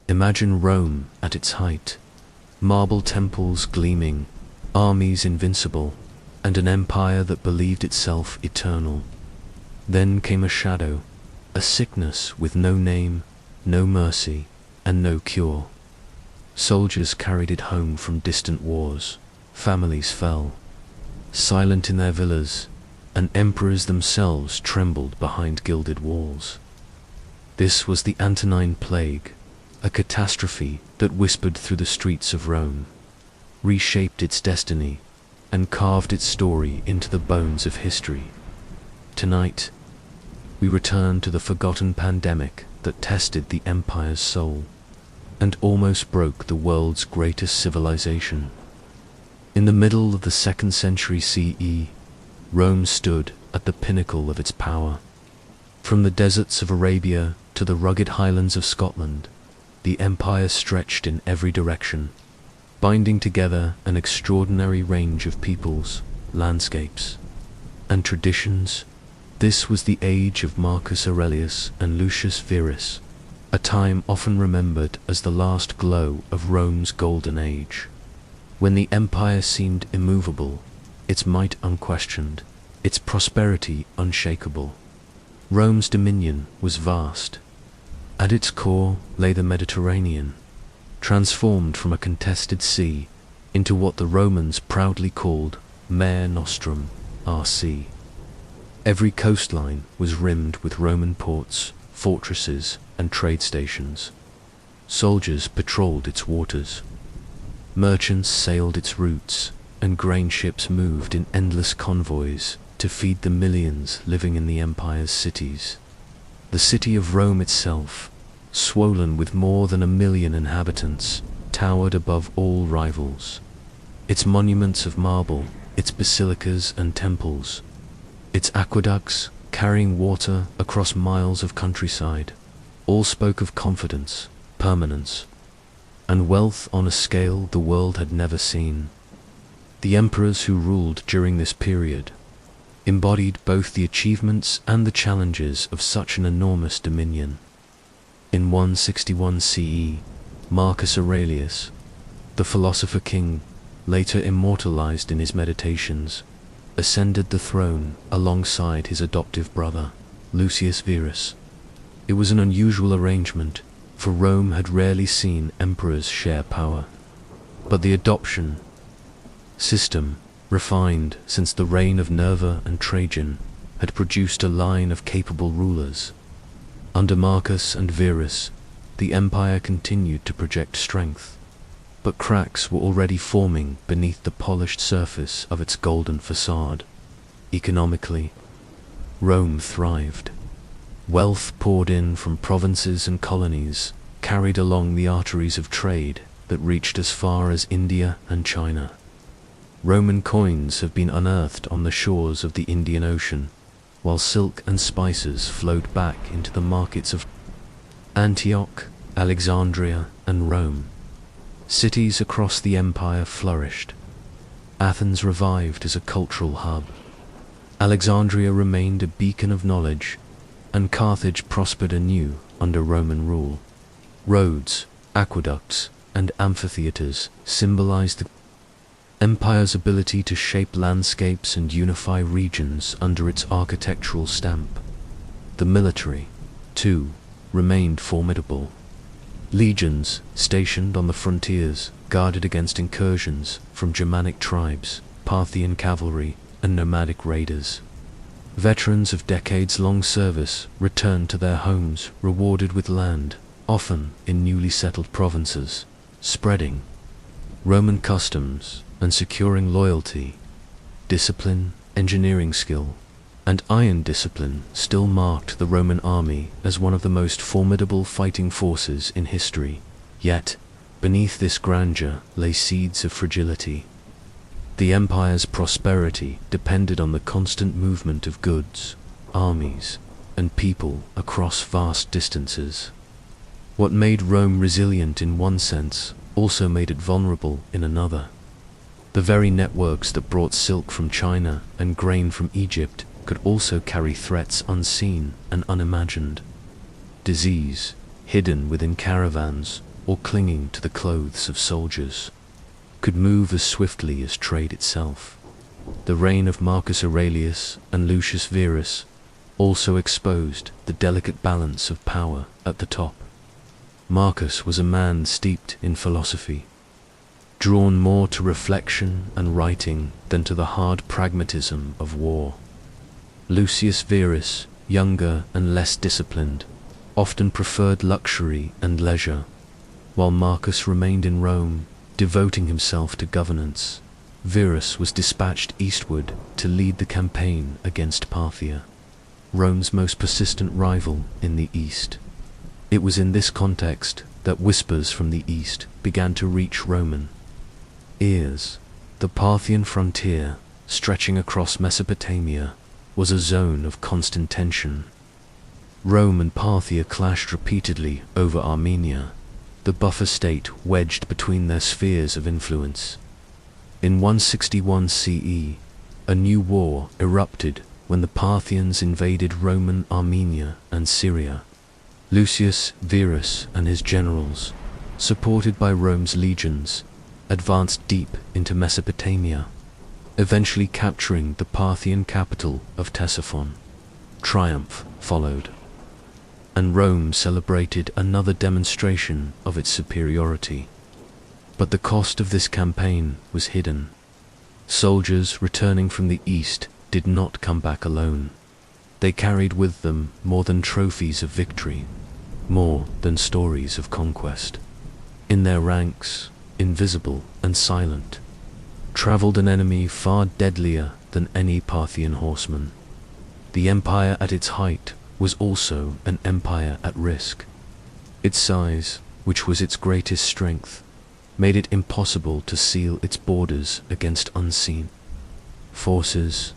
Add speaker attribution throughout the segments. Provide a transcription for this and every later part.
Speaker 1: Imagine Rome at its height, marble temples gleaming, armies invincible, and an empire that believed itself eternal. Then came a shadow, a sickness with no name, no mercy, and no cure. Soldiers carried it home from distant wars, families fell, silent in their villas, and emperors themselves trembled behind gilded walls. This was the Antonine Plague, a catastrophe that whispered through the streets of Rome, reshaped its destiny, and carved its story into the bones of history. Tonight, we return to the forgotten pandemic that tested the empire's soul, and almost broke the world's greatest civilization. In the middle of the 2nd century CE, Rome stood at the pinnacle of its power. From the deserts of Arabia to the rugged highlands of Scotland, the empire stretched in every direction, binding together an extraordinary range of peoples, landscapes, and traditions. This was the age of Marcus Aurelius and Lucius Verus, a time often remembered as the last glow of Rome's golden age, when the empire seemed immovable, its might unquestioned, its prosperity unshakable. Rome's dominion was vast. At its core lay the Mediterranean, transformed from a contested sea into what the Romans proudly called Mare Nostrum, our sea. Every coastline was rimmed with Roman ports, fortresses, and trade stations. Soldiers patrolled its waters. Merchants sailed its routes, and grain ships moved in endless convoys to feed the millions living in the empire's cities. The city of Rome itself, swollen with more than 1 million inhabitants, towered above all rivals. Its monuments of marble, its basilicas and temples, its aqueducts carrying water across miles of countryside, all spoke of confidence, permanence, and wealth on a scale the world had never seen. The emperors who ruled during this period embodied both the achievements and the challenges of such an enormous dominion. In 161 CE, Marcus Aurelius, the philosopher king, later immortalized in his Meditations, ascended the throne alongside his adoptive brother, Lucius Verus. It was an unusual arrangement, for Rome had rarely seen emperors share power. But the adoption system, refined since the reign of Nerva and Trajan, had produced a line of capable rulers. Under Marcus and Verus, the empire continued to project strength, but cracks were already forming beneath the polished surface of its golden facade. Economically, Rome thrived. Wealth poured in from provinces and colonies, carried along the arteries of trade that reached as far as India and China. Roman coins have been unearthed on the shores of the Indian Ocean, while silk and spices flowed back into the markets of Antioch, Alexandria, and Rome. Cities across the empire flourished. Athens revived as a cultural hub. Alexandria remained a beacon of knowledge, and Carthage prospered anew under Roman rule. Roads, aqueducts, and amphitheaters symbolized the empire's ability to shape landscapes and unify regions under its architectural stamp. The military, too, remained formidable. Legions, stationed on the frontiers, guarded against incursions from Germanic tribes, Parthian cavalry, and nomadic raiders. Veterans of decades-long service returned to their homes rewarded with land, often in newly settled provinces, spreading Roman customs and securing loyalty. Discipline, engineering skill, and iron discipline still marked the Roman army as one of the most formidable fighting forces in history. Yet, beneath this grandeur lay seeds of fragility. The empire's prosperity depended on the constant movement of goods, armies, and people across vast distances. What made Rome resilient in one sense also made it vulnerable in another. The very networks that brought silk from China and grain from Egypt could also carry threats unseen and unimagined. Disease, hidden within caravans, or clinging to the clothes of soldiers, could move as swiftly as trade itself. The reign of Marcus Aurelius and Lucius Verus also exposed the delicate balance of power at the top. Marcus was a man steeped in philosophy, drawn more to reflection and writing than to the hard pragmatism of war. Lucius Verus, younger and less disciplined, often preferred luxury and leisure, while Marcus remained in Rome, devoting himself to governance. Verus was dispatched eastward to lead the campaign against Parthia, Rome's most persistent rival in the east. It was in this context that whispers from the east began to reach Roman ears. The Parthian frontier, stretching across Mesopotamia, was a zone of constant tension. Rome and Parthia clashed repeatedly over Armenia, the buffer state wedged between their spheres of influence. In 161 CE, a new war erupted when the Parthians invaded Roman Armenia and Syria. Lucius Verus and his generals, supported by Rome's legions, advanced deep into Mesopotamia, eventually capturing the Parthian capital of Ctesiphon. Triumph followed, and Rome celebrated another demonstration of its superiority. But the cost of this campaign was hidden. Soldiers returning from the east did not come back alone. They carried with them more than trophies of victory, more than stories of conquest. In their ranks, invisible and silent, traveled an enemy far deadlier than any Parthian horseman. The empire at its height was also an empire at risk. Its size, which was its greatest strength, made it impossible to seal its borders against unseen forces.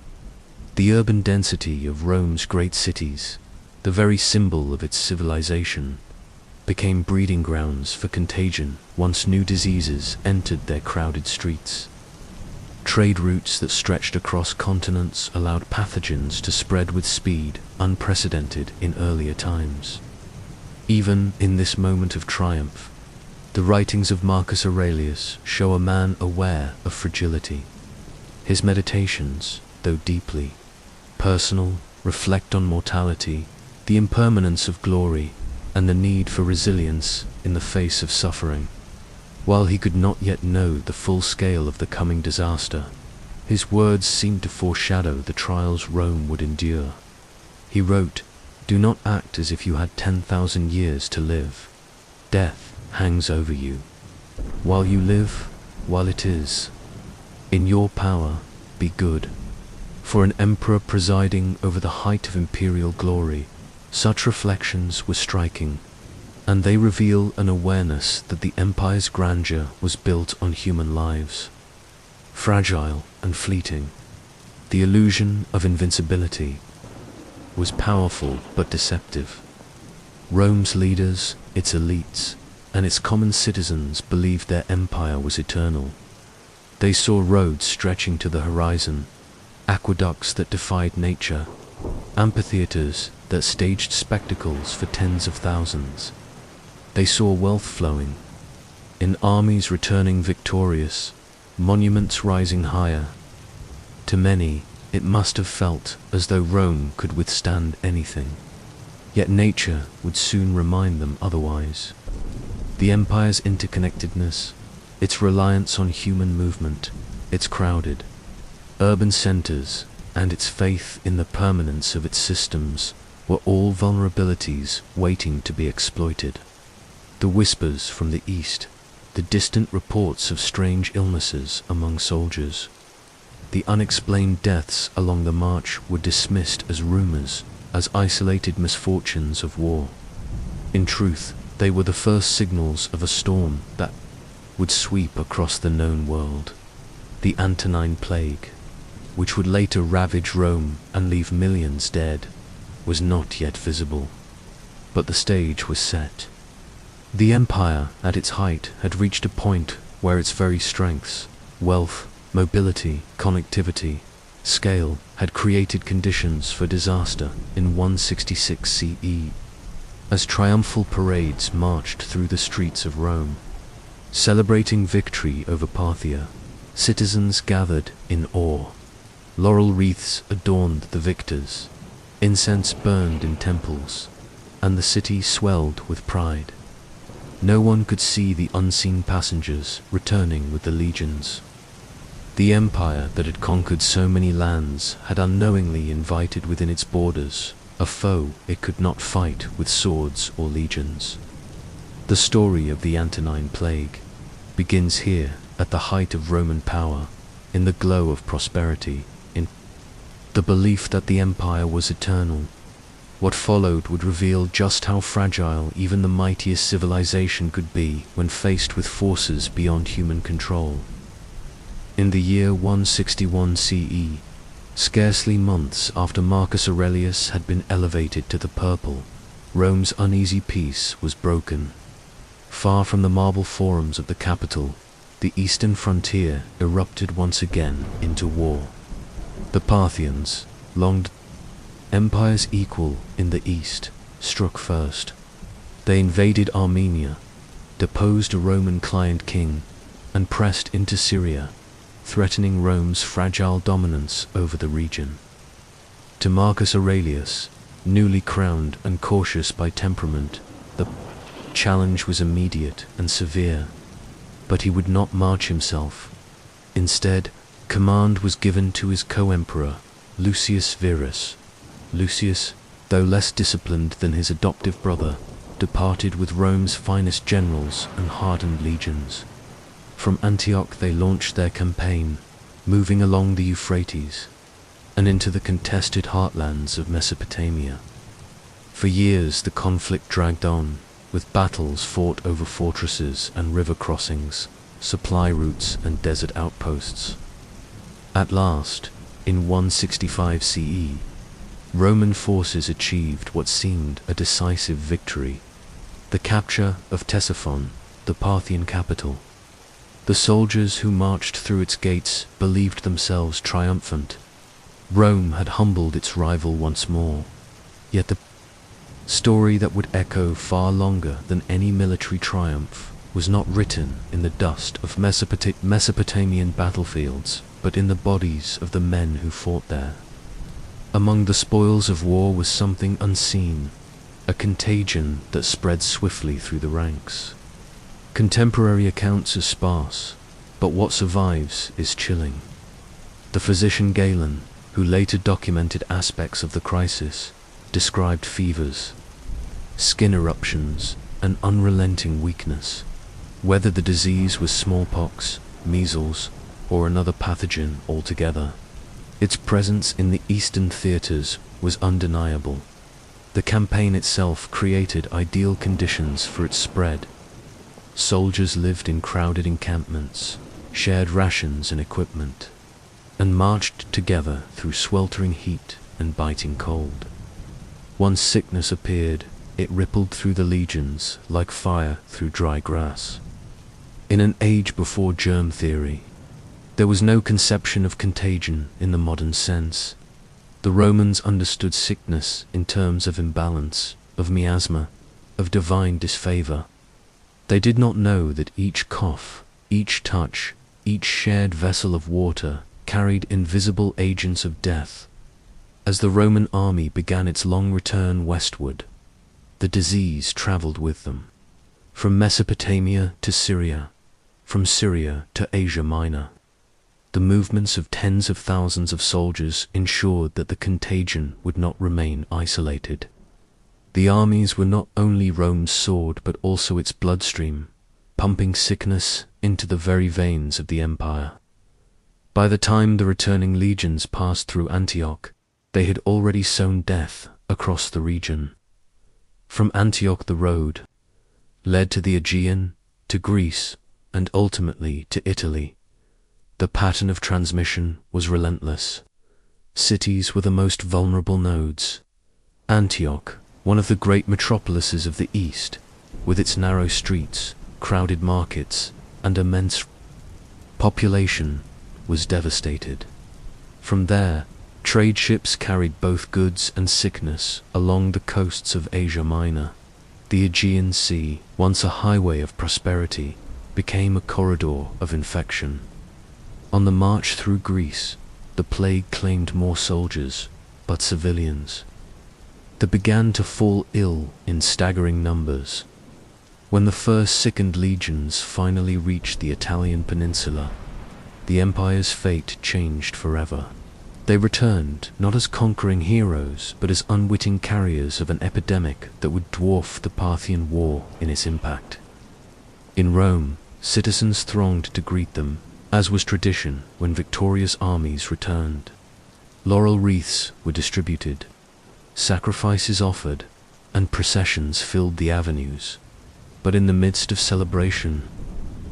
Speaker 1: The urban density of Rome's great cities, the very symbol of its civilization, became breeding grounds for contagion once new diseases entered their crowded streets. Trade routes that stretched across continents allowed pathogens to spread with speed unprecedented in earlier times. Even in this moment of triumph, the writings of Marcus Aurelius show a man aware of fragility. His meditations, though deeply personal, reflect on mortality, the impermanence of glory, and the need for resilience in the face of suffering. While he could not yet know the full scale of the coming disaster, his words seemed to foreshadow the trials Rome would endure. He wrote, "Do not act as if you had 10,000 years to live. Death hangs over you. While you live, while it is in your power, be good." For an emperor presiding over the height of imperial glory, such reflections were striking, and they reveal an awareness that the empire's grandeur was built on human lives. Fragile and fleeting, the illusion of invincibility was powerful but deceptive. Rome's leaders, its elites, and its common citizens believed their empire was eternal. They saw roads stretching to the horizon, aqueducts that defied nature, amphitheaters that staged spectacles for tens of thousands. They saw wealth flowing, in armies returning victorious, monuments rising higher. To many, it must have felt as though Rome could withstand anything. Yet nature would soon remind them otherwise. The empire's interconnectedness, its reliance on human movement, its crowded urban centers, and its faith in the permanence of its systems were all vulnerabilities waiting to be exploited. The whispers from the east, the distant reports of strange illnesses among soldiers, the unexplained deaths along the march were dismissed as rumors, as isolated misfortunes of war. In truth, they were the first signals of a storm that would sweep across the known world. The Antonine Plague, which would later ravage Rome and leave millions dead, was not yet visible. But the stage was set. The empire, at its height, had reached a point where its very strengths, wealth, mobility, connectivity, scale, had created conditions for disaster in 166 CE. as triumphal parades marched through the streets of Rome. Celebrating victory over Parthia, citizens gathered in awe. Laurel wreaths adorned the victors, incense burned in temples, and the city swelled with pride. No one could see the unseen passengers returning with the legions. The empire that had conquered so many lands had unknowingly invited within its borders a foe it could not fight with swords or legions. The story of the Antonine Plague begins here at the height of Roman power, in the glow of prosperity, in the belief that the empire was eternal. What followed would reveal just how fragile even the mightiest civilization could be when faced with forces beyond human control. In the year 161 CE, scarcely months after Marcus Aurelius had been elevated to the purple, Rome's uneasy peace was broken. Far from the marble forums of the capital, the eastern frontier erupted once again into war. The Parthians, long empires equal in the east, struck first. They invaded Armenia, deposed a Roman client king, and pressed into Syria, threatening Rome's fragile dominance over the region. To Marcus Aurelius, newly crowned and cautious by temperament, the challenge was immediate and severe, but he would not march himself. Instead, command was given to his co-emperor, Lucius Verus. Lucius, though less disciplined than his adoptive brother, departed with Rome's finest generals and hardened legions. From Antioch they launched their campaign, moving along the Euphrates and into the contested heartlands of Mesopotamia. For years the conflict dragged on, with battles fought over fortresses and river crossings, supply routes and desert outposts. At last, in 165 CE, Roman forces achieved what seemed a decisive victory: the capture of Ctesiphon, the Parthian capital. The soldiers who marched through its gates believed themselves triumphant. Rome had humbled its rival once more. Yet the story that would echo far longer than any military triumph was not written in the dust of Mesopotamian battlefields, but in the bodies of the men who fought there. Among the spoils of war was something unseen, a contagion that spread swiftly through the ranks. Contemporary accounts are sparse, but what survives is chilling. The physician Galen, who later documented aspects of the crisis, described fevers, skin eruptions, and unrelenting weakness. Whether the disease was smallpox, measles, or another pathogen altogether, its presence in the eastern theaters was undeniable. The campaign itself created ideal conditions for its spread. Soldiers lived in crowded encampments, shared rations and equipment, and marched together through sweltering heat and biting cold. Once sickness appeared, it rippled through the legions like fire through dry grass. In an age before germ theory, there was no conception of contagion in the modern sense. The Romans understood sickness in terms of imbalance, of miasma, of divine disfavor. They did not know that each cough, each touch, each shared vessel of water carried invisible agents of death. As the Roman army began its long return westward, the disease traveled with them. From Mesopotamia to Syria, from Syria to Asia Minor, the movements of tens of thousands of soldiers ensured that the contagion would not remain isolated. The armies were not only Rome's sword but also its bloodstream, pumping sickness into the very veins of the empire. By the time the returning legions passed through Antioch, they had already sown death across the region. From Antioch the road led to the Aegean, to Greece, and ultimately to Italy. The pattern of transmission was relentless. Cities were the most vulnerable nodes. Antioch, one of the great metropolises of the East, with its narrow streets, crowded markets, and immense population, was devastated. From there, trade ships carried both goods and sickness along the coasts of Asia Minor. The Aegean Sea, once a highway of prosperity, became a corridor of infection. On the march through Greece, the plague claimed more soldiers, but civilians. They began to fall ill in staggering numbers. When the first sickened legions finally reached the Italian peninsula, the empire's fate changed forever. They returned not as conquering heroes, but as unwitting carriers of an epidemic that would dwarf the Parthian War in its impact. In Rome, citizens thronged to greet them, as was tradition when victorious armies returned. Laurel wreaths were distributed, sacrifices offered, and processions filled the avenues. But in the midst of celebration,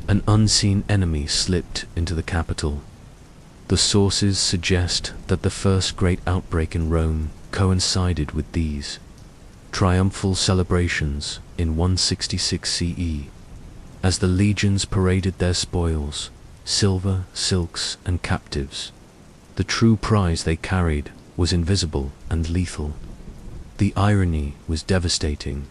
Speaker 1: an unseen enemy slipped into the capital. The sources suggest that the first great outbreak in Rome coincided with these triumphal celebrations in 166 CE, as the legions paraded their spoils, silver, silks, and captives. The true prize they carried was invisible and lethal. The irony was devastating.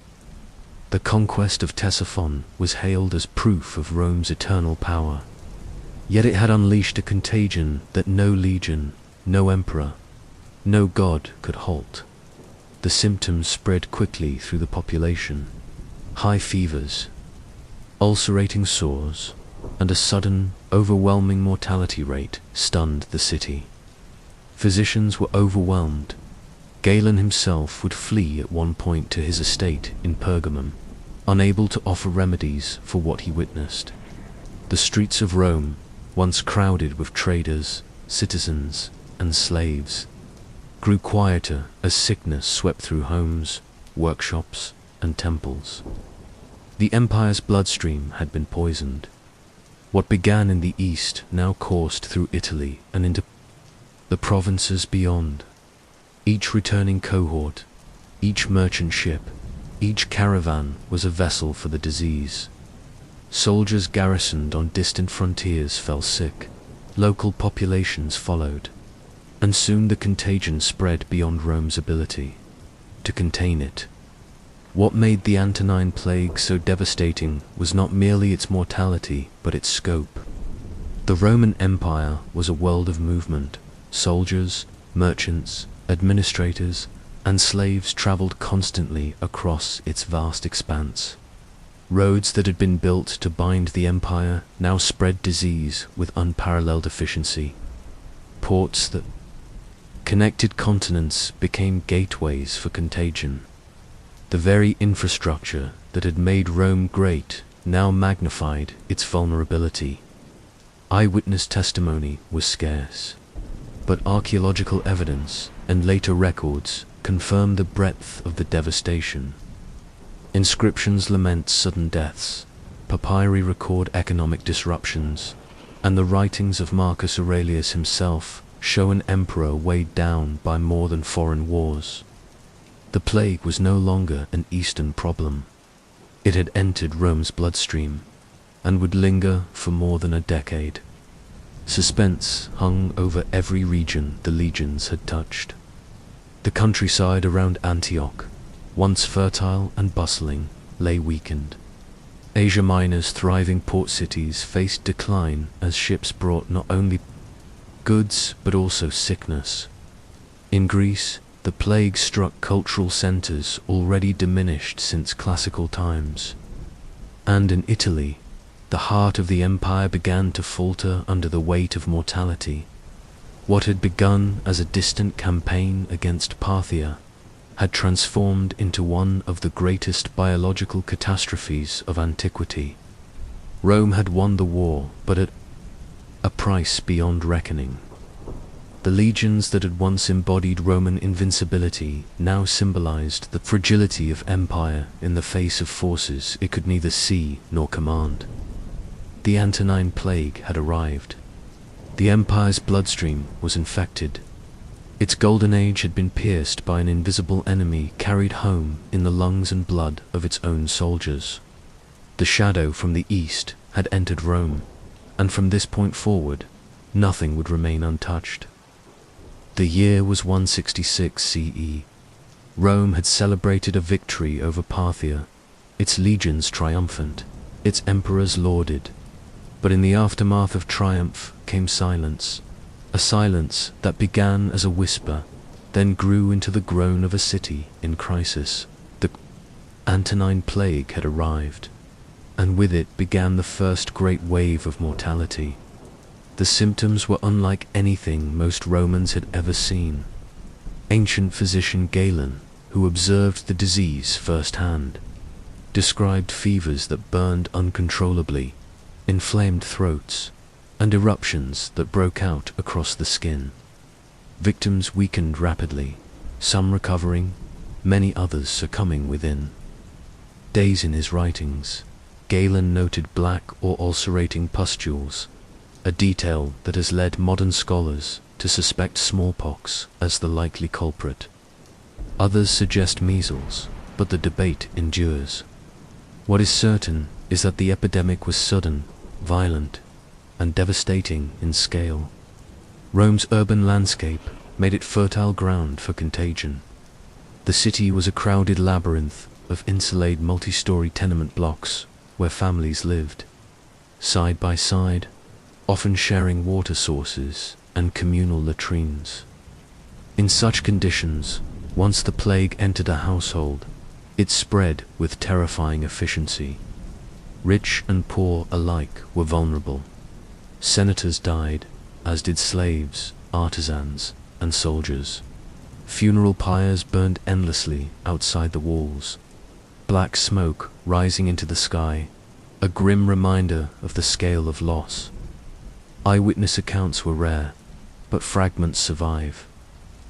Speaker 1: The conquest of Ctesiphon was hailed as proof of Rome's eternal power. Yet it had unleashed a contagion that no legion, no emperor, no god could halt. The symptoms spread quickly through the population. High fevers, ulcerating sores, and a sudden, overwhelming mortality rate stunned the city. Physicians were overwhelmed. Galen himself would flee at one point to his estate in Pergamum, unable to offer remedies for what he witnessed. The streets of Rome, once crowded with traders, citizens, and slaves, grew quieter as sickness swept through homes, workshops, and temples. The empire's bloodstream had been poisoned. What began in the east now coursed through Italy and into the provinces beyond. Each returning cohort, each merchant ship, each caravan was a vessel for the disease. Soldiers garrisoned on distant frontiers fell sick, local populations followed, and soon the contagion spread beyond Rome's ability to contain it. What made the Antonine Plague so devastating was not merely its mortality, but its scope. The Roman Empire was a world of movement. Soldiers, merchants, administrators, and slaves traveled constantly across its vast expanse. Roads that had been built to bind the empire now spread disease with unparalleled efficiency. Ports that connected continents became gateways for contagion. The very infrastructure that had made Rome great now magnified its vulnerability. Eyewitness testimony was scarce, but archaeological evidence and later records confirmed the breadth of the devastation. Inscriptions lament sudden deaths, papyri record economic disruptions, and the writings of Marcus Aurelius himself show an emperor weighed down by more than foreign wars. The plague was no longer an Eastern problem. It had entered Rome's bloodstream, and would linger for more than a decade. Suspense hung over every region the legions had touched. The countryside around Antioch, once fertile and bustling, lay weakened. Asia Minor's thriving port cities faced decline as ships brought not only goods but also sickness. In Greece, the plague struck cultural centers already diminished since classical times. And in Italy, the heart of the empire began to falter under the weight of mortality. What had begun as a distant campaign against Parthia had transformed into one of the greatest biological catastrophes of antiquity. Rome had won the war, but at a price beyond reckoning. The legions that had once embodied Roman invincibility now symbolized the fragility of empire in the face of forces it could neither see nor command. The Antonine Plague had arrived. The empire's bloodstream was infected. Its golden age had been pierced by an invisible enemy carried home in the lungs and blood of its own soldiers. The shadow from the east had entered Rome, and from this point forward, nothing would remain untouched. The year was 166 CE. Rome had celebrated a victory over Parthia, its legions triumphant, its emperors lauded. But in the aftermath of triumph came silence, a silence that began as a whisper, then grew into the groan of a city in crisis. The Antonine Plague had arrived, and with it began the first great wave of mortality. The symptoms were unlike anything most Romans had ever seen. Ancient physician Galen, who observed the disease firsthand, described fevers that burned uncontrollably, inflamed throats, and eruptions that broke out across the skin. Victims weakened rapidly, some recovering, many others succumbing within. Days in his writings, Galen noted black or ulcerating pustules, a detail that has led modern scholars to suspect smallpox as the likely culprit. Others suggest measles, but the debate endures. What is certain is that the epidemic was sudden, violent, and devastating in scale. Rome's urban landscape made it fertile ground for contagion. The city was a crowded labyrinth of insulated multi-story tenement blocks where families lived, side by side, often sharing water sources and communal latrines. In such conditions, once the plague entered a household, it spread with terrifying efficiency. Rich and poor alike were vulnerable. Senators died, as did slaves, artisans, and soldiers. Funeral pyres burned endlessly outside the walls, black smoke rising into the sky, a grim reminder of the scale of loss. Eyewitness accounts were rare, but fragments survive.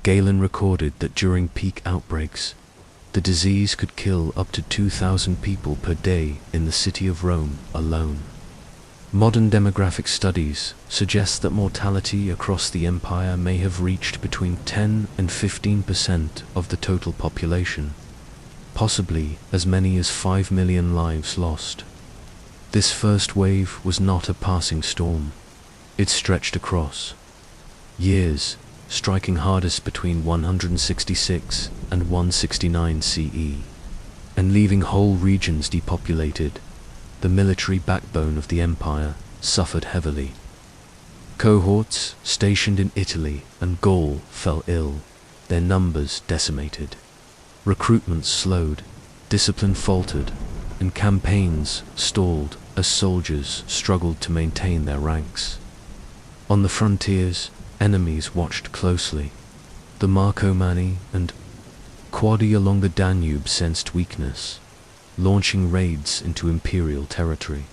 Speaker 1: Galen recorded that during peak outbreaks, the disease could kill up to 2,000 people per day in the city of Rome alone. Modern demographic studies suggest that mortality across the empire may have reached between 10 and 15% of the total population, possibly as many as 5 million lives lost. This first wave was not a passing storm. It stretched across years, striking hardest between 166 and 169 CE, and leaving whole regions depopulated. The military backbone of the empire suffered heavily. Cohorts stationed in Italy and Gaul fell ill, their numbers decimated. Recruitment slowed, discipline faltered, and campaigns stalled as soldiers struggled to maintain their ranks. On the frontiers, enemies watched closely. The Marcomanni and Quadi along the Danube sensed weakness, launching raids into imperial territory.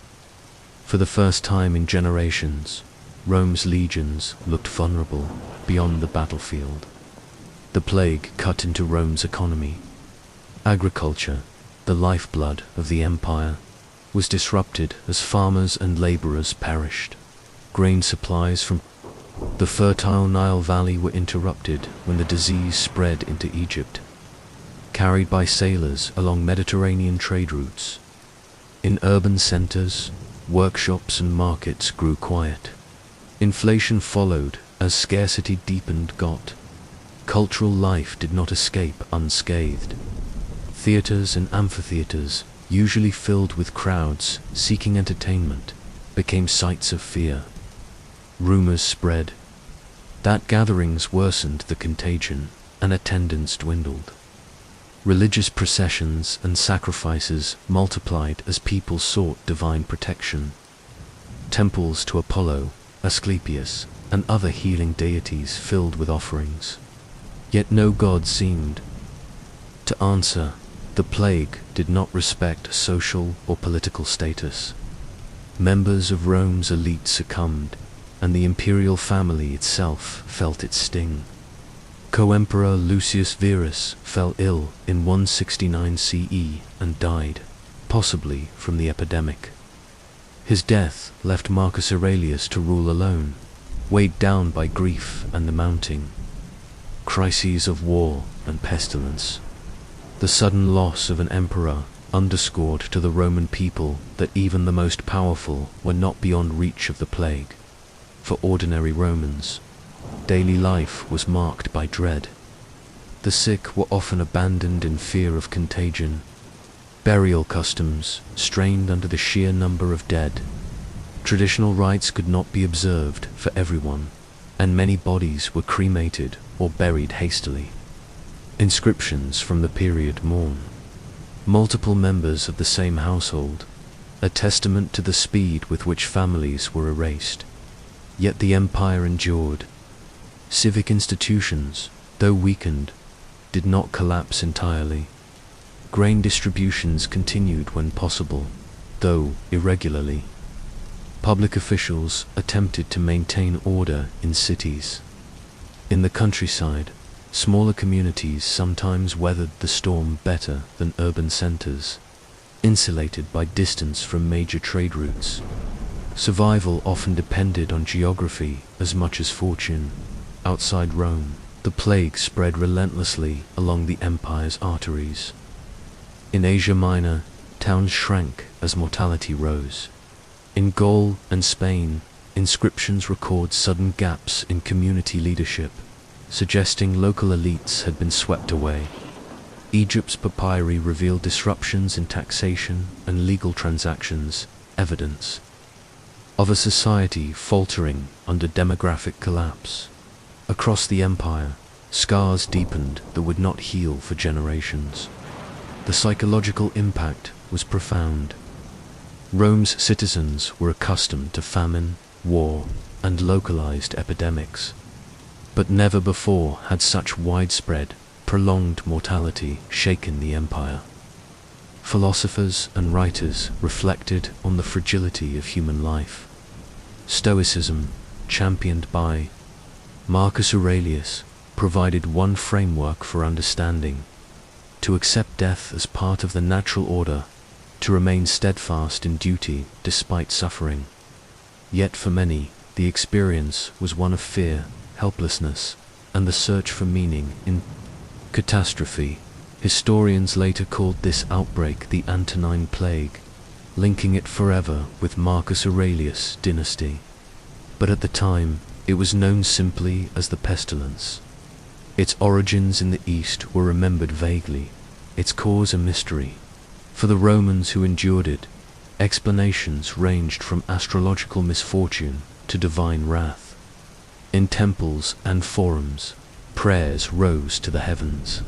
Speaker 1: For the first time in generations, Rome's legions looked vulnerable beyond the battlefield. The plague cut into Rome's economy. Agriculture, the lifeblood of the empire, was disrupted as farmers and laborers perished. Grain supplies from the fertile Nile Valley were interrupted when the disease spread into Egypt, carried by sailors along Mediterranean trade routes. In urban centers, workshops and markets grew quiet. Inflation followed as scarcity deepened. Cultural life did not escape unscathed. Theaters and amphitheaters, usually filled with crowds seeking entertainment, became sites of fear. Rumors spread that gatherings worsened the contagion and attendance dwindled. Religious processions and sacrifices multiplied as people sought divine protection. Temples to Apollo, Asclepius, and other healing deities filled with offerings. Yet no god seemed to answer. The plague did not respect social or political status. Members of Rome's elite succumbed, and the imperial family itself felt its sting. Co-emperor Lucius Verus fell ill in 169 CE and died, possibly from the epidemic. His death left Marcus Aurelius to rule alone, weighed down by grief and the mounting crises of war and pestilence. The sudden loss of an emperor underscored to the Roman people that even the most powerful were not beyond reach of the plague. For ordinary Romans, daily life was marked by dread. The sick were often abandoned in fear of contagion. Burial customs strained under the sheer number of dead. Traditional rites could not be observed for everyone, and many bodies were cremated or buried hastily. Inscriptions from the period mourn multiple members of the same household, a testament to the speed with which families were erased. Yet the empire endured. Civic institutions, though weakened, did not collapse entirely. Grain distributions continued when possible, though irregularly. Public officials attempted to maintain order in cities. In the countryside, smaller communities sometimes weathered the storm better than urban centers, insulated by distance from major trade routes. Survival often depended on geography as much as fortune. Outside Rome, the plague spread relentlessly along the empire's arteries. In Asia Minor, towns shrank as mortality rose. In Gaul and Spain, inscriptions record sudden gaps in community leadership, suggesting local elites had been swept away. Egypt's papyri reveal disruptions in taxation and legal transactions, evidence of a society faltering under demographic collapse. Across the empire, scars deepened that would not heal for generations. The psychological impact was profound. Rome's citizens were accustomed to famine, war, and localized epidemics. But never before had such widespread, prolonged mortality shaken the empire. Philosophers and writers reflected on the fragility of human life. Stoicism, championed by Marcus Aurelius, provided one framework for understanding: to accept death as part of the natural order, to remain steadfast in duty despite suffering. Yet for many, the experience was one of fear, helplessness, and the search for meaning in catastrophe. Historians later called this outbreak the Antonine Plague, linking it forever with Marcus Aurelius' dynasty. But at the time, it was known simply as the pestilence. Its origins in the East were remembered vaguely, its cause a mystery. For the Romans who endured it, explanations ranged from astrological misfortune to divine wrath. In temples and forums, prayers rose to the heavens.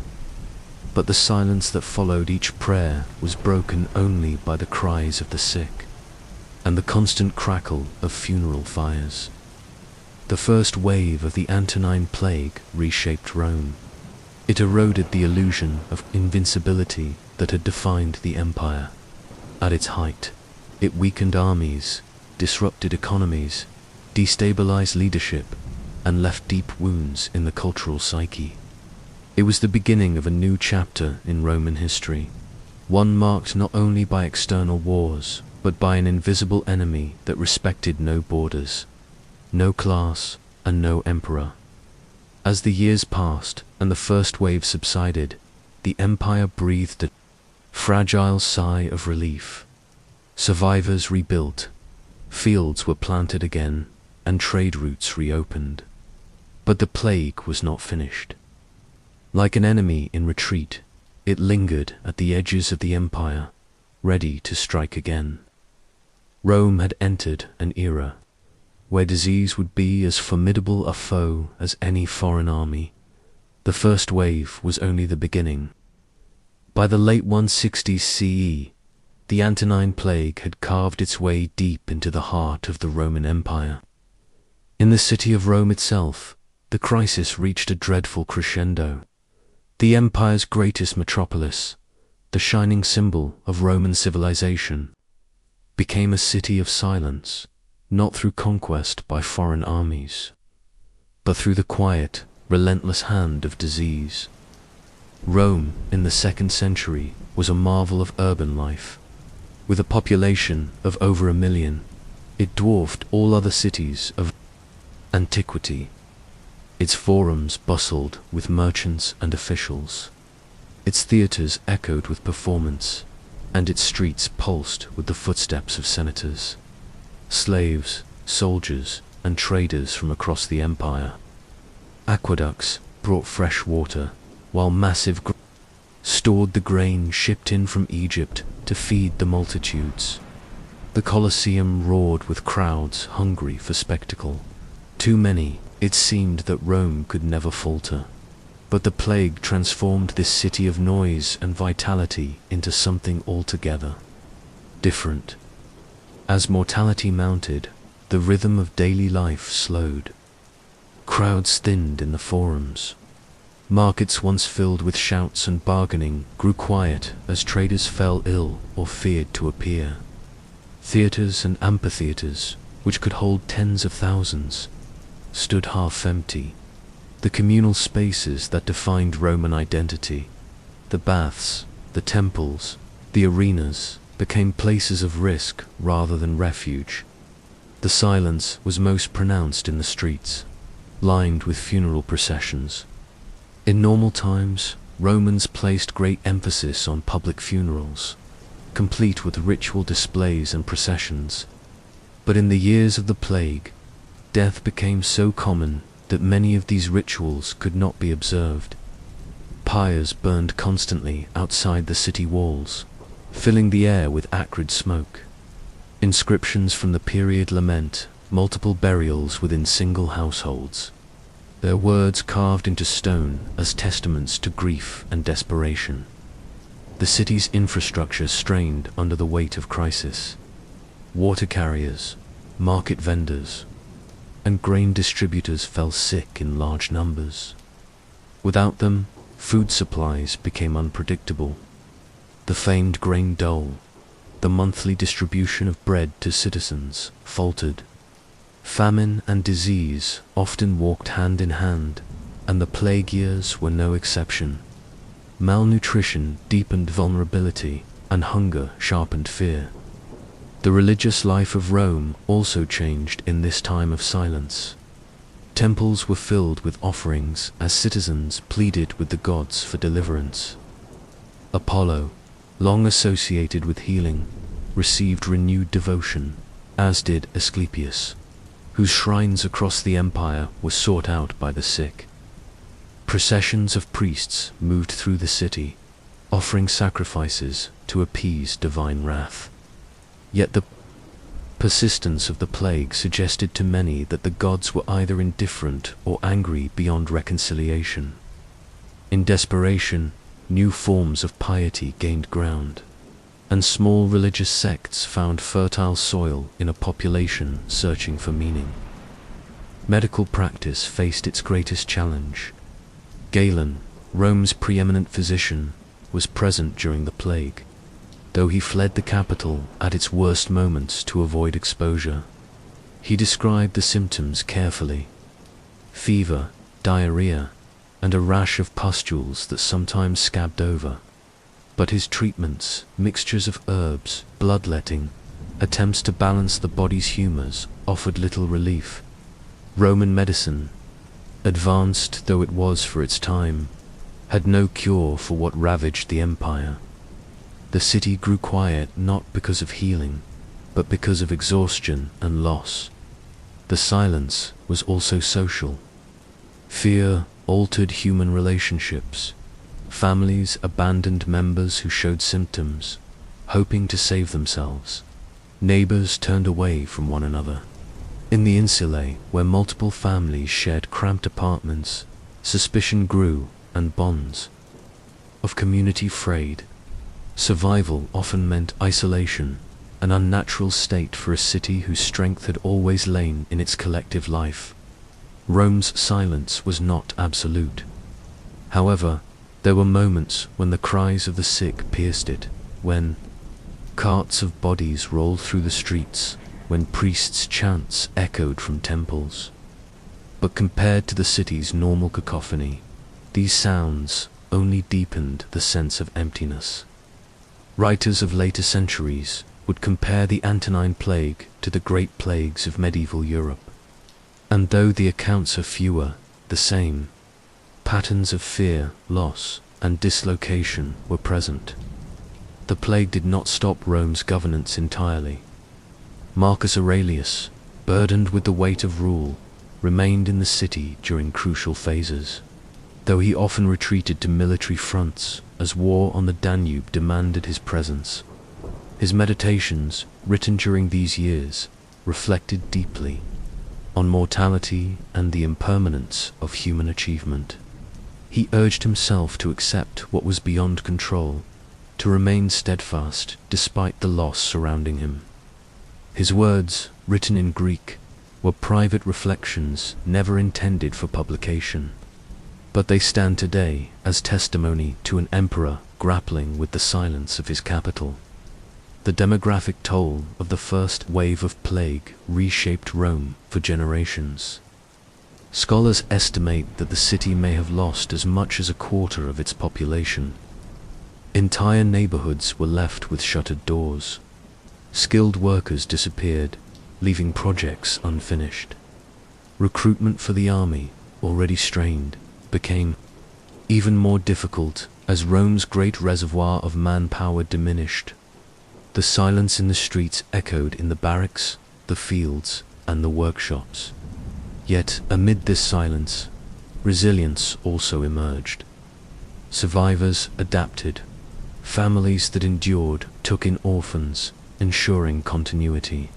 Speaker 1: But the silence that followed each prayer was broken only by the cries of the sick and the constant crackle of funeral fires. The first wave of the Antonine Plague reshaped Rome. It eroded the illusion of invincibility that had defined the empire. At its height, it weakened armies, disrupted economies, destabilized leadership, and left deep wounds in the cultural psyche. It was the beginning of a new chapter in Roman history, one marked not only by external wars, but by an invisible enemy that respected no borders, no class, and no emperor. As the years passed and the first wave subsided, the empire breathed a fragile sigh of relief. Survivors rebuilt, fields were planted again, and trade routes reopened. But the plague was not finished. Like an enemy in retreat, it lingered at the edges of the empire, ready to strike again. Rome had entered an era where disease would be as formidable a foe as any foreign army. The first wave was only the beginning. By the late 160s CE, the Antonine Plague had carved its way deep into the heart of the Roman Empire. In the city of Rome itself, the crisis reached a dreadful crescendo. The empire's greatest metropolis, the shining symbol of Roman civilization, became a city of silence, not through conquest by foreign armies, but through the quiet, relentless hand of disease. Rome, in the 2nd century, was a marvel of urban life. With a population of over 1 million, it dwarfed all other cities of antiquity. Its forums bustled with merchants and officials. Its theaters echoed with performance, and its streets pulsed with the footsteps of senators, slaves, soldiers, and traders from across the empire. Aqueducts brought fresh water, while massive stored the grain shipped in from Egypt to feed the multitudes. The Colosseum roared with crowds hungry for spectacle. Too many, it seemed that Rome could never falter. But the plague transformed this city of noise and vitality into something altogether different. As mortality mounted, the rhythm of daily life slowed. Crowds thinned in the forums. Markets once filled with shouts and bargaining grew quiet as traders fell ill or feared to appear. Theatres and amphitheatres, which could hold tens of thousands, stood half empty. The communal spaces that defined Roman identity, the baths, the temples, the arenas, became places of risk rather than refuge. The silence was most pronounced in the streets, lined with funeral processions. In normal times, Romans placed great emphasis on public funerals, complete with ritual displays and processions. But in the years of the plague, death became so common that many of these rituals could not be observed. Pyres burned constantly outside the city walls, filling the air with acrid smoke. Inscriptions from the period lament multiple burials within single households, their words carved into stone as testaments to grief and desperation. The city's infrastructure strained under the weight of crisis. Water carriers, market vendors, and grain distributors fell sick in large numbers. Without them, food supplies became unpredictable. The famed grain dole, the monthly distribution of bread to citizens, faltered. Famine and disease often walked hand in hand, and the plague years were no exception. Malnutrition deepened vulnerability, and hunger sharpened fear. The religious life of Rome also changed in this time of silence. Temples were filled with offerings as citizens pleaded with the gods for deliverance. Apollo, long associated with healing, received renewed devotion, as did Asclepius, whose shrines across the empire were sought out by the sick. Processions of priests moved through the city, offering sacrifices to appease divine wrath. Yet the persistence of the plague suggested to many that the gods were either indifferent or angry beyond reconciliation. In desperation, new forms of piety gained ground, and small religious sects found fertile soil in a population searching for meaning. Medical practice faced its greatest challenge. Galen, Rome's preeminent physician, was present during the plague, though he fled the capital at its worst moments to avoid exposure. He described the symptoms carefully: fever, diarrhea, and a rash of pustules that sometimes scabbed over. But his treatments, mixtures of herbs, bloodletting, attempts to balance the body's humors, offered little relief. Roman medicine, advanced though it was for its time, had no cure for what ravaged the empire. The city grew quiet not because of healing, but because of exhaustion and loss. The silence was also social. Fear altered human relationships. Families abandoned members who showed symptoms, hoping to save themselves. Neighbors turned away from one another. In the insulae, where multiple families shared cramped apartments, suspicion grew and bonds of community frayed. Survival often meant isolation, an unnatural state for a city whose strength had always lain in its collective life. Rome's silence was not absolute. However, there were moments when the cries of the sick pierced it, when carts of bodies rolled through the streets, when priests' chants echoed from temples. But compared to the city's normal cacophony, these sounds only deepened the sense of emptiness. Writers of later centuries would compare the Antonine Plague to the great plagues of medieval Europe. And though the accounts are fewer, the same patterns of fear, loss, and dislocation were present. The plague did not stop Rome's governance entirely. Marcus Aurelius, burdened with the weight of rule, remained in the city during crucial phases. Though he often retreated to military fronts as war on the Danube demanded his presence. His meditations, written during these years, reflected deeply on mortality and the impermanence of human achievement. He urged himself to accept what was beyond control, to remain steadfast despite the loss surrounding him. His words, written in Greek, were private reflections never intended for publication, but they stand today as testimony to an emperor grappling with the silence of his capital. The demographic toll of the first wave of plague reshaped Rome for generations. Scholars estimate that the city may have lost as much as a quarter of its population. Entire neighborhoods were left with shuttered doors. Skilled workers disappeared, leaving projects unfinished. Recruitment for the army, already strained, became even more difficult as Rome's great reservoir of manpower diminished. The silence in the streets echoed in the barracks, the fields, and the workshops. Yet, amid this silence, resilience also emerged. Survivors adapted. Families that endured took in orphans, ensuring continuity.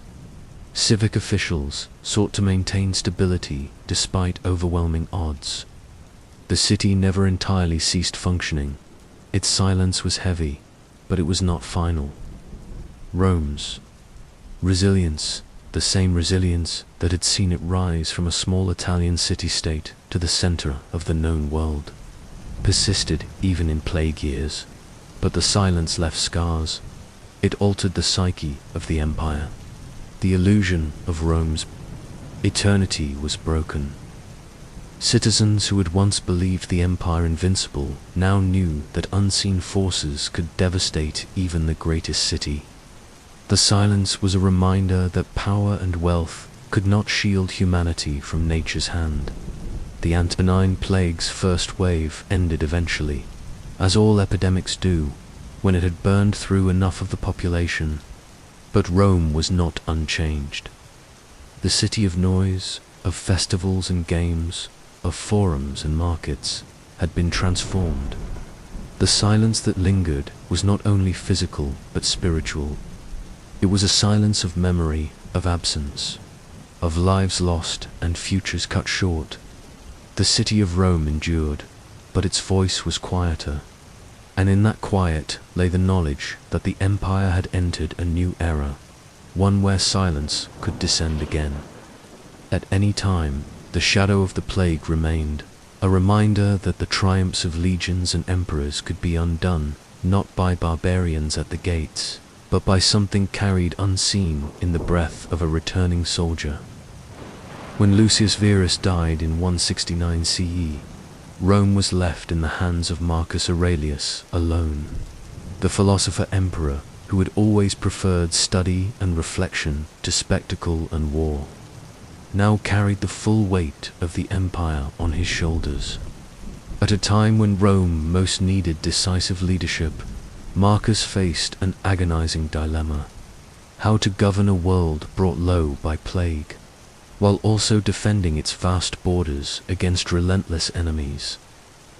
Speaker 1: Civic officials sought to maintain stability despite overwhelming odds. The city never entirely ceased functioning. Its silence was heavy, but it was not final. Rome's resilience, the same resilience that had seen it rise from a small Italian city-state to the center of the known world, persisted even in plague years. But the silence left scars. It altered the psyche of the empire. The illusion of Rome's eternity was broken. Citizens who had once believed the empire invincible now knew that unseen forces could devastate even the greatest city. The silence was a reminder that power and wealth could not shield humanity from nature's hand. The Antonine Plague's first wave ended eventually, as all epidemics do, when it had burned through enough of the population. But Rome was not unchanged. The city of noise, of festivals and games, of forums and markets, had been transformed. The silence that lingered was not only physical but spiritual. It was a silence of memory, of absence, of lives lost and futures cut short. The city of Rome endured, but its voice was quieter. And in that quiet lay the knowledge that the empire had entered a new era, one where silence could descend again. At any time, the shadow of the plague remained, a reminder that the triumphs of legions and emperors could be undone, not by barbarians at the gates, but by something carried unseen in the breath of a returning soldier. When Lucius Verus died in 169 CE, Rome was left in the hands of Marcus Aurelius alone, the philosopher-emperor who had always preferred study and reflection to spectacle and war, now carried the full weight of the empire on his shoulders. At a time when Rome most needed decisive leadership, Marcus faced an agonizing dilemma: how to govern a world brought low by plague, while also defending its vast borders against relentless enemies.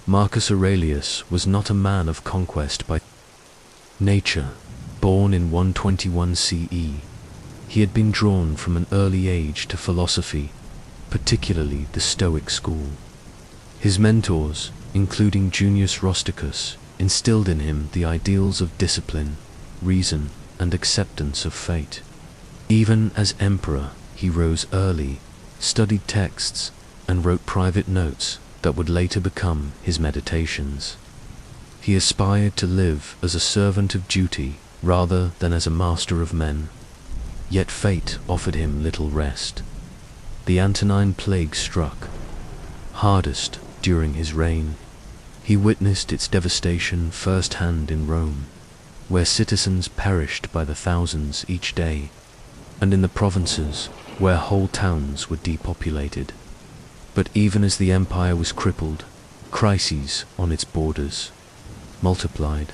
Speaker 1: Marcus Aurelius was not a man of conquest by nature. Born in 121 CE, he had been drawn from an early age to philosophy, particularly the Stoic school. His mentors, including Junius Rusticus, instilled in him the ideals of discipline, reason, and acceptance of fate. Even as emperor, he rose early, studied texts, and wrote private notes that would later become his meditations. He aspired to live as a servant of duty rather than as a master of men. Yet fate offered him little rest. The Antonine Plague struck, hardest during his reign. He witnessed its devastation first-hand in Rome, where citizens perished by the thousands each day, and in the provinces, where whole towns were depopulated. But even as the empire was crippled, crises on its borders multiplied.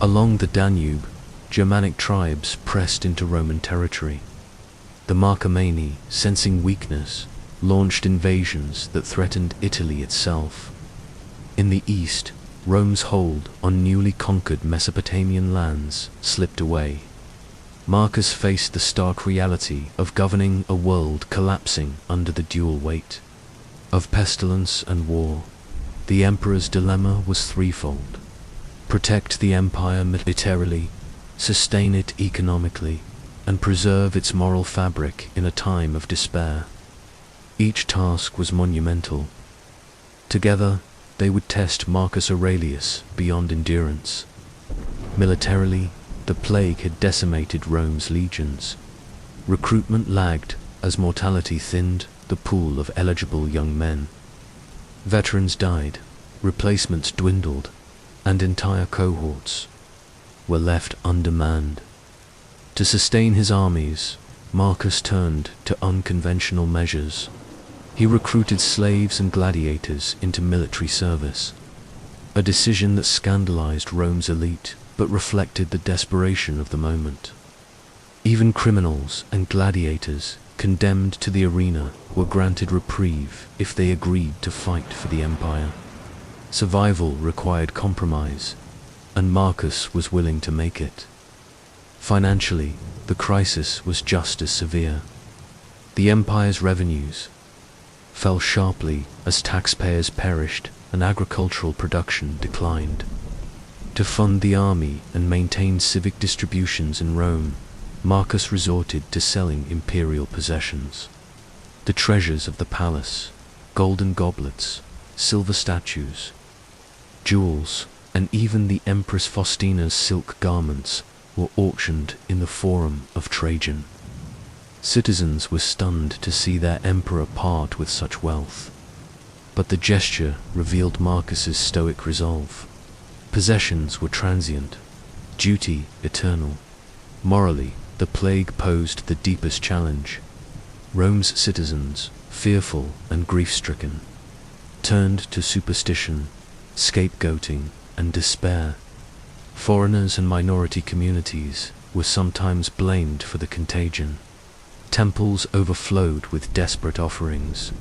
Speaker 1: Along the Danube, Germanic tribes pressed into Roman territory. The Marcomanni, sensing weakness, launched invasions that threatened Italy itself. In the east, Rome's hold on newly conquered Mesopotamian lands slipped away. Marcus faced the stark reality of governing a world collapsing under the dual weight of pestilence and war. The emperor's dilemma was threefold: protect the empire militarily, sustain it economically, and preserve its moral fabric in a time of despair. Each task was monumental. Together, they would test Marcus Aurelius beyond endurance. Militarily, the plague had decimated Rome's legions. Recruitment lagged as mortality thinned the pool of eligible young men. Veterans died, replacements dwindled, and entire cohorts were left undermanned. To sustain his armies, Marcus turned to unconventional measures. He recruited slaves and gladiators into military service, a decision that scandalized Rome's elite but reflected the desperation of the moment. Even criminals and gladiators condemned to the arena were granted reprieve if they agreed to fight for the empire. Survival required compromise, and Marcus was willing to make it. Financially, the crisis was just as severe. The empire's revenues fell sharply as taxpayers perished and agricultural production declined. To fund the army and maintain civic distributions in Rome, Marcus resorted to selling imperial possessions. The treasures of the palace, golden goblets, silver statues, jewels, and even the Empress Faustina's silk garments were auctioned in the Forum of Trajan. Citizens were stunned to see their emperor part with such wealth, but the gesture revealed Marcus's stoic resolve. Possessions were transient, duty eternal. Morally, the plague posed the deepest challenge. Rome's citizens, fearful and grief-stricken, turned to superstition, scapegoating, and despair. Foreigners and minority communities were sometimes blamed for the contagion. Temples overflowed with desperate offerings.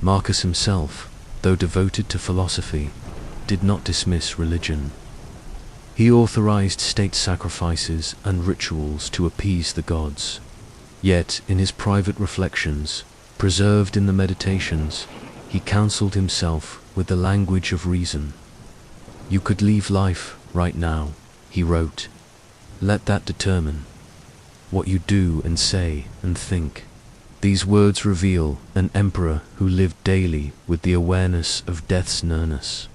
Speaker 1: Marcus himself, though devoted to philosophy, did not dismiss religion. He authorized state sacrifices and rituals to appease the gods. Yet, in his private reflections, preserved in the Meditations, he counseled himself with the language of reason. "You could leave life right now," he wrote. "Let that determine what you do and say and think." These words reveal an emperor who lived daily with the awareness of death's nearness,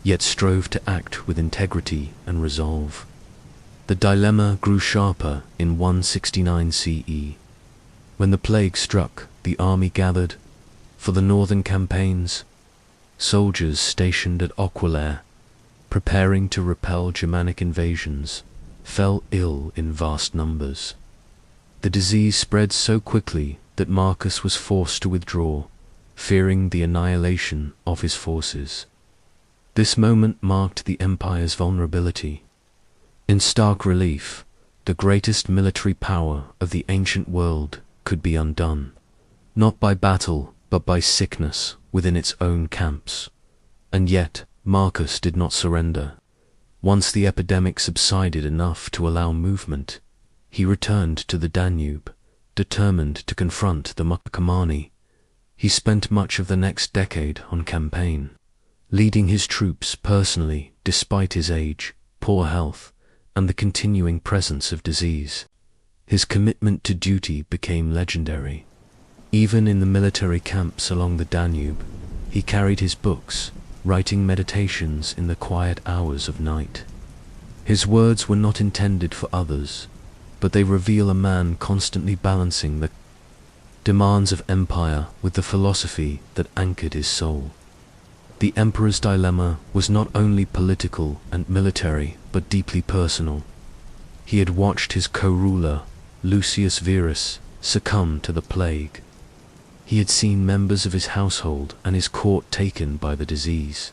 Speaker 1: yet strove to act with integrity and resolve. The dilemma grew sharper in 169 CE. When the plague struck, the army gathered for the northern campaigns. Soldiers stationed at Aquileia, preparing to repel Germanic invasions, fell ill in vast numbers. The disease spread so quickly that Marcus was forced to withdraw, fearing the annihilation of his forces. This moment marked the empire's vulnerability. In stark relief, the greatest military power of the ancient world could be undone, not by battle, but by sickness within its own camps. And yet, Marcus did not surrender. Once the epidemic subsided enough to allow movement, he returned to the Danube, determined to confront the Mucomani. He spent much of the next decade on campaign, leading his troops personally despite his age, poor health, and the continuing presence of disease. His commitment to duty became legendary. Even in the military camps along the Danube, he carried his books, writing meditations in the quiet hours of night. His words were not intended for others, but they reveal a man constantly balancing the demands of empire with the philosophy that anchored his soul. The emperor's dilemma was not only political and military, but deeply personal. He had watched his co-ruler, Lucius Verus, succumb to the plague. He had seen members of his household and his court taken by the disease.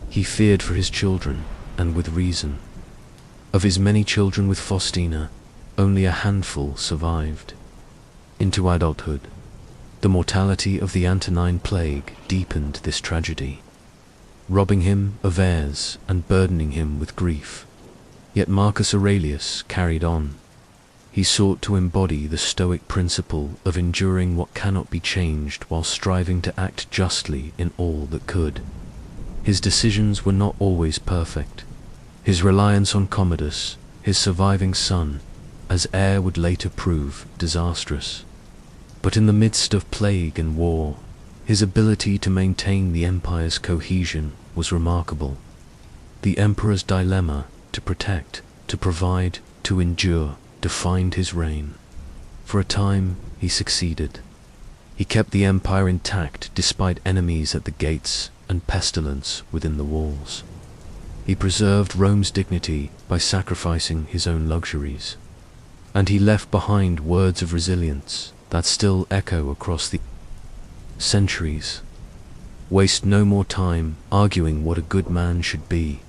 Speaker 1: He feared for his children, and with reason. Of his many children with Faustina, only a handful survived. Into adulthood, the mortality of the Antonine Plague deepened this tragedy. robbing him of heirs and burdening him with grief. Yet Marcus Aurelius carried on. He sought to embody the Stoic principle of enduring what cannot be changed while striving to act justly in all that could. His decisions were not always perfect. His reliance on Commodus, his surviving son, as heir would later prove disastrous. But in the midst of plague and war, his ability to maintain the empire's cohesion was remarkable. The emperor's dilemma, to protect, to provide, to endure, defined his reign. For a time, he succeeded. He kept the empire intact despite enemies at the gates and pestilence within the walls. He preserved Rome's dignity by sacrificing his own luxuries. And he left behind words of resilience that still echo across the centuries. Waste no more time arguing what a good man should be.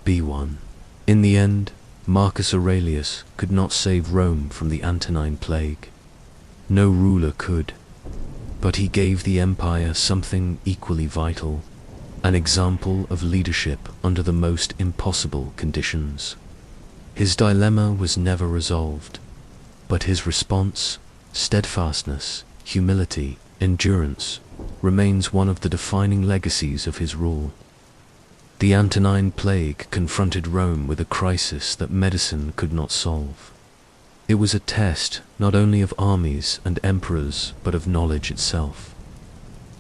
Speaker 1: Be one. In the end, Marcus Aurelius could not save Rome from the Antonine Plague. No ruler could. But he gave the empire something equally vital, an example of leadership under the most impossible conditions. His dilemma was never resolved, but his response, steadfastness, humility, endurance, remains one of the defining legacies of his rule. The Antonine Plague confronted Rome with a crisis that medicine could not solve. It was a test not only of armies and emperors, but of knowledge itself.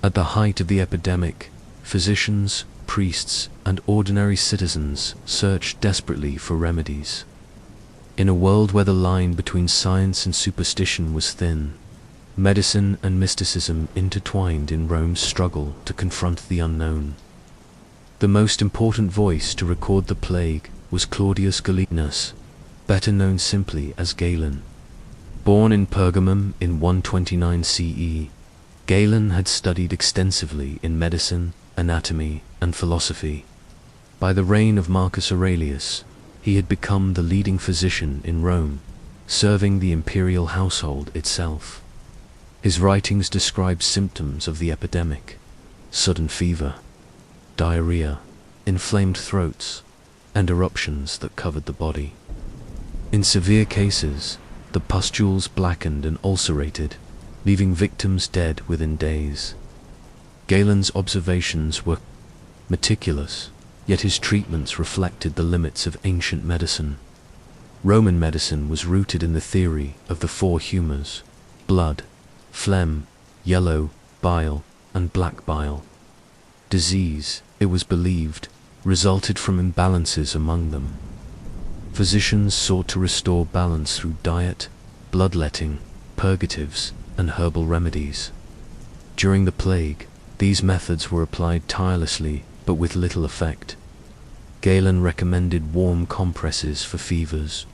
Speaker 1: At the height of the epidemic, physicians, priests, and ordinary citizens searched desperately for remedies. In a world where the line between science and superstition was thin, medicine and mysticism intertwined in Rome's struggle to confront the unknown. The most important voice to record the plague was Claudius Galenus, better known simply as Galen. Born in Pergamum in 129 CE, Galen had studied extensively in medicine, anatomy, and philosophy. By the reign of Marcus Aurelius, he had become the leading physician in Rome, serving the imperial household itself. His writings describe symptoms of the epidemic: sudden fever, diarrhea, inflamed throats, and eruptions that covered the body. In severe cases, the pustules blackened and ulcerated, leaving victims dead within days. Galen's observations were meticulous, yet his treatments reflected the limits of ancient medicine. Roman medicine was rooted in the theory of the four humours: blood, phlegm, yellow bile, and black bile. Disease, it was believed, resulted from imbalances among them. Physicians sought to restore balance through diet, bloodletting, purgatives, and herbal remedies. During the plague, these methods were applied tirelessly, but with little effect. Galen recommended warm compresses for fevers,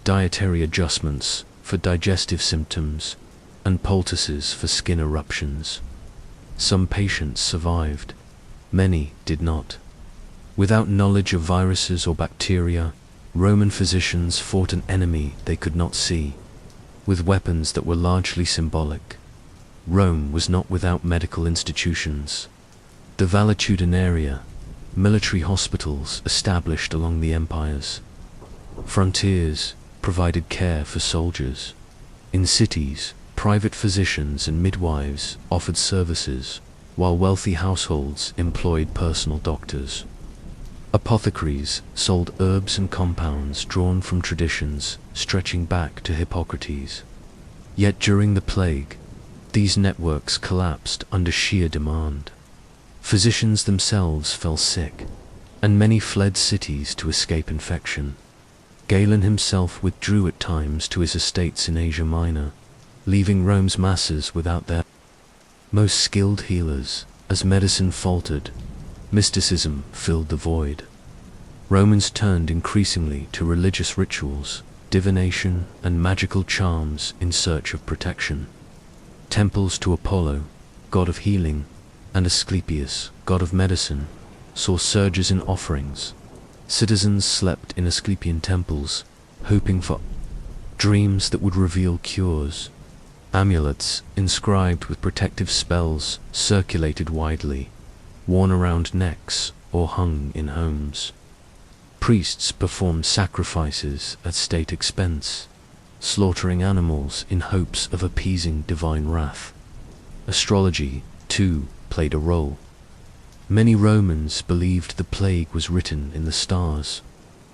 Speaker 1: dietary adjustments for digestive symptoms, and poultices for skin eruptions. Some patients survived, many did not. Without knowledge of viruses or bacteria, Roman physicians fought an enemy they could not see, with weapons that were largely symbolic. Rome was not without medical institutions. The valetudinaria, military hospitals established along the empires. Frontiers provided care for soldiers. In cities, private physicians and midwives offered services, while wealthy households employed personal doctors. Apothecaries sold herbs and compounds drawn from traditions stretching back to Hippocrates. Yet during the plague, these networks collapsed under sheer demand. Physicians themselves fell sick, and many fled cities to escape infection. Galen himself withdrew at times to his estates in Asia Minor, leaving Rome's masses without their most skilled healers. As medicine faltered, mysticism filled the void. Romans turned increasingly to religious rituals, divination, and magical charms in search of protection. Temples to Apollo, god of healing, and Asclepius, god of medicine, saw surges in offerings. Citizens slept in Asclepian temples, hoping for dreams that would reveal cures. Amulets, inscribed with protective spells, circulated widely. worn around necks or hung in homes. Priests performed sacrifices at state expense, slaughtering animals in hopes of appeasing divine wrath. Astrology, too, played a role. Many Romans believed the plague was written in the stars,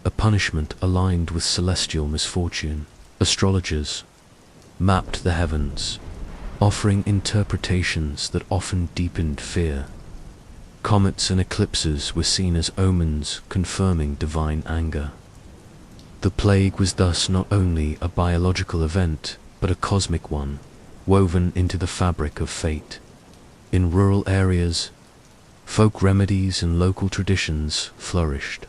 Speaker 1: a punishment aligned with celestial misfortune. Astrologers mapped the heavens, offering interpretations that often deepened fear. Comets and eclipses were seen as omens confirming divine anger. The plague was thus not only a biological event, but a cosmic one, woven into the fabric of fate. In rural areas, folk remedies and local traditions flourished.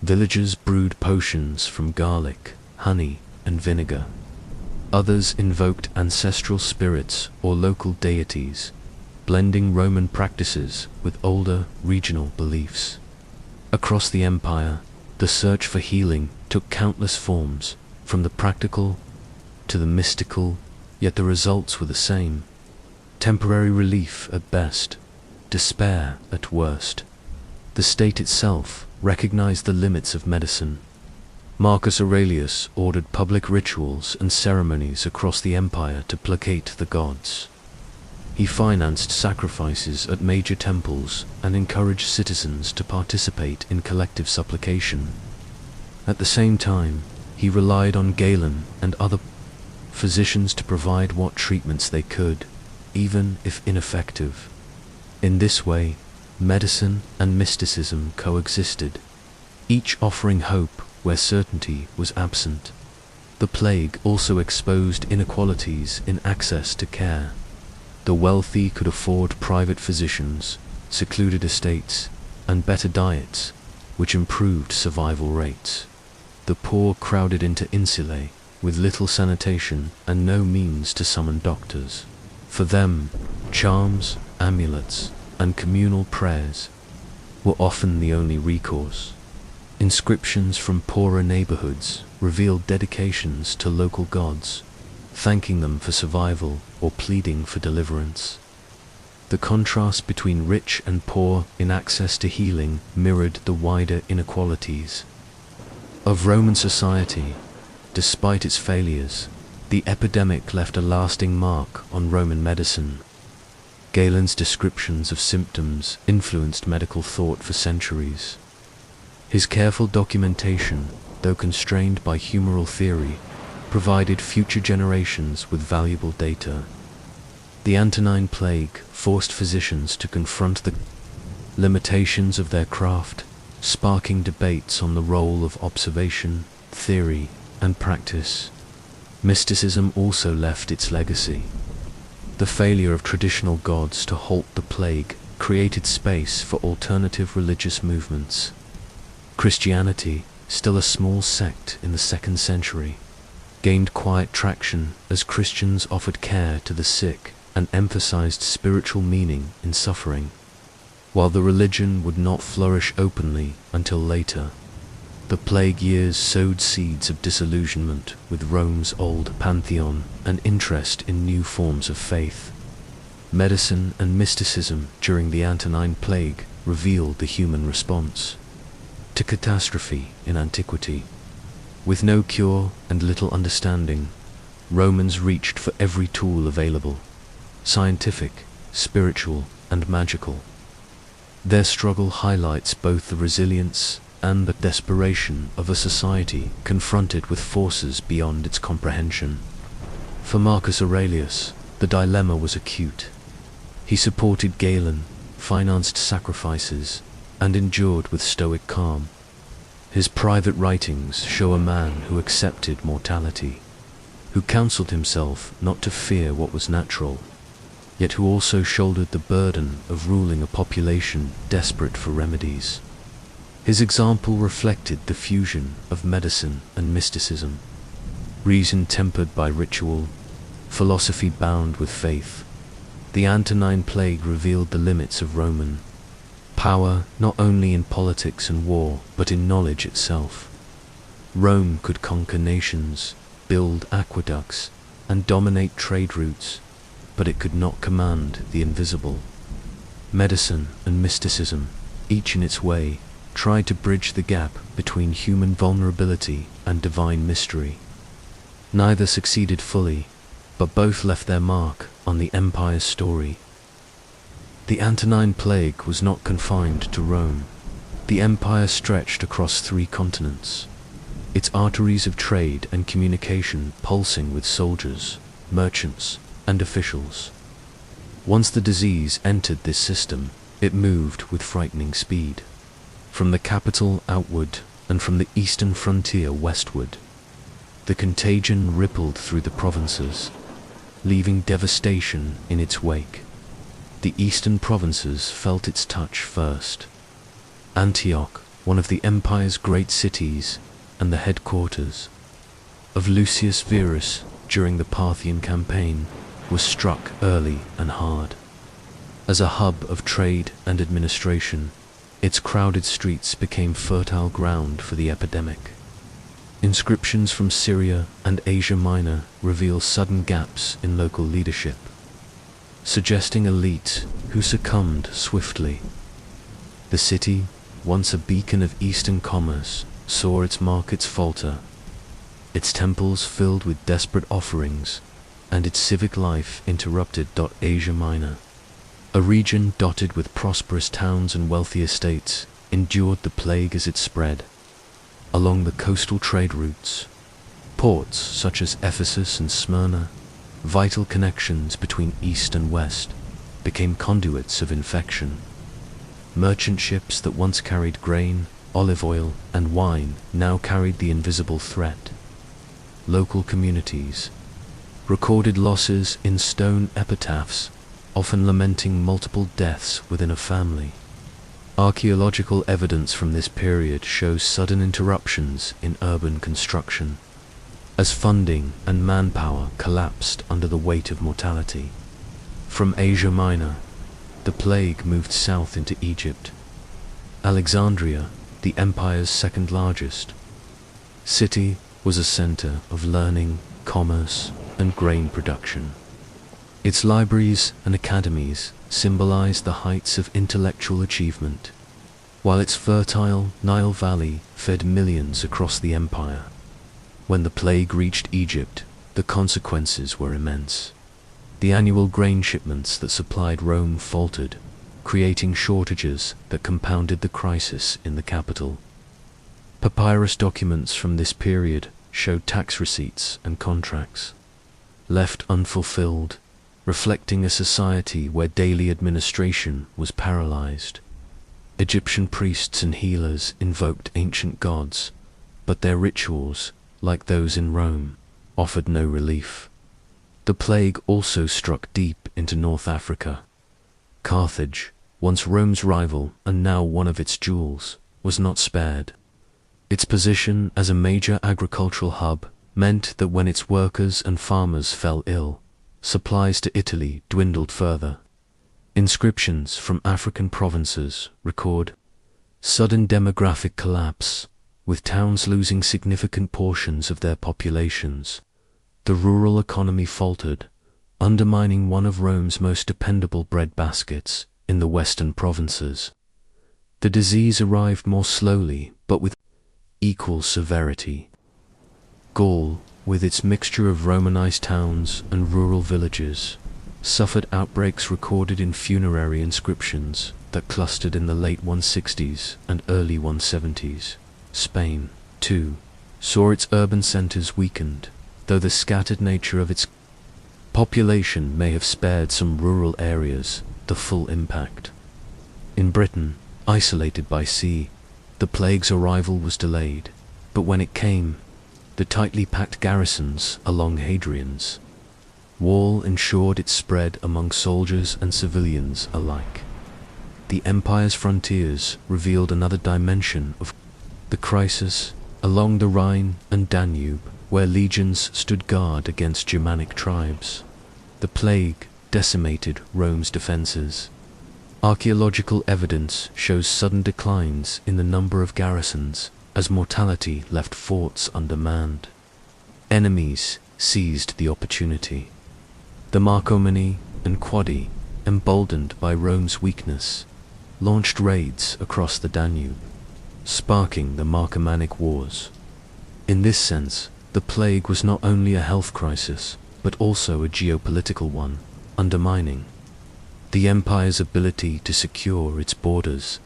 Speaker 1: Villagers brewed potions from garlic, honey, and vinegar. Others invoked ancestral spirits or local deities, blending Roman practices with older regional beliefs. Across the empire, the search for healing took countless forms, from the practical to the mystical, yet the results were the same: temporary relief at best, despair at worst. The state itself recognized the limits of medicine. Marcus Aurelius ordered public rituals and ceremonies across the empire to placate the gods. He financed sacrifices at major temples and encouraged citizens to participate in collective supplication. At the same time, he relied on Galen and other physicians to provide what treatments they could, even if ineffective. In this way, medicine and mysticism coexisted, each offering hope where certainty was absent. The plague also exposed inequalities in access to care. The wealthy could afford private physicians, secluded estates, and better diets, which improved survival rates. The poor crowded into insulae, with little sanitation and no means to summon doctors. For them, charms, amulets, and communal prayers were often the only recourse. Inscriptions from poorer neighborhoods revealed dedications to local gods, thanking them for survival or pleading for deliverance. The contrast between rich and poor in access to healing mirrored the wider inequalities of Roman society. Despite its failures, the epidemic left a lasting mark on Roman medicine. Galen's descriptions of symptoms influenced medical thought for centuries. His careful documentation, though constrained by humoral theory, provided future generations with valuable data. The Antonine Plague forced physicians to confront the limitations of their craft, sparking debates on the role of observation, theory, and practice. Mysticism also left its legacy. The failure of traditional gods to halt the plague created space for alternative religious movements. Christianity, still a small sect in the 2nd century, gained quiet traction as Christians offered care to the sick and emphasized spiritual meaning in suffering. While the religion would not flourish openly until later, the plague years sowed seeds of disillusionment with Rome's old pantheon and interest in new forms of faith. Medicine and mysticism during the Antonine Plague revealed the human response to catastrophe in antiquity. With no cure and little understanding, Romans reached for every tool available: scientific, spiritual, and magical. Their struggle highlights both the resilience and the desperation of a society confronted with forces beyond its comprehension. For Marcus Aurelius, the dilemma was acute. He supported Galen, financed sacrifices, and endured with stoic calm. His private writings show a man who accepted mortality, who counseled himself not to fear what was natural, yet who also shouldered the burden of ruling a population desperate for remedies. His example reflected the fusion of medicine and mysticism, reason tempered by ritual, philosophy bound with faith. The Antonine Plague revealed the limits of Roman power not only in politics and war, but in knowledge itself. Rome could conquer nations, build aqueducts, and dominate trade routes, but it could not command the invisible. medicine and mysticism, each in its way, tried to bridge the gap between human vulnerability and divine mystery. Neither succeeded fully, but both left their mark on the empire's story. The Antonine Plague was not confined to Rome. The empire stretched across 3 continents, its arteries of trade and communication pulsing with soldiers, merchants, and officials. Once the disease entered this system, it moved with frightening speed. From the capital outward and from the eastern frontier westward, the contagion rippled through the provinces, leaving devastation in its wake. The eastern provinces felt its touch first. Antioch, one of the empire's great cities and the headquarters of Lucius Verus during the Parthian campaign, was struck early and hard. As a hub of trade and administration, its crowded streets became fertile ground for the epidemic. Inscriptions from Syria and Asia Minor reveal sudden gaps in local leadership, suggesting elites who succumbed swiftly. The city, once a beacon of Eastern commerce, saw its markets falter, its temples filled with desperate offerings, and its civic life interrupted. Asia Minor, a region dotted with prosperous towns and wealthy estates, endured the plague as it spread. Along the coastal trade routes, ports such as Ephesus and Smyrna, vital connections between East and West, became conduits of infection. Merchant ships that once carried grain, olive oil, and wine now carried the invisible threat. Local communities recorded losses in stone epitaphs, often lamenting multiple deaths within a family. Archaeological evidence from this period shows sudden interruptions in urban construction, as funding and manpower collapsed under the weight of mortality. From Asia Minor, the plague moved south into Egypt. Alexandria, the empire's second largest city, was a center of learning, commerce, and grain production. Its libraries and academies symbolized the heights of intellectual achievement, while its fertile Nile Valley fed millions across the empire. When the plague reached Egypt, the consequences were immense. The annual grain shipments that supplied Rome faltered, creating shortages that compounded the crisis in the capital. Papyrus documents from this period showed tax receipts and contracts left unfulfilled, reflecting a society where daily administration was paralyzed. Egyptian priests and healers invoked ancient gods, but their rituals, like those in Rome, offered no relief. The plague also struck deep into North Africa. Carthage, once Rome's rival and now one of its jewels, was not spared. Its position as a major agricultural hub meant that when its workers and farmers fell ill, supplies to Italy dwindled further. Inscriptions from African provinces record sudden demographic collapse, with towns losing significant portions of their populations. The rural economy faltered, undermining one of Rome's most dependable breadbaskets in the western provinces. The disease arrived more slowly, but with equal severity. Gaul, with its mixture of Romanized towns and rural villages, suffered outbreaks recorded in funerary inscriptions that clustered in the late 160s and early 170s. Spain, too, saw its urban centers weakened, though the scattered nature of its population may have spared some rural areas the full impact. In Britain, isolated by sea, the plague's arrival was delayed, but when it came, the tightly packed garrisons along Hadrian's wall ensured its spread among soldiers and civilians alike. The empire's frontiers revealed another dimension of the crisis along the Rhine and Danube, where legions stood guard against Germanic tribes. The plague decimated Rome's defenses. Archaeological evidence shows sudden declines in the number of garrisons as mortality left forts undermanned. Enemies seized the opportunity. The Marcomanni and Quadi, emboldened by Rome's weakness, launched raids across the Danube, sparking the Marcomannic Wars. In this sense, the plague was not only a health crisis, but also a geopolitical one, undermining the empire's ability to secure its borders.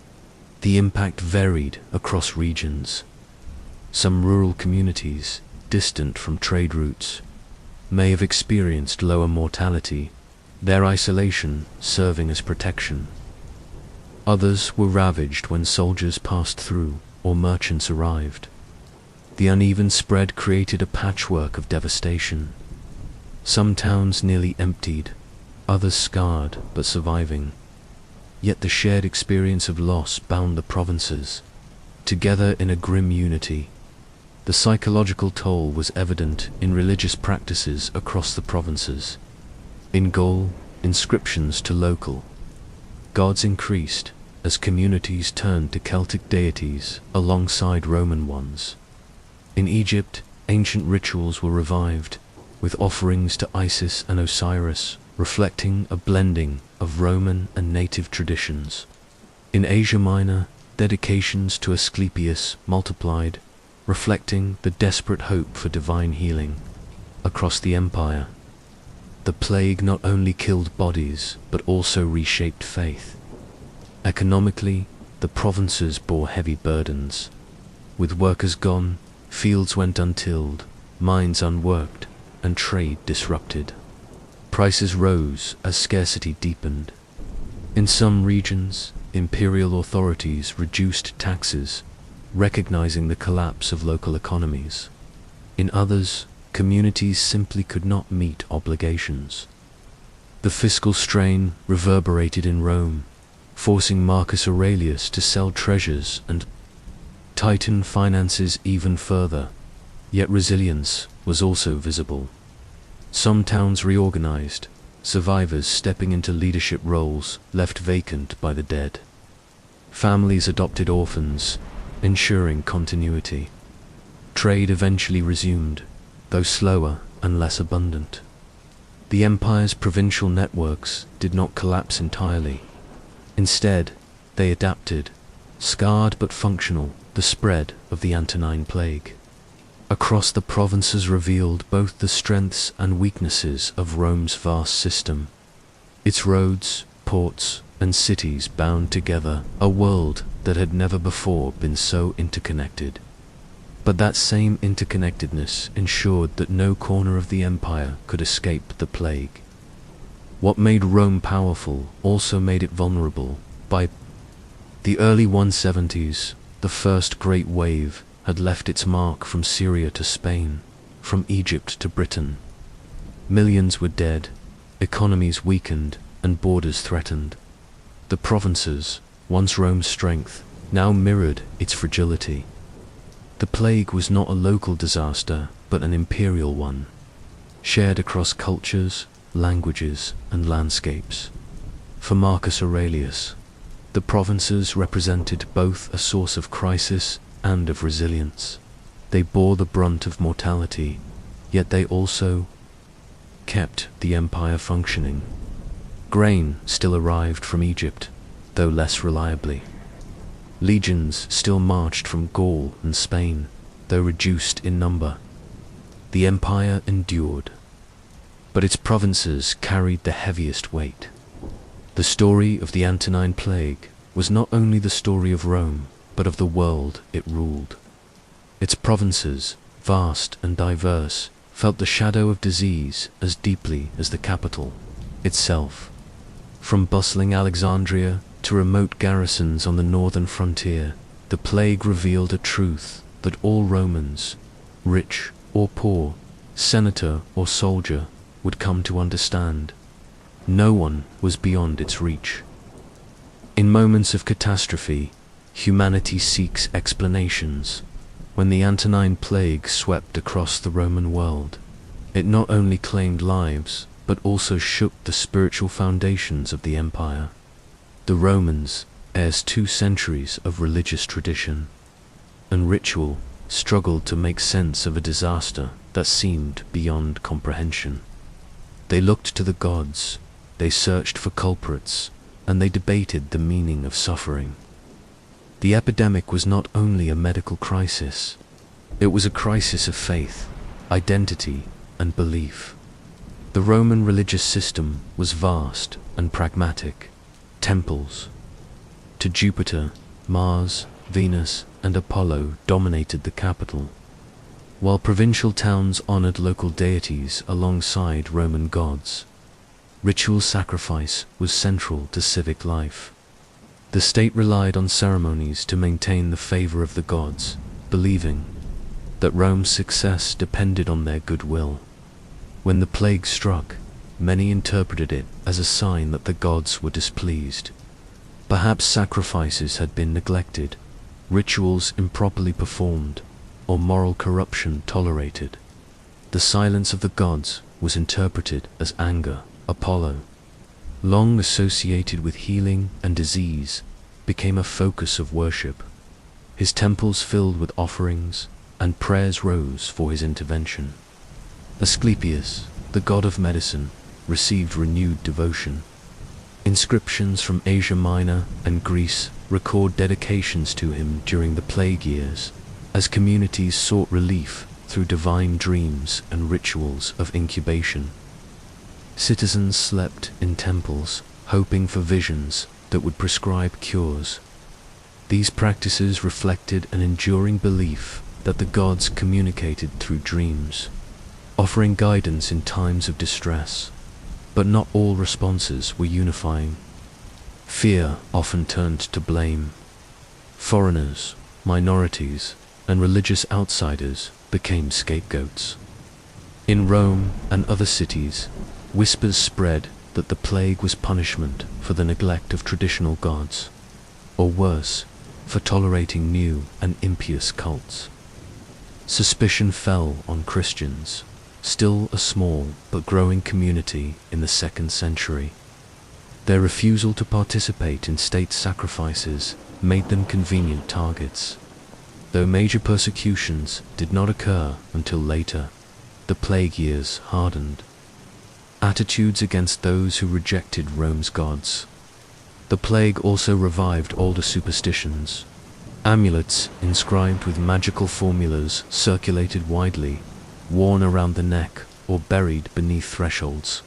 Speaker 1: The impact varied across regions. Some rural communities, distant from trade routes, may have experienced lower mortality, their isolation serving as protection. Others were ravaged when soldiers passed through or merchants arrived. The uneven spread created a patchwork of devastation. Some towns nearly emptied, others scarred but surviving. Yet the shared experience of loss bound the provinces together in a grim unity. The psychological toll was evident in religious practices across the provinces. In Gaul, inscriptions to local gods increased as communities turned to Celtic deities alongside Roman ones. In Egypt, ancient rituals were revived, with offerings to Isis and Osiris, reflecting a blending of Roman and native traditions. In Asia Minor, dedications to Asclepius multiplied, reflecting the desperate hope for divine healing. Across the empire, the plague not only killed bodies, but also reshaped faith. Economically, the provinces bore heavy burdens. With workers gone, fields went untilled, mines unworked, and trade disrupted. Prices rose as scarcity deepened. In some regions, imperial authorities reduced taxes, recognizing the collapse of local economies. In others, communities simply could not meet obligations. The fiscal strain reverberated in Rome, forcing Marcus Aurelius to sell treasures and tighten finances even further. Yet resilience was also visible. Some towns reorganized, survivors stepping into leadership roles left vacant by the dead. Families adopted orphans, ensuring continuity. Trade eventually resumed, though slower and less abundant. The empire's provincial networks did not collapse entirely. Instead, they adapted, scarred but functional, the spread of the Antonine Plague across the provinces revealed both the strengths and weaknesses of Rome's vast system. Its roads, ports, and cities bound together a world that had never before been so interconnected. But that same interconnectedness ensured that no corner of the empire could escape the plague. What made Rome powerful also made it vulnerable. By the early 170s, the first great wave had left its mark from Syria to Spain, from Egypt to Britain. Millions were dead, economies weakened, and borders threatened. The provinces, once Rome's strength, now mirrored its fragility. The plague was not a local disaster, but an imperial one, shared across cultures, languages, and landscapes. For Marcus Aurelius, the provinces represented both a source of crisis and of resilience. They bore the brunt of mortality, yet they also kept the empire functioning. Grain still arrived from Egypt, though less reliably. Legions still marched from Gaul and Spain, though reduced in number. The empire endured, but its provinces carried the heaviest weight. The story of the Antonine Plague was not only the story of Rome, but of the world it ruled. Its provinces, vast and diverse, felt the shadow of disease as deeply as the capital itself. From bustling Alexandria to remote garrisons on the northern frontier, the plague revealed a truth that all Romans, rich or poor, senator or soldier, would come to understand. No one was beyond its reach. In moments of catastrophe, humanity seeks explanations. When the Antonine Plague swept across the Roman world, it not only claimed lives, but also shook the spiritual foundations of the empire. The Romans, heirs 2 centuries of religious tradition and ritual, struggled to make sense of a disaster that seemed beyond comprehension. They looked to the gods, they searched for culprits, and they debated the meaning of suffering. The epidemic was not only a medical crisis, it was a crisis of faith, identity, and belief. The Roman religious system was vast and pragmatic. Temples to Jupiter, Mars, Venus, and Apollo dominated the capital, while provincial towns honored local deities alongside Roman gods. Ritual sacrifice was central to civic life. The state relied on ceremonies to maintain the favor of the gods, believing that Rome's success depended on their goodwill. When the plague struck, many interpreted it as a sign that the gods were displeased. Perhaps sacrifices had been neglected, rituals improperly performed, or moral corruption tolerated. The silence of the gods was interpreted as anger. Apollo, long associated with healing and disease, became a focus of worship. His temples filled with offerings, and prayers rose for his intervention. Asclepius, the god of medicine, received renewed devotion. Inscriptions from Asia Minor and Greece record dedications to him during the plague years, as communities sought relief through divine dreams and rituals of incubation. Citizens slept in temples, hoping for visions that would prescribe cures. These practices reflected an enduring belief that the gods communicated through dreams, offering guidance in times of distress. But not all responses were unifying. Fear often turned to blame. Foreigners, minorities, and religious outsiders became scapegoats. In Rome and other cities, whispers spread that the plague was punishment for the neglect of traditional gods, or worse, for tolerating new and impious cults. Suspicion fell on Christians, still a small but growing community in the 2nd century. Their refusal to participate in state sacrifices made them convenient targets. Though major persecutions did not occur until later, the plague years hardened attitudes against those who rejected Rome's gods. The plague also revived older superstitions. Amulets inscribed with magical formulas circulated widely, worn around the neck or buried beneath thresholds.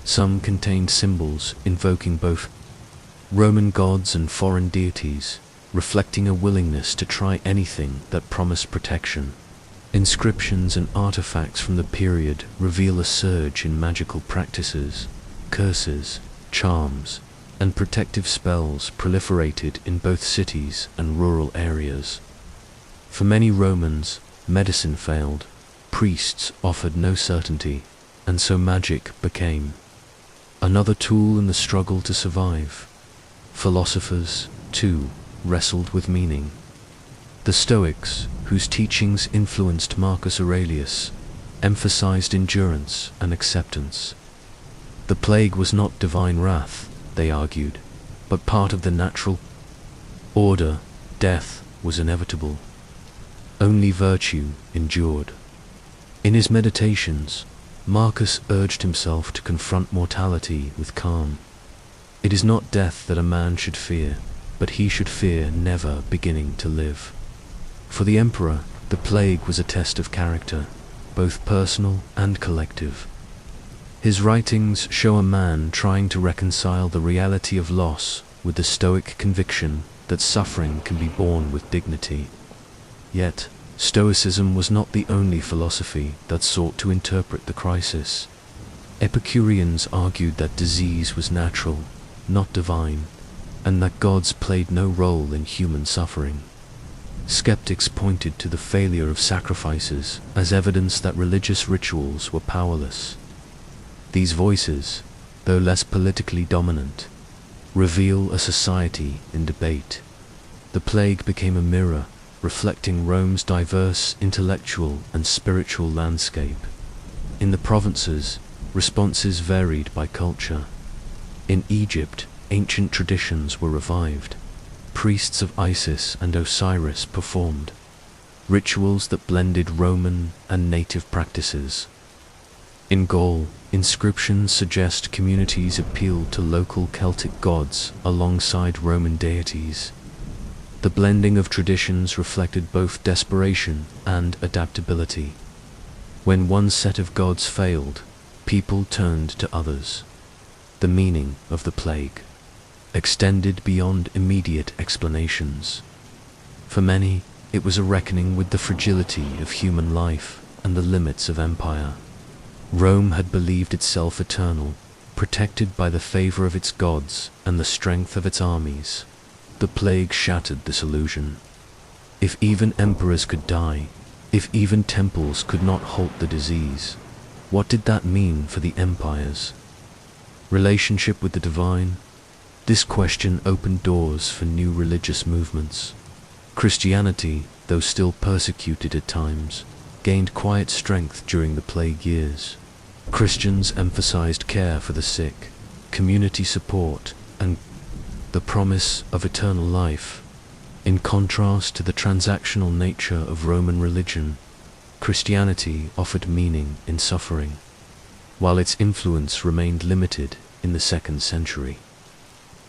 Speaker 1: Some contained symbols invoking both Roman gods and foreign deities, reflecting a willingness to try anything that promised protection. Inscriptions and artifacts from the period reveal a surge in magical practices. Curses, charms, and protective spells proliferated in both cities and rural areas. For many Romans, medicine failed, priests offered no certainty, and so magic became another tool in the struggle to survive. Philosophers, too, wrestled with meaning. The Stoics, whose teachings influenced Marcus Aurelius, emphasized endurance and acceptance. The plague was not divine wrath, they argued, but part of the natural order. Death was inevitable. Only virtue endured. In his Meditations, Marcus urged himself to confront mortality with calm. It is not death that a man should fear, but he should fear never beginning to live. For the emperor, the plague was a test of character, both personal and collective. His writings show a man trying to reconcile the reality of loss with the Stoic conviction that suffering can be borne with dignity. Yet, Stoicism was not the only philosophy that sought to interpret the crisis. Epicureans argued that disease was natural, not divine, and that gods played no role in human suffering. Skeptics pointed to the failure of sacrifices as evidence that religious rituals were powerless. These voices, though less politically dominant, reveal a society in debate. The plague became a mirror, reflecting Rome's diverse intellectual and spiritual landscape. In the provinces, responses varied by culture. In Egypt, ancient traditions were revived. Priests of Isis and Osiris performed rituals that blended Roman and native practices. In Gaul, Inscriptions suggest communities appealed to local Celtic gods alongside Roman deities. The blending of traditions reflected both desperation and adaptability. When one set of gods failed, people turned to others. The meaning of the plague extended beyond immediate explanations. For many, it was a reckoning with the fragility of human life and the limits of empire. Rome had believed itself eternal, protected by the favor of its gods and the strength of its armies. The plague shattered this illusion. If even emperors could die, if even temples could not halt the disease, what did that mean for the empire's relationship with the divine? This question opened doors for new religious movements. Christianity, though still persecuted at times, gained quiet strength during the plague years. Christians emphasized care for the sick, community support, and the promise of eternal life. In contrast to the transactional nature of Roman religion, Christianity offered meaning in suffering, while its influence remained limited in the 2nd century.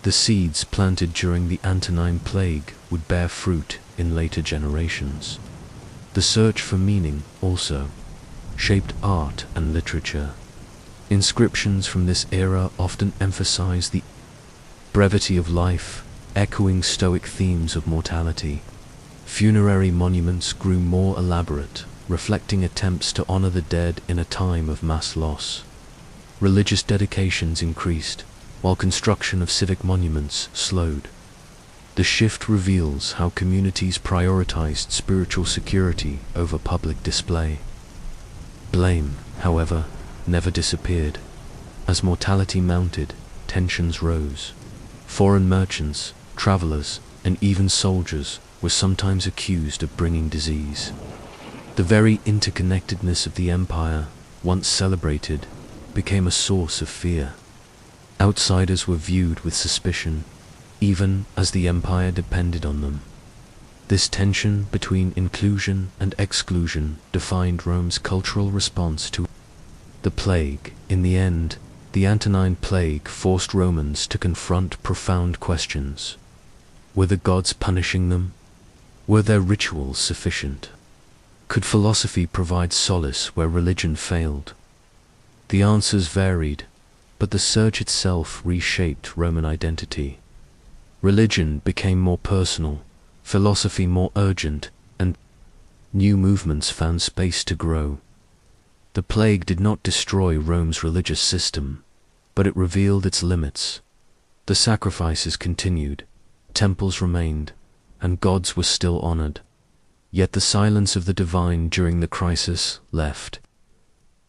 Speaker 1: The seeds planted during the Antonine Plague would bear fruit in later generations. The search for meaning also shaped art and literature. Inscriptions from this era often emphasize the brevity of life, echoing Stoic themes of mortality. Funerary monuments grew more elaborate, reflecting attempts to honor the dead in a time of mass loss. Religious dedications increased, while construction of civic monuments slowed. The shift reveals how communities prioritized spiritual security over public display. Blame, however, never disappeared. As mortality mounted, tensions rose. Foreign merchants, travelers, and even soldiers were sometimes accused of bringing disease. The very interconnectedness of the empire, once celebrated, became a source of fear. Outsiders were viewed with suspicion, even as the empire depended on them. This tension between inclusion and exclusion defined Rome's cultural response to the plague. In the end, the Antonine Plague forced Romans to confront profound questions. Were the gods punishing them? Were their rituals sufficient? Could philosophy provide solace where religion failed? The answers varied, but the surge itself reshaped Roman identity. Religion became more personal, philosophy more urgent, and new movements found space to grow. The plague did not destroy Rome's religious system, but it revealed its limits. The sacrifices continued, temples remained, and gods were still honored. Yet the silence of the divine during the crisis left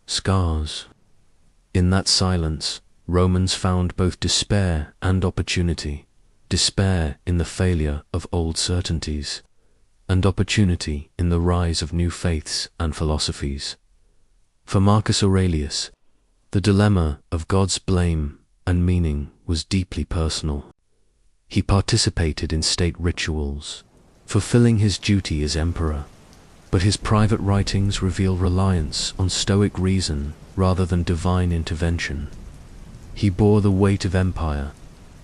Speaker 1: scars. In that silence, Romans found both despair and opportunity. Despair in the failure of old certainties, and opportunity in the rise of new faiths and philosophies. For Marcus Aurelius, the dilemma of God's blame and meaning was deeply personal. He participated in state rituals, fulfilling his duty as emperor, but his private writings reveal reliance on Stoic reason rather than divine intervention. He bore the weight of empire,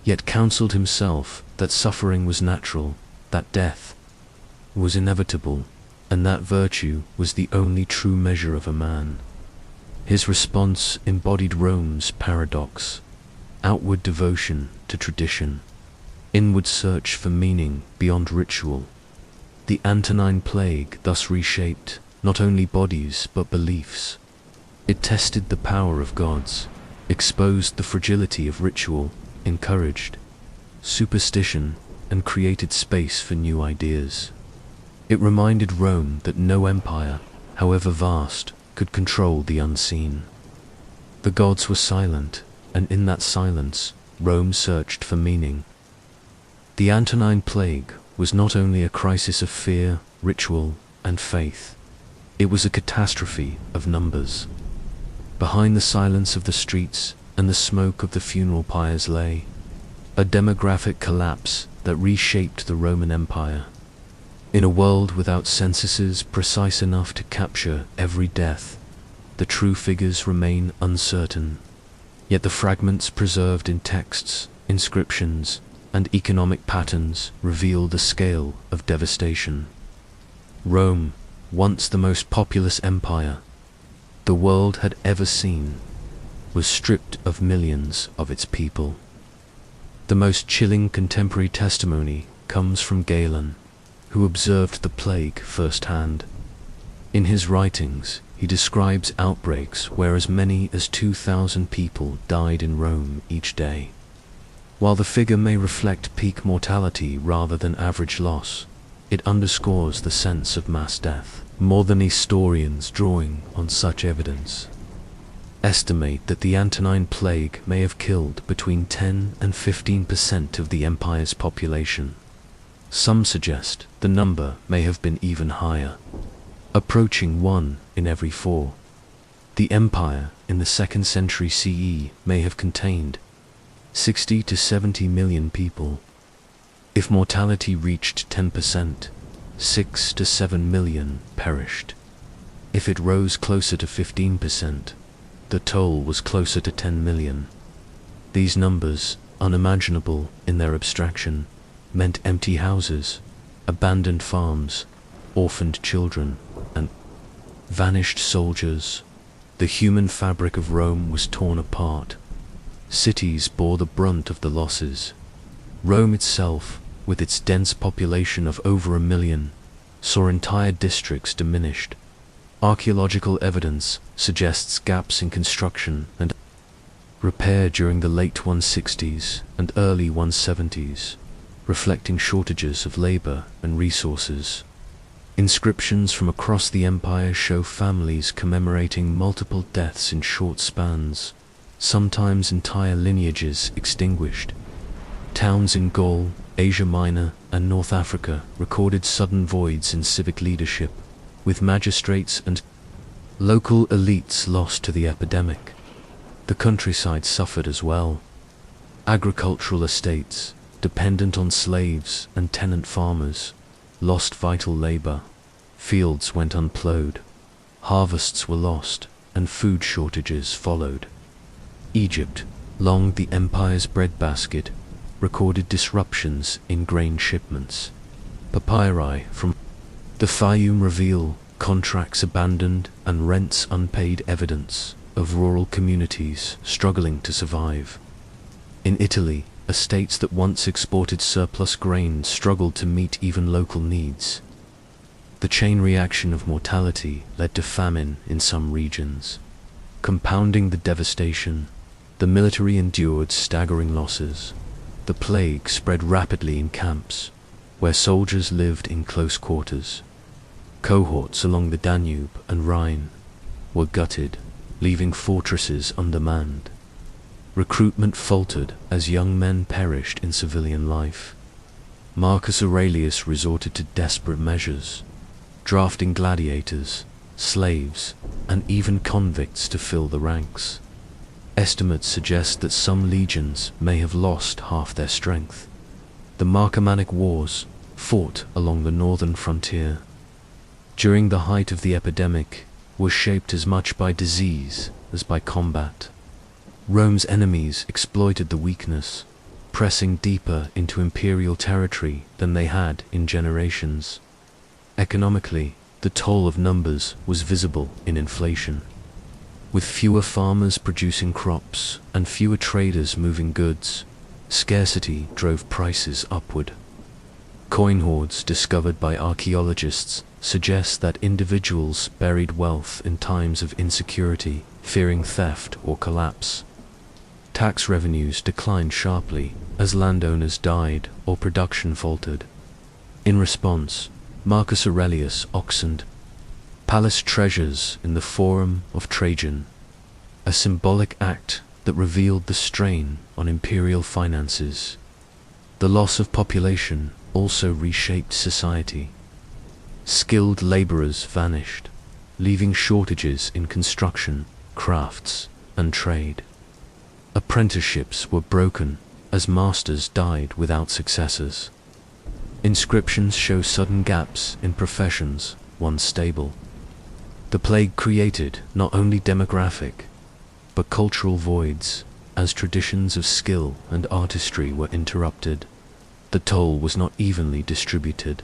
Speaker 1: yet counseled himself that suffering was natural, that death was inevitable, and that virtue was the only true measure of a man. His response embodied Rome's paradox: outward devotion to tradition, inward search for meaning beyond ritual. The Antonine Plague thus reshaped not only bodies but beliefs. It tested the power of gods, exposed the fragility of ritual, encouraged superstition, and created space for new ideas. It reminded Rome that no empire, however vast, could control the unseen. The gods were silent, and in that silence, Rome searched for meaning. The Antonine Plague was not only a crisis of fear, ritual, and faith. It was a catastrophe of numbers. Behind the silence of the streets and the smoke of the funeral pyres lay a demographic collapse that reshaped the Roman Empire. In a world without censuses precise enough to capture every death, the true figures remain uncertain. Yet the fragments preserved in texts, inscriptions, and economic patterns reveal the scale of devastation. Rome, once the most populous empire the world had ever seen, was stripped of millions of its people. The most chilling contemporary testimony comes from Galen, who observed the plague firsthand. In his writings, he describes outbreaks where as many as 2,000 people died in Rome each day. While the figure may reflect peak mortality rather than average loss, it underscores the sense of mass death. More than historians drawing on such evidence estimate that the Antonine Plague may have killed between 10 and 15% of the empire's population. Some suggest the number may have been even higher, approaching 1 in every 4. The empire in the 2nd century CE may have contained 60 to 70 million people. If mortality reached 10%, 6 to 7 million perished. If it rose closer to 15%, the toll was closer to 10 million. These numbers, unimaginable in their abstraction, meant empty houses, abandoned farms, orphaned children, and vanished soldiers. The human fabric of Rome was torn apart. Cities bore the brunt of the losses. Rome itself, with its dense population of over 1 million, saw entire districts diminished. Archaeological evidence suggests gaps in construction and repair during the late 160s and early 170s, reflecting shortages of labor and resources. Inscriptions from across the empire show families commemorating multiple deaths in short spans, sometimes entire lineages extinguished. Towns in Gaul, Asia Minor, and North Africa recorded sudden voids in civic leadership, with magistrates and local elites lost to the epidemic. The countryside suffered as well. Agricultural estates, dependent on slaves and tenant farmers, lost vital labor. Fields went unplowed, harvests were lost, and food shortages followed. Egypt, long the empire's breadbasket, recorded disruptions in grain shipments. Papyri from the Fayum reveal contracts abandoned and rents unpaid, evidence of rural communities struggling to survive. In Italy, estates that once exported surplus grain struggled to meet even local needs. The chain reaction of mortality led to famine in some regions. Compounding the devastation, the military endured staggering losses. The plague spread rapidly in camps, where soldiers lived in close quarters. Cohorts along the Danube and Rhine were gutted, leaving fortresses undermanned. Recruitment faltered as young men perished in civilian life. Marcus Aurelius resorted to desperate measures, drafting gladiators, slaves, and even convicts to fill the ranks. Estimates suggest that some legions may have lost half their strength. The Marcomannic Wars fought along the northern frontier during the height of the epidemic were shaped as much by disease as by combat. Rome's enemies exploited the weakness, pressing deeper into imperial territory than they had in generations. Economically, the toll of numbers was visible in inflation. With fewer farmers producing crops and fewer traders moving goods, scarcity drove prices upward. Coin hoards discovered by archaeologists suggest that individuals buried wealth in times of insecurity, fearing theft or collapse. Tax revenues declined sharply as landowners died or production faltered. In response, Marcus Aurelius auctioned palace treasures in the Forum of Trajan, a symbolic act that revealed the strain on imperial finances. The loss of population also reshaped society. Skilled laborers vanished, leaving shortages in construction, crafts, and trade. Apprenticeships were broken as masters died without successors. Inscriptions show sudden gaps in professions once stable. The plague created not only demographic, but cultural voids, as traditions of skill and artistry were interrupted. The toll was not evenly distributed.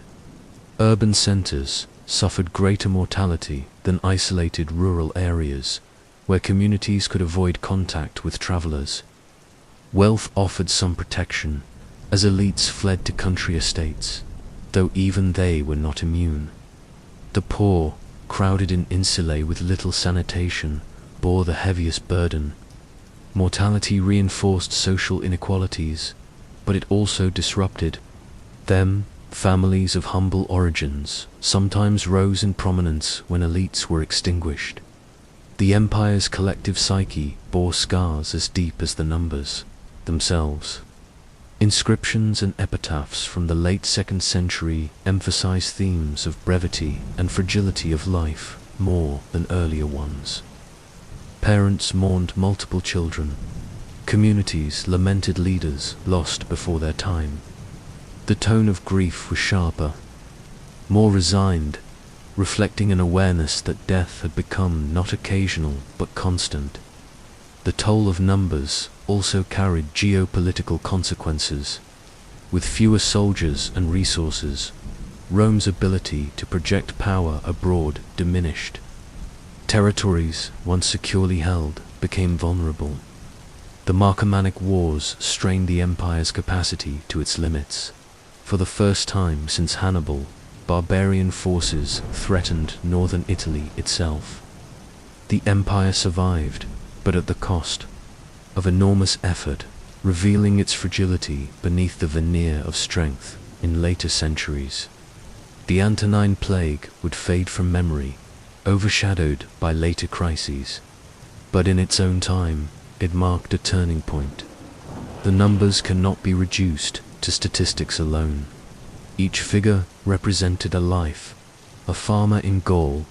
Speaker 1: Urban centers suffered greater mortality than isolated rural areas, where communities could avoid contact with travelers. Wealth offered some protection, as elites fled to country estates, though even they were not immune. The poor, crowded in insulae with little sanitation, bore the heaviest burden. Mortality reinforced social inequalities, but it also disrupted them. Families of humble origins sometimes rose in prominence when elites were extinguished. The empire's collective psyche bore scars as deep as the numbers themselves. Inscriptions and epitaphs from the late 2nd century emphasize themes of brevity and fragility of life more than earlier ones. Parents mourned multiple children. Communities lamented leaders lost before their time. The tone of grief was sharper, more resigned, reflecting an awareness that death had become not occasional but constant. The toll of numbers also carried geopolitical consequences. With fewer soldiers and resources, Rome's ability to project power abroad diminished. Territories, once securely held, became vulnerable. The Marcomannic Wars strained the empire's capacity to its limits. For the first time since Hannibal, barbarian forces threatened northern Italy itself. The empire survived, but at the cost of enormous effort, revealing its fragility beneath the veneer of strength in later centuries. The Antonine Plague would fade from memory, overshadowed by later crises. But in its own time, it marked a turning point. The numbers cannot be reduced to statistics alone. Each figure represented a life: a farmer in Gaul,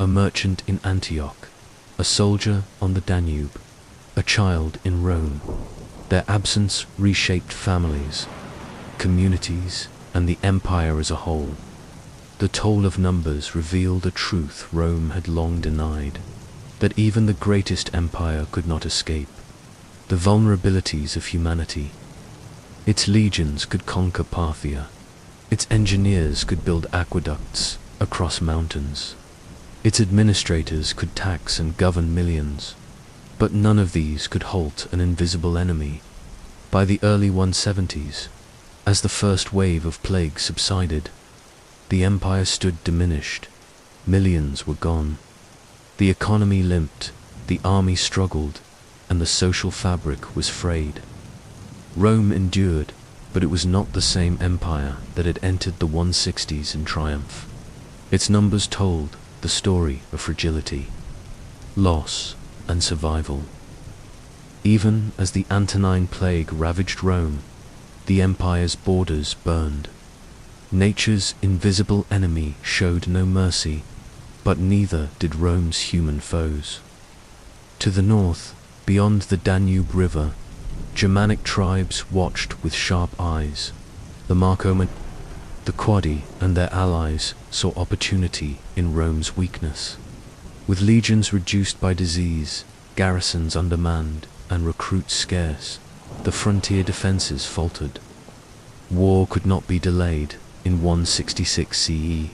Speaker 1: a merchant in Antioch, a soldier on the Danube, a child in Rome. Their absence reshaped families, communities, and the empire as a whole. The toll of numbers revealed a truth Rome had long denied, that even the greatest empire could not escape the vulnerabilities of humanity. Its legions could conquer Parthia. Its engineers could build aqueducts across mountains. Its administrators could tax and govern millions. But none of these could halt an invisible enemy. By the early 170s, as the first wave of plague subsided, the empire stood diminished. Millions were gone. The economy limped, the army struggled, and the social fabric was frayed. Rome endured, but it was not the same empire that had entered the 160s in triumph. Its numbers told the story of fragility, loss, and survival. Even as the Antonine Plague ravaged Rome, the empire's borders burned. Nature's invisible enemy showed no mercy, but neither did Rome's human foes. To the north, beyond the Danube River, Germanic tribes watched with sharp eyes. The Marcomanni, the Quadi, and their allies saw opportunity in Rome's weakness. With legions reduced by disease, garrisons undermanned, and recruits scarce, the frontier defenses faltered. War could not be delayed. In 166 CE,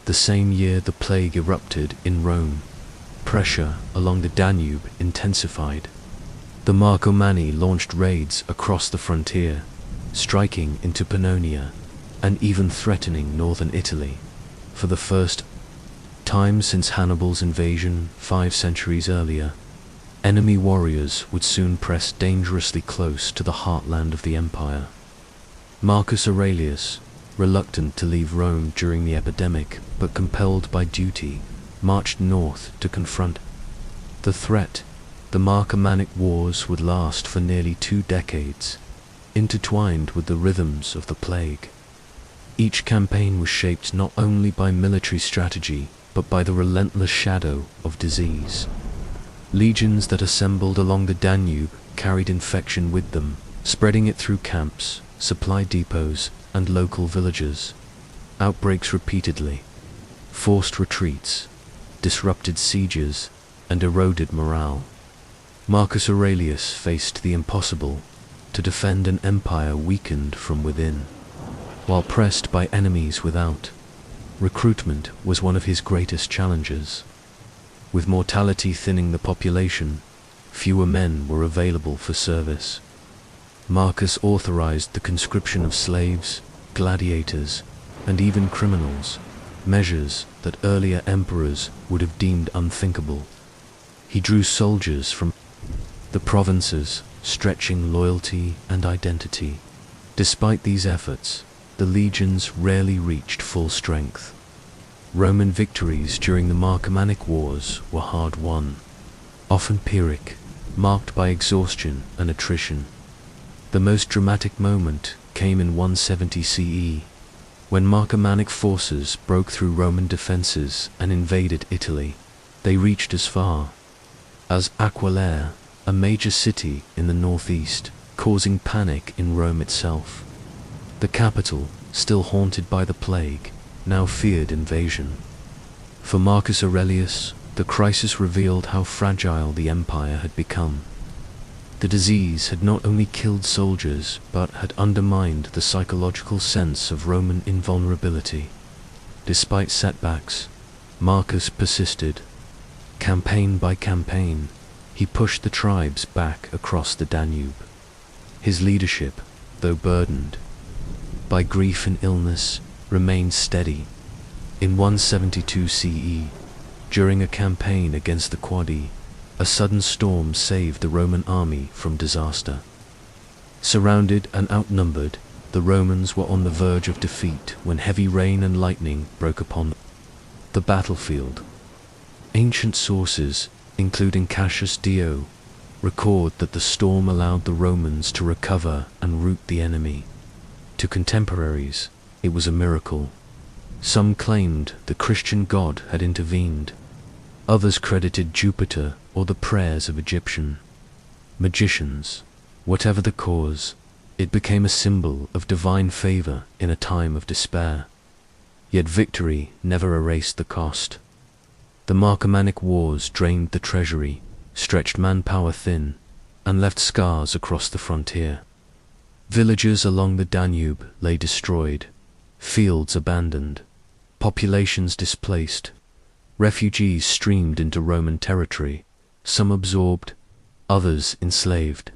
Speaker 1: the same year the plague erupted in Rome, pressure along the Danube intensified. The Marcomanni launched raids across the frontier, striking into Pannonia, and even threatening northern Italy. For the first time since Hannibal's invasion 5 centuries earlier, enemy warriors would soon press dangerously close to the heartland of the empire. Marcus Aurelius, reluctant to leave Rome during the epidemic, but compelled by duty, marched north to confront the threat. The Marcomannic Wars would last for nearly 2 decades, intertwined with the rhythms of the plague. Each campaign was shaped not only by military strategy, but by the relentless shadow of disease. Legions that assembled along the Danube carried infection with them, spreading it through camps, supply depots, and local villages. Outbreaks repeatedly, forced retreats, disrupted sieges, and eroded morale. Marcus Aurelius faced the impossible, to defend an empire weakened from within. While pressed by enemies without, recruitment was one of his greatest challenges. With mortality thinning the population, fewer men were available for service. Marcus authorized the conscription of slaves, gladiators, and even criminals, measures that earlier emperors would have deemed unthinkable. He drew soldiers from the provinces, stretching loyalty and identity. Despite these efforts, the legions rarely reached full strength. Roman victories during the Marcomannic Wars were hard-won, often Pyrrhic, marked by exhaustion and attrition. The most dramatic moment came in 170 CE, when Marcomannic forces broke through Roman defenses and invaded Italy. They reached as far as Aquileia, a major city in the northeast, causing panic in Rome itself. The capital, still haunted by the plague, now feared invasion. For Marcus Aurelius, the crisis revealed how fragile the empire had become. The disease had not only killed soldiers, but had undermined the psychological sense of Roman invulnerability. Despite setbacks, Marcus persisted. Campaign by campaign, he pushed the tribes back across the Danube. His leadership, though burdened by grief and illness, remained steady. In 172 CE, during a campaign against the Quadi, a sudden storm saved the Roman army from disaster. Surrounded and outnumbered, the Romans were on the verge of defeat when heavy rain and lightning broke upon the battlefield. Ancient sources, including Cassius Dio, record that the storm allowed the Romans to recover and rout the enemy. To contemporaries, it was a miracle. Some claimed the Christian God had intervened. Others credited Jupiter or the prayers of Egyptian magicians. Whatever the cause, it became a symbol of divine favor in a time of despair. Yet victory never erased the cost. The Marcomannic Wars drained the treasury, stretched manpower thin, and left scars across the frontier. Villages along the Danube lay destroyed, fields abandoned, populations displaced. Refugees streamed into Roman territory, some absorbed, others enslaved.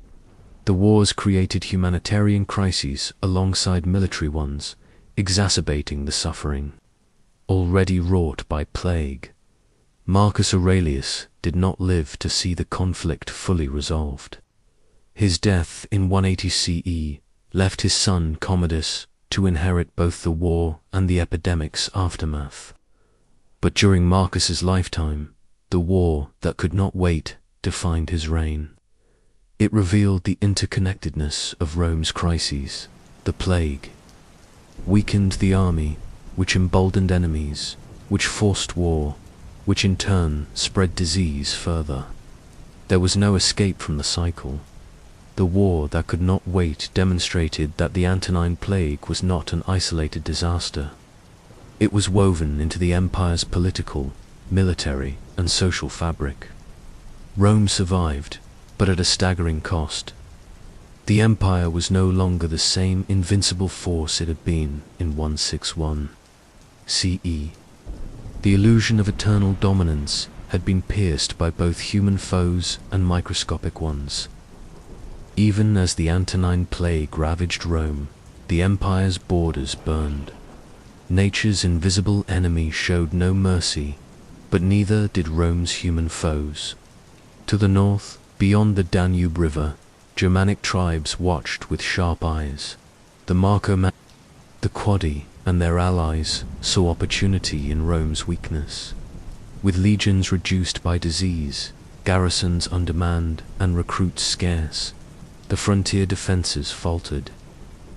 Speaker 1: The wars created humanitarian crises alongside military ones, exacerbating the suffering already wrought by plague. Marcus Aurelius did not live to see the conflict fully resolved. His death in 180 CE left his son Commodus to inherit both the war and the epidemic's aftermath. But during Marcus's lifetime, the war that could not wait defined his reign. It revealed the interconnectedness of Rome's crises. The plague weakened the army, which emboldened enemies, which forced war, which in turn spread disease further. There was no escape from the cycle. The war that could not wait demonstrated that the Antonine Plague was not an isolated disaster. It was woven into the empire's political, military, and social fabric. Rome survived, but at a staggering cost. The empire was no longer the same invincible force it had been in 161 CE. The illusion of eternal dominance had been pierced by both human foes and microscopic ones. Even as the Antonine Plague ravaged Rome, the empire's borders burned. Nature's invisible enemy showed no mercy, but neither did Rome's human foes. To the north, beyond the Danube River, Germanic tribes watched with sharp eyes. The Marcomannic, the Quadi, and their allies saw opportunity in Rome's weakness. With legions reduced by disease, garrisons undermanned, and recruits scarce, the frontier defenses faltered.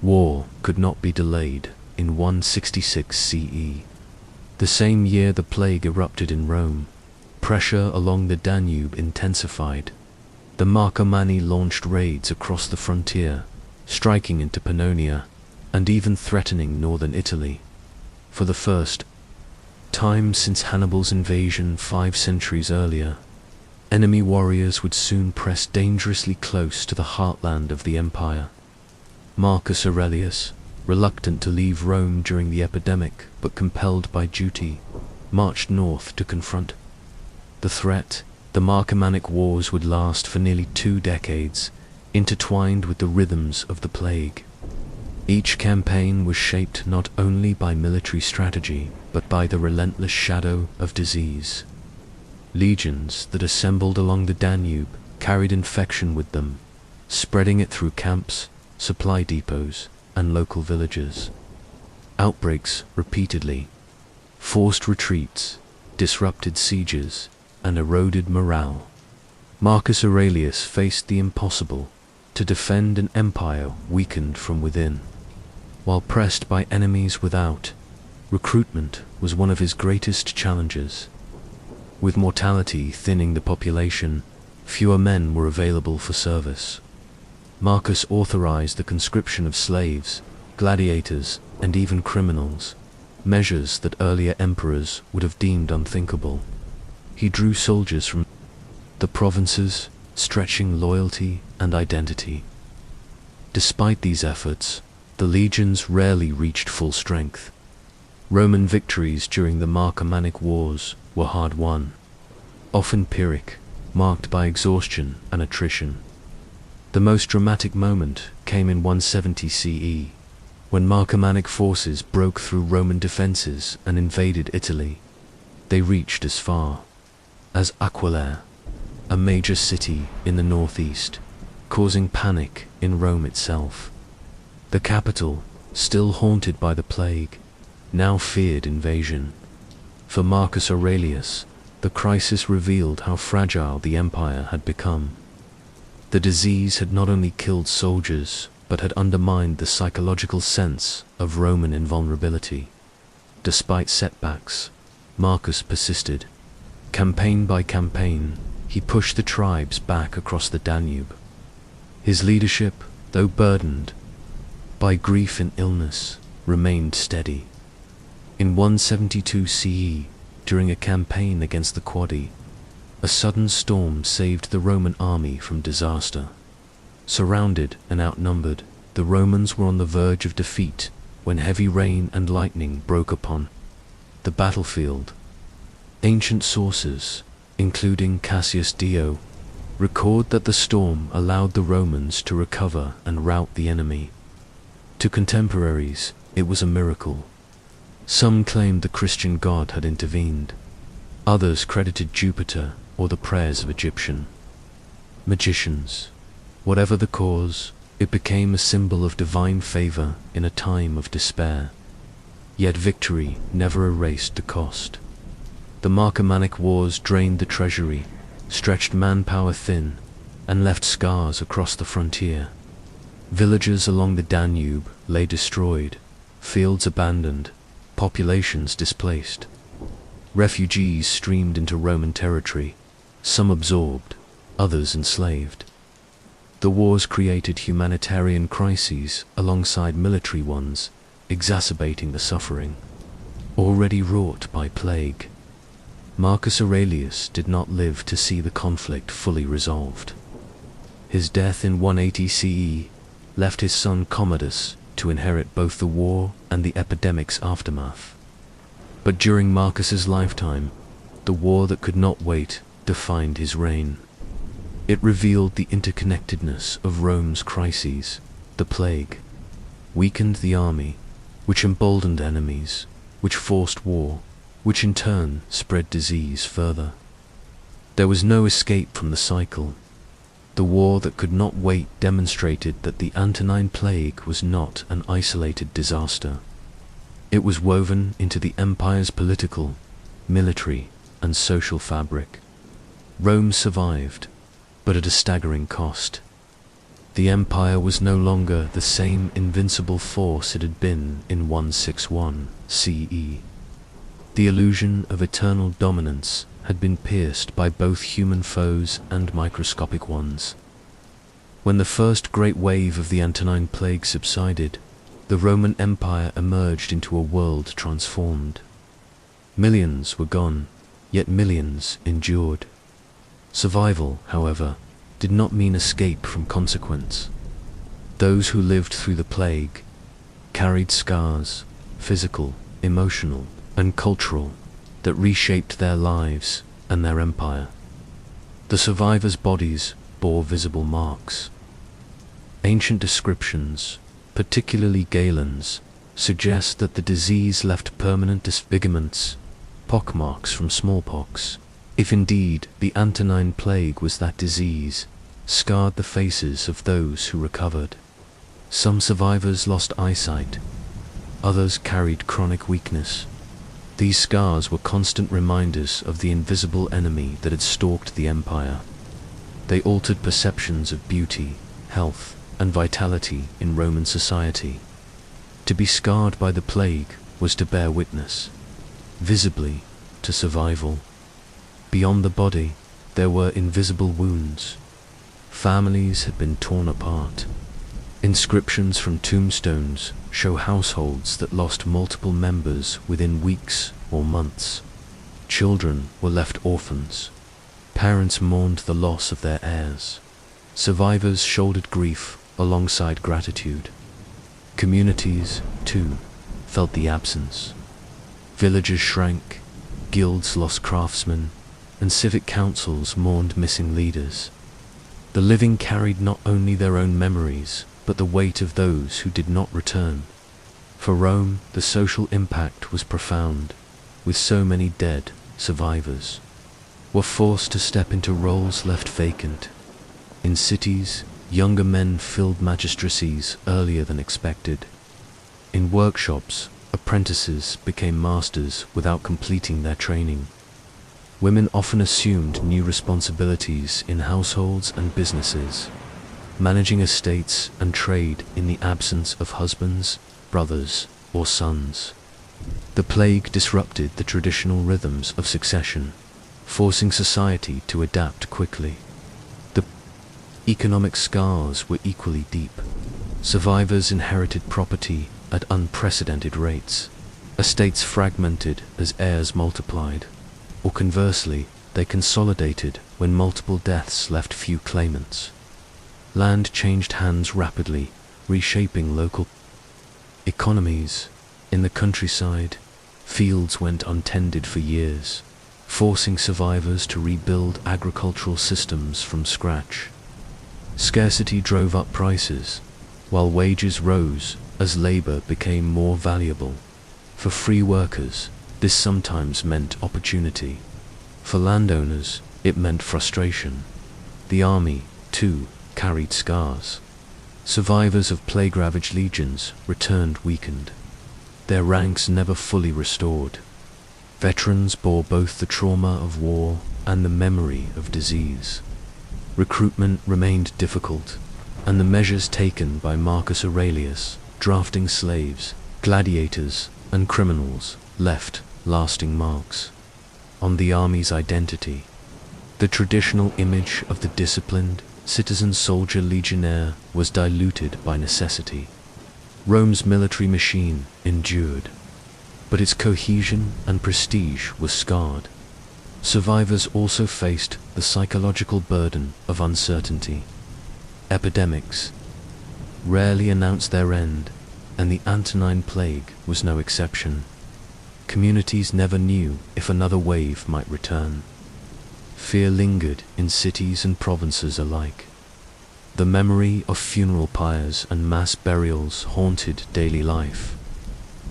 Speaker 1: War could not be delayed. In 166 CE, the same year the plague erupted in Rome, pressure along the Danube intensified. The Marcomanni launched raids across the frontier, striking into Pannonia, and even threatening northern Italy. For the first time since Hannibal's invasion 5 centuries earlier, enemy warriors would soon press dangerously close to the heartland of the empire. Marcus Aurelius, reluctant to leave Rome during the epidemic but compelled by duty, marched north to confront the threat. The Marcomannic Wars would last for nearly 2 decades, intertwined with the rhythms of the plague. Each campaign was shaped not only by military strategy, but by the relentless shadow of disease. Legions that assembled along the Danube carried infection with them, spreading it through camps, supply depots, and local villages. Outbreaks repeatedly, forced retreats, disrupted sieges, and eroded morale. Marcus Aurelius faced the impossible: to defend an empire weakened from within. While pressed by enemies without, recruitment was one of his greatest challenges. With mortality thinning the population, fewer men were available for service. Marcus authorized the conscription of slaves, gladiators, and even criminals, measures that earlier emperors would have deemed unthinkable. He drew soldiers from the provinces, stretching loyalty and identity. Despite these efforts, the legions rarely reached full strength. Roman victories during the Marcomannic Wars were hard-won, often Pyrrhic, marked by exhaustion and attrition. The most dramatic moment came in 170 CE, when Marcomannic forces broke through Roman defenses and invaded Italy. They reached as far as Aquilea, a major city in the northeast, causing panic in Rome itself. The capital, still haunted by the plague, now feared invasion. For Marcus Aurelius, the crisis revealed how fragile the empire had become. The disease had not only killed soldiers, but had undermined the psychological sense of Roman invulnerability. Despite setbacks, Marcus persisted. Campaign by campaign, he pushed the tribes back across the Danube. His leadership, though burdened by grief and illness, remained steady. In 172 CE, during a campaign against the Quadi, a sudden storm saved the Roman army from disaster. Surrounded and outnumbered, the Romans were on the verge of defeat when heavy rain and lightning broke upon the battlefield. Ancient sources, including Cassius Dio, record that the storm allowed the Romans to recover and rout the enemy. To contemporaries, it was a miracle. Some claimed the Christian God had intervened. Others credited Jupiter or the prayers of Egyptian magicians. Whatever the cause, it became a symbol of divine favor in a time of despair. Yet victory never erased the cost. The Marcomannic Wars drained the treasury, stretched manpower thin, and left scars across the frontier. Villages along the Danube lay destroyed, fields abandoned, populations displaced. Refugees streamed into Roman territory, some absorbed, others enslaved. The wars created humanitarian crises alongside military ones, exacerbating the suffering already wrought by plague. Marcus Aurelius did not live to see the conflict fully resolved. His death in 180 CE left his son Commodus to inherit both the war and the epidemic's aftermath. But during Marcus's lifetime, the war that could not wait defined his reign. It revealed the interconnectedness of Rome's crises. The plague weakened the army, which emboldened enemies, which forced war, which in turn spread disease further. There was no escape from the cycle. The war that could not wait demonstrated that the Antonine Plague was not an isolated disaster. It was woven into the empire's political, military, and social fabric. Rome survived, but at a staggering cost. The empire was no longer the same invincible force it had been in 161 CE. The illusion of eternal dominance had been pierced by both human foes and microscopic ones. When the first great wave of the Antonine Plague subsided, the Roman Empire emerged into a world transformed. Millions were gone, yet millions endured. Survival, however, did not mean escape from consequence. Those who lived through the plague carried scars, physical, emotional, and cultural, that reshaped their lives and their empire. The survivors' bodies bore visible marks. Ancient descriptions, particularly Galen's, suggest that the disease left permanent disfigurements, pockmarks from smallpox. If indeed the Antonine Plague was that disease, scarred the faces of those who recovered. Some survivors lost eyesight, others carried chronic weakness. These scars were constant reminders of the invisible enemy that had stalked the empire. They altered perceptions of beauty, health, and vitality in Roman society. To be scarred by the plague was to bear witness, visibly, to survival. Beyond the body, there were invisible wounds. Families had been torn apart. Inscriptions from tombstones show households that lost multiple members within weeks or months. Children were left orphans. Parents mourned the loss of their heirs. Survivors shouldered grief alongside gratitude. Communities, too, felt the absence. Villages shrank, guilds lost craftsmen, and civic councils mourned missing leaders. The living carried not only their own memories, but the weight of those who did not return. For Rome, the social impact was profound. With so many dead, survivors were forced to step into roles left vacant. In cities, younger men filled magistracies earlier than expected. In workshops, apprentices became masters without completing their training. Women often assumed new responsibilities in households and businesses, managing estates and trade in the absence of husbands, brothers, or sons. The plague disrupted the traditional rhythms of succession, forcing society to adapt quickly. The economic scars were equally deep. Survivors inherited property at unprecedented rates. Estates fragmented as heirs multiplied, or conversely, they consolidated when multiple deaths left few claimants. Land changed hands rapidly, reshaping local economies. In the countryside, fields went untended for years, forcing survivors to rebuild agricultural systems from scratch. Scarcity drove up prices, while wages rose as labor became more valuable. For free workers, this sometimes meant opportunity. For landowners, it meant frustration. The army, too, carried scars. Survivors of plague-ravaged legions returned weakened, their ranks never fully restored. Veterans bore both the trauma of war and the memory of disease. Recruitment remained difficult, and the measures taken by Marcus Aurelius, drafting slaves, gladiators, and criminals, left lasting marks on the army's identity. The traditional image of the disciplined, citizen soldier legionnaire was diluted by necessity. Rome's military machine endured, but its cohesion and prestige was scarred. Survivors also faced the psychological burden of uncertainty. Epidemics rarely announced their end, and the Antonine Plague was no exception. Communities never knew if another wave might return. Fear lingered in cities and provinces alike. The memory of funeral pyres and mass burials haunted daily life.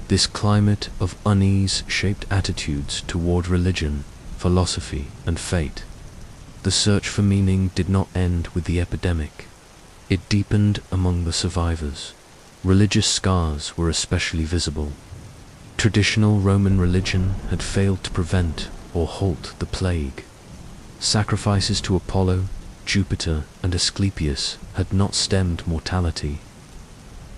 Speaker 1: This climate of unease shaped attitudes toward religion, philosophy, and fate. The search for meaning did not end with the epidemic. It deepened among the survivors. Religious scars were especially visible. Traditional Roman religion had failed to prevent or halt the plague. Sacrifices to Apollo, Jupiter, and Asclepius had not stemmed mortality.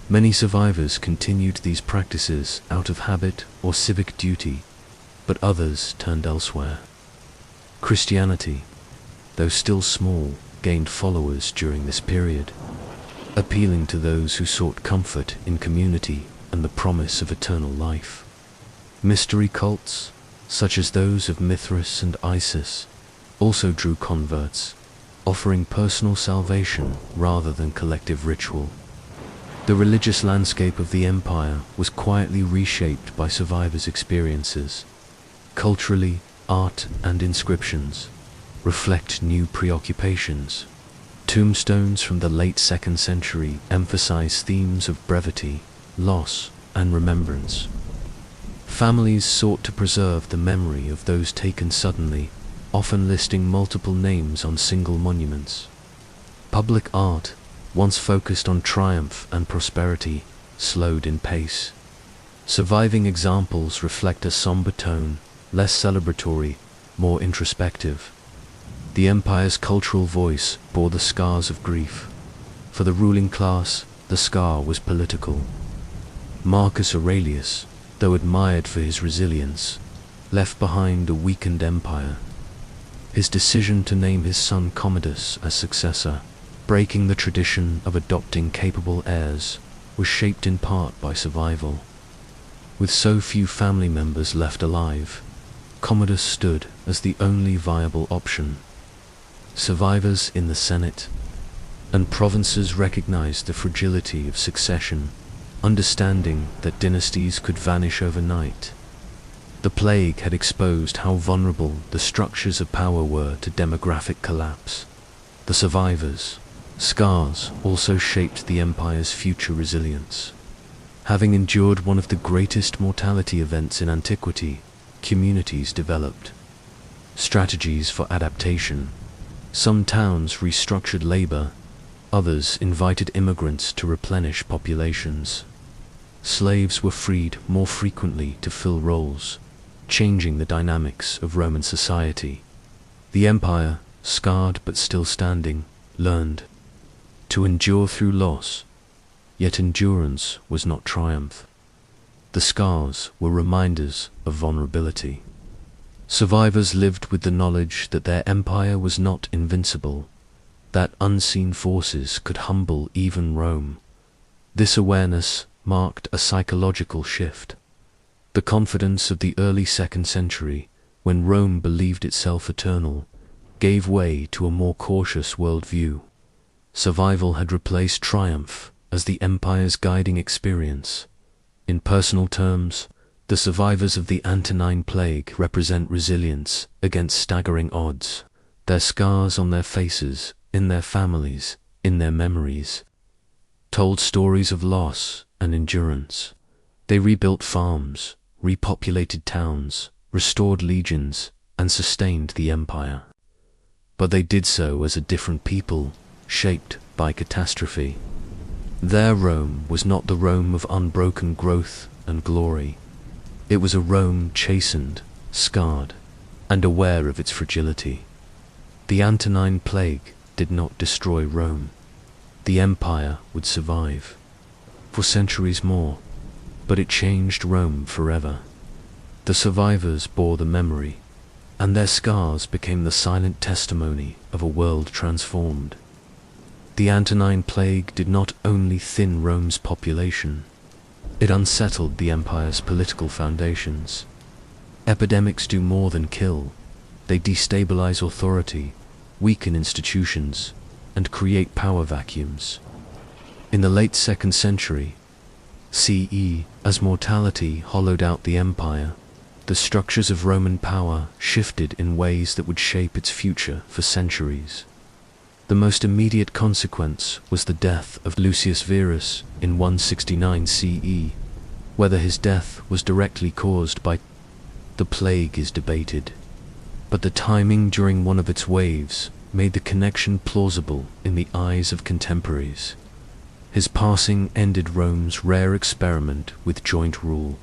Speaker 1: Many survivors continued these practices out of habit or civic duty, but others turned elsewhere. Christianity, though still small, gained followers during this period, appealing to those who sought comfort in community and the promise of eternal life. Mystery cults, such as those of Mithras and Isis, also drew converts, offering personal salvation rather than collective ritual. The religious landscape of the empire was quietly reshaped by survivors' experiences. Culturally, art and inscriptions reflect new preoccupations. Tombstones from the late 2nd century emphasize themes of brevity, loss, and remembrance. Families sought to preserve the memory of those taken suddenly, often listing multiple names on single monuments. Public art, once focused on triumph and prosperity, slowed in pace. Surviving examples reflect a somber tone, less celebratory, more introspective. The empire's cultural voice bore the scars of grief. For the ruling class, the scar was political. Marcus Aurelius, though admired for his resilience, left behind a weakened empire. His decision to name his son Commodus as successor, breaking the tradition of adopting capable heirs, was shaped in part by survival. With so few family members left alive, Commodus stood as the only viable option. Survivors in the Senate and provinces recognized the fragility of succession, understanding that dynasties could vanish overnight. The plague had exposed how vulnerable the structures of power were to demographic collapse. The survivors' scars also shaped the empire's future resilience. Having endured one of the greatest mortality events in antiquity, communities developed strategies for adaptation. Some towns restructured labor, others invited immigrants to replenish populations. Slaves were freed more frequently to fill roles, changing the dynamics of Roman society. The empire, scarred but still standing, learned to endure through loss, yet endurance was not triumph. The scars were reminders of vulnerability. Survivors lived with the knowledge that their empire was not invincible, that unseen forces could humble even Rome. This awareness marked a psychological shift. The confidence of the early 2nd century, when Rome believed itself eternal, gave way to a more cautious worldview. Survival had replaced triumph as the empire's guiding experience. In personal terms, the survivors of the Antonine Plague represent resilience against staggering odds. Their scars on their faces, in their families, in their memories, told stories of loss and endurance. They rebuilt farms, repopulated towns, restored legions, and sustained the empire. But they did so as a different people, shaped by catastrophe. Their Rome was not the Rome of unbroken growth and glory. It was a Rome chastened, scarred, and aware of its fragility. The Antonine Plague did not destroy Rome. The empire would survive for centuries more, but it changed Rome forever. The survivors bore the memory, and their scars became the silent testimony of a world transformed. The Antonine Plague did not only thin Rome's population, it unsettled the empire's political foundations. Epidemics do more than kill. They destabilize authority, weaken institutions, and create power vacuums. In the late 2nd century CE, as mortality hollowed out the empire, the structures of Roman power shifted in ways that would shape its future for centuries. The most immediate consequence was the death of Lucius Verus in 169 CE. Whether his death was directly caused by the plague is debated, but the timing during one of its waves made the connection plausible in the eyes of contemporaries. His passing ended Rome's rare experiment with joint rule.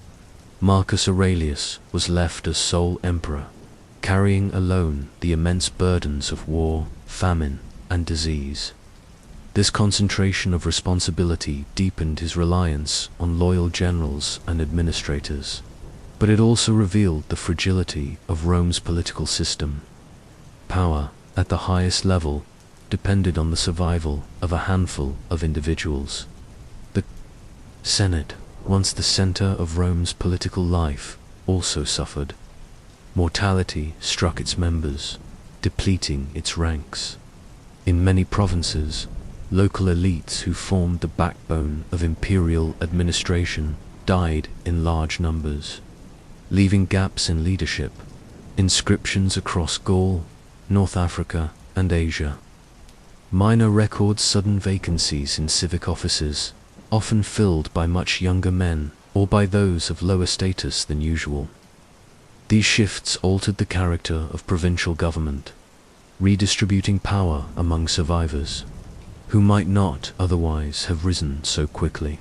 Speaker 1: Marcus Aurelius was left as sole emperor, carrying alone the immense burdens of war, famine, and disease. This concentration of responsibility deepened his reliance on loyal generals and administrators, but it also revealed the fragility of Rome's political system. Power, at the highest level, depended on the survival of a handful of individuals. The Senate, once the center of Rome's political life, also suffered. Mortality struck its members, depleting its ranks. In many provinces, local elites who formed the backbone of imperial administration died in large numbers, leaving gaps in leadership. Inscriptions across Gaul, North Africa, and Asia. Minor record sudden vacancies in civic offices, often filled by much younger men or by those of lower status than usual. These shifts altered the character of provincial government, redistributing power among survivors, who might not otherwise have risen so quickly.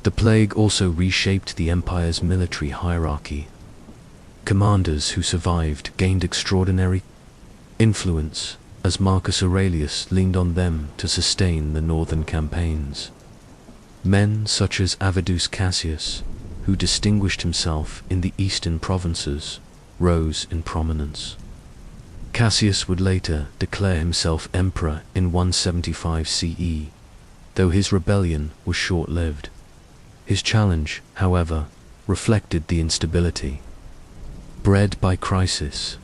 Speaker 1: The plague also reshaped the empire's military hierarchy. Commanders who survived gained extraordinary influence, as Marcus Aurelius leaned on them to sustain the northern campaigns. Men such as Avidius Cassius, who distinguished himself in the eastern provinces, rose in prominence. Cassius would later declare himself emperor in 175 CE, though his rebellion was short-lived. His challenge, however, reflected the instability bred by crisis.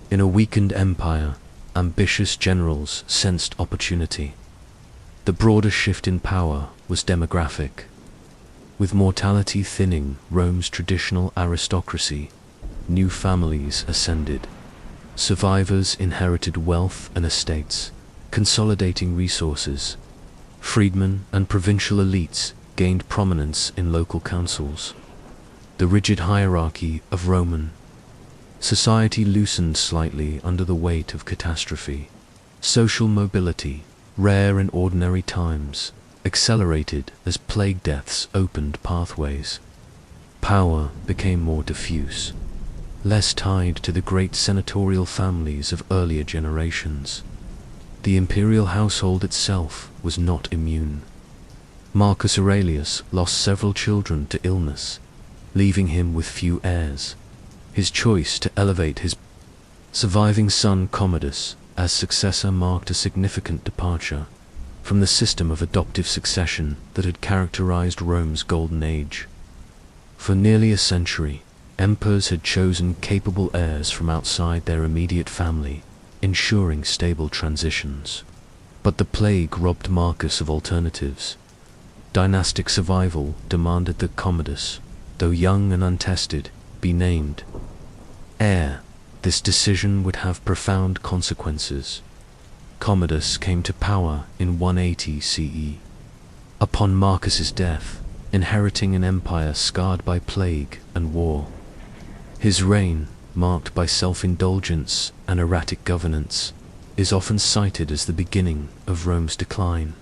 Speaker 1: In a weakened empire, ambitious generals sensed opportunity. The broader shift in power was demographic. With mortality thinning Rome's traditional aristocracy, new families ascended. Survivors inherited wealth and estates, consolidating resources. Freedmen and provincial elites gained prominence in local councils. The rigid hierarchy of Roman society loosened slightly under the weight of catastrophe. Social mobility, rare in ordinary times, accelerated as plague deaths opened pathways. Power became more diffuse, less tied to the great senatorial families of earlier generations. The imperial household itself was not immune. Marcus Aurelius lost several children to illness, leaving him with few heirs. His choice to elevate his surviving son Commodus as successor marked a significant departure from the system of adoptive succession that had characterized Rome's golden age. For nearly a century, emperors had chosen capable heirs from outside their immediate family, ensuring stable transitions. But the plague robbed Marcus of alternatives. Dynastic survival demanded that Commodus, though young and untested, be named heir. This decision would have profound consequences. Commodus came to power in 180 CE. Upon Marcus's death, inheriting an empire scarred by plague and war. His reign, marked by self-indulgence and erratic governance, is often cited as the beginning of Rome's decline.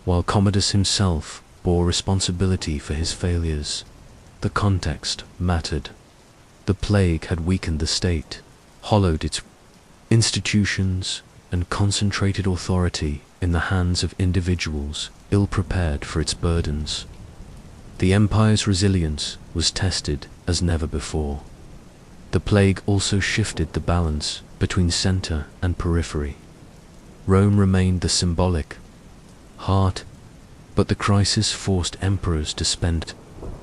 Speaker 1: While Commodus himself bore responsibility for his failures, the context mattered. The plague had weakened the state, hollowed its institutions, and concentrated authority in the hands of individuals ill-prepared for its burdens. The empire's resilience was tested as never before. The plague also shifted the balance between center and periphery. Rome remained the symbolic heart, but the crisis forced emperors to spend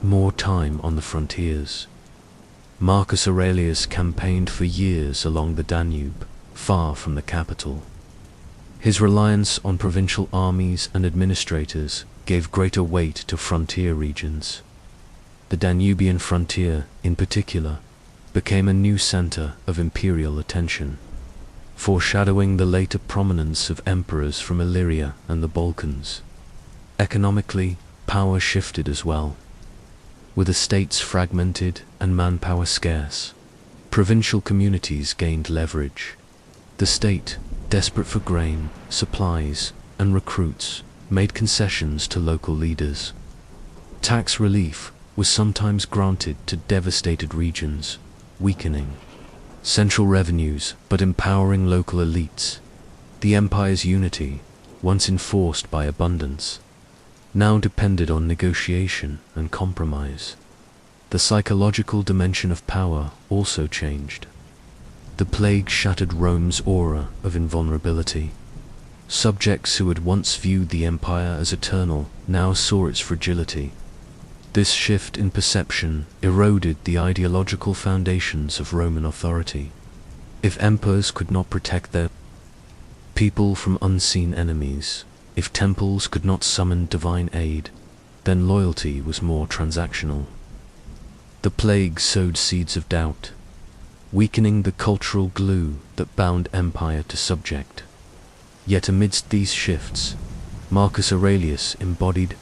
Speaker 1: more time on the frontiers. Marcus Aurelius campaigned for years along the Danube, far from the capital. His reliance on provincial armies and administrators gave greater weight to frontier regions. The Danubian frontier, in particular, became a new center of imperial attention, foreshadowing the later prominence of emperors from Illyria and the Balkans. Economically, power shifted as well. With estates fragmented and manpower scarce, provincial communities gained leverage. The state, desperate for grain, supplies, and recruits, made concessions to local leaders. Tax relief was sometimes granted to devastated regions, weakening central revenues but empowering local elites. The empire's unity, once enforced by abundance, now depended on negotiation and compromise. The psychological dimension of power also changed. The plague shattered Rome's aura of invulnerability. Subjects who had once viewed the empire as eternal now saw its fragility. This shift in perception eroded the ideological foundations of Roman authority. If emperors could not protect their people from unseen enemies, if temples could not summon divine aid, then loyalty was more transactional. The plague sowed seeds of doubt, weakening the cultural glue that bound empire to subject. Yet amidst these shifts, Marcus Aurelius embodied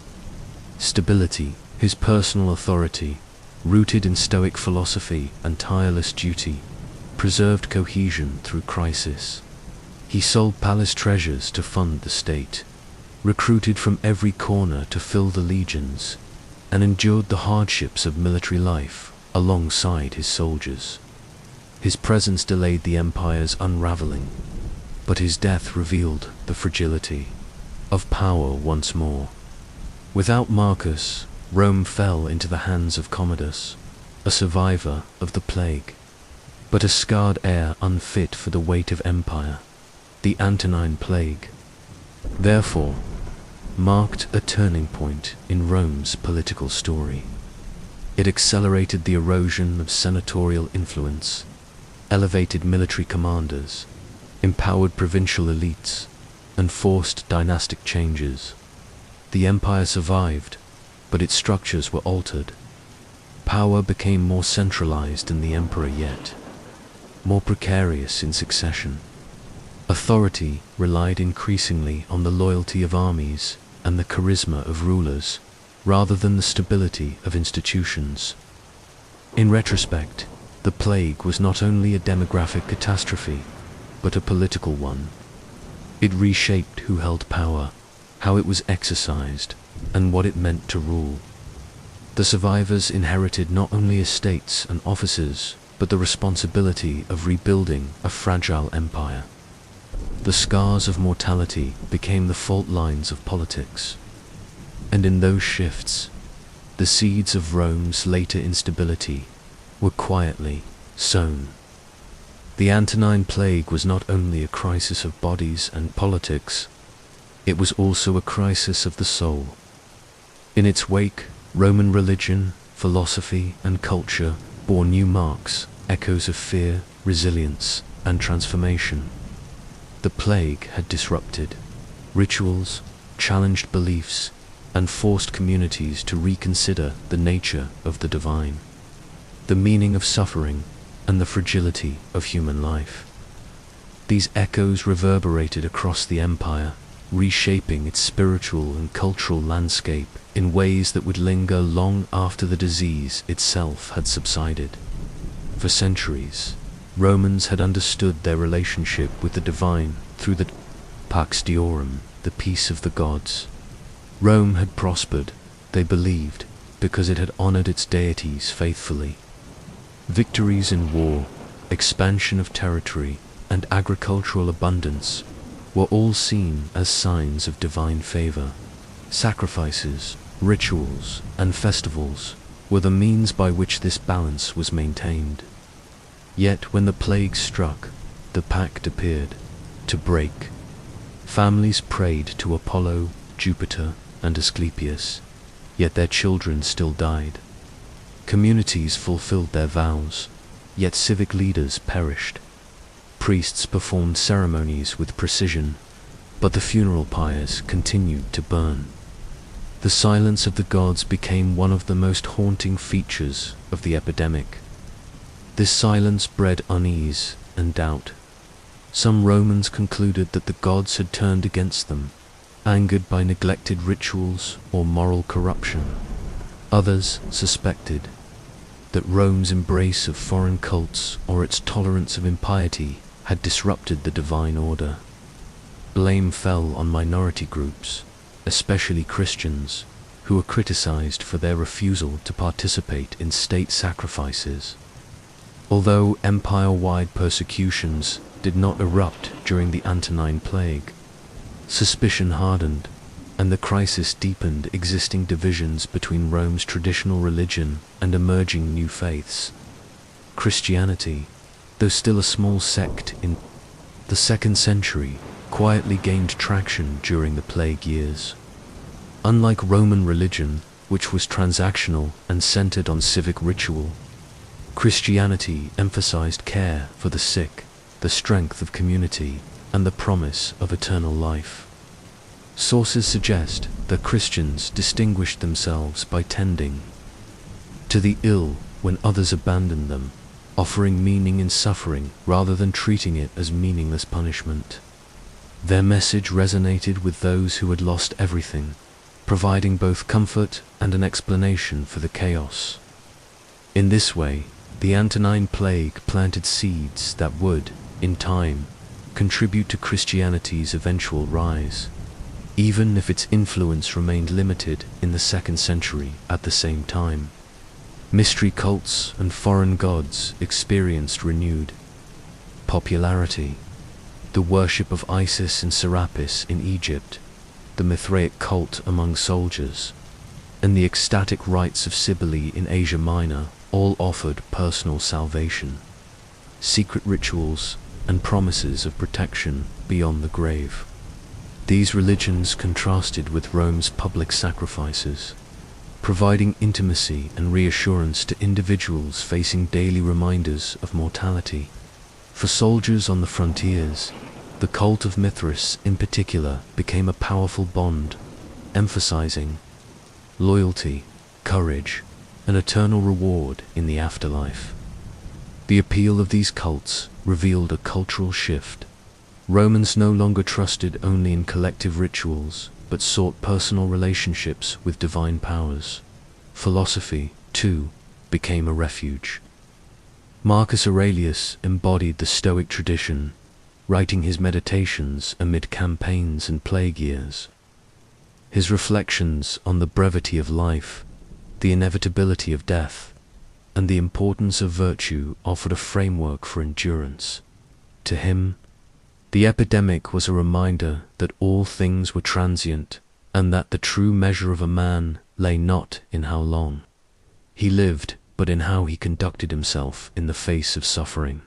Speaker 1: stability. His personal authority, rooted in Stoic philosophy and tireless duty, preserved cohesion through crisis. He sold palace treasures to fund the state, recruited from every corner to fill the legions, and endured the hardships of military life alongside his soldiers. His presence delayed the empire's unraveling, but his death revealed the fragility of power once more. Without Marcus, Rome fell into the hands of Commodus, a survivor of the plague, but a scarred heir unfit for the weight of empire. The Antonine Plague, therefore, marked a turning point in Rome's political story. It accelerated the erosion of senatorial influence, elevated military commanders, empowered provincial elites, and forced dynastic changes. The empire survived, but its structures were altered. Power became more centralized in the emperor, yet more precarious in succession. Authority relied increasingly on the loyalty of armies and the charisma of rulers, rather than the stability of institutions. In retrospect, the plague was not only a demographic catastrophe, but a political one. It reshaped who held power, how it was exercised, and what it meant to rule. The survivors inherited not only estates and offices, but the responsibility of rebuilding a fragile empire. The scars of mortality became the fault lines of politics. And in those shifts, the seeds of Rome's later instability were quietly sown. The Antonine Plague was not only a crisis of bodies and politics, it was also a crisis of the soul. In its wake, Roman religion, philosophy, and culture bore new marks, echoes of fear, resilience, and transformation. The plague had disrupted rituals, challenged beliefs, and forced communities to reconsider the nature of the divine, the meaning of suffering, and the fragility of human life. These echoes reverberated across the empire, reshaping its spiritual and cultural landscape in ways that would linger long after the disease itself had subsided. For centuries, Romans had understood their relationship with the divine through the Pax Deorum, the peace of the gods. Rome had prospered, they believed, because it had honored its deities faithfully. Victories in war, expansion of territory, and agricultural abundance were all seen as signs of divine favor. Sacrifices, rituals, and festivals were the means by which this balance was maintained. Yet when the plague struck, the pact appeared to break. Families prayed to Apollo, Jupiter, and Asclepius, yet their children still died. Communities fulfilled their vows, yet civic leaders perished. Priests performed ceremonies with precision, but the funeral pyres continued to burn. The silence of the gods became one of the most haunting features of the epidemic. This silence bred unease and doubt. Some Romans concluded that the gods had turned against them, angered by neglected rituals or moral corruption. Others suspected that Rome's embrace of foreign cults or its tolerance of impiety had disrupted the divine order. Blame fell on minority groups, especially Christians, who were criticized for their refusal to participate in state sacrifices. Although empire-wide persecutions did not erupt during the Antonine Plague, suspicion hardened, and the crisis deepened existing divisions between Rome's traditional religion and emerging new faiths. Christianity, though still a small sect in the 2nd century, quietly gained traction during the plague years. Unlike Roman religion, which was transactional and centered on civic ritual. Christianity emphasized care for the sick, the strength of community, and the promise of eternal life. Sources suggest that Christians distinguished themselves by tending to the ill when others abandoned them, offering meaning in suffering rather than treating it as meaningless punishment. Their message resonated with those who had lost everything, providing both comfort and an explanation for the chaos. In this way, the Antonine Plague planted seeds that would, in time, contribute to Christianity's eventual rise, even if its influence remained limited in the 2nd century. At the same time, mystery cults and foreign gods experienced renewed popularity. The worship of Isis and Serapis in Egypt, the Mithraic cult among soldiers, and the ecstatic rites of Cybele in Asia Minor all offered personal salvation, secret rituals, and promises of protection beyond the grave. These religions contrasted with Rome's public sacrifices, providing intimacy and reassurance to individuals facing daily reminders of mortality. For soldiers on the frontiers, the cult of Mithras in particular became a powerful bond, emphasizing loyalty, courage, and eternal reward in the afterlife. The appeal of these cults revealed a cultural shift. Romans no longer trusted only in collective rituals, but sought personal relationships with divine powers. Philosophy, too, became a refuge. Marcus Aurelius embodied the Stoic tradition, writing his Meditations amid campaigns and plague years. His reflections on the brevity of life, the inevitability of death, and the importance of virtue offered a framework for endurance. To him, the epidemic was a reminder that all things were transient, and that the true measure of a man lay not in how long he lived, but in how he conducted himself in the face of suffering.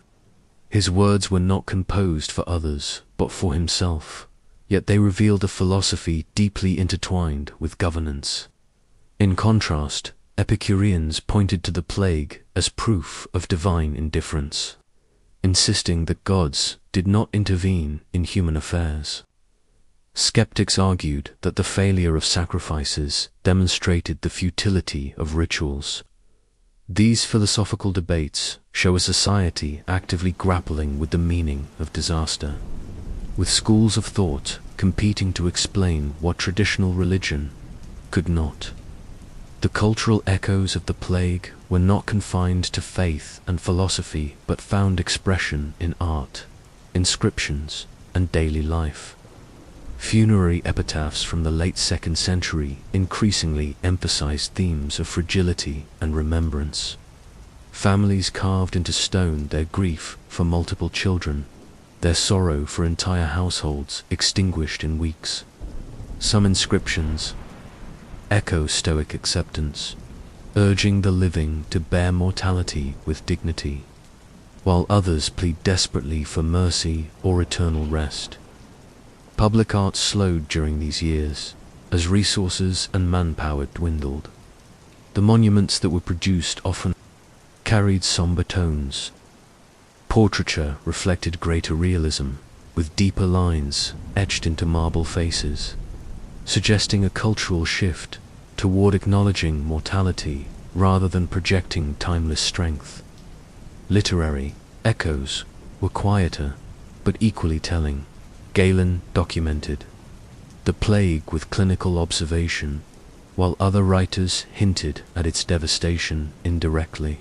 Speaker 1: His words were not composed for others, but for himself, yet they revealed a philosophy deeply intertwined with governance. In contrast, Epicureans pointed to the plague as proof of divine indifference, insisting that gods did not intervene in human affairs. Skeptics argued that the failure of sacrifices demonstrated the futility of rituals. These philosophical debates show a society actively grappling with the meaning of disaster, with schools of thought competing to explain what traditional religion could not. The cultural echoes of the plague were not confined to faith and philosophy, but found expression in art, inscriptions, and daily life. Funerary epitaphs from the late 2nd century increasingly emphasized themes of fragility and remembrance. Families carved into stone their grief for multiple children, their sorrow for entire households extinguished in weeks. Some inscriptions echo Stoic acceptance, urging the living to bear mortality with dignity, while others plead desperately for mercy or eternal rest. Public art slowed during these years, as resources and manpower dwindled. The monuments that were produced often carried somber tones. Portraiture reflected greater realism, with deeper lines etched into marble faces, suggesting a cultural shift toward acknowledging mortality rather than projecting timeless strength. Literary echoes were quieter, but equally telling. Galen documented the plague with clinical observation, while other writers hinted at its devastation indirectly.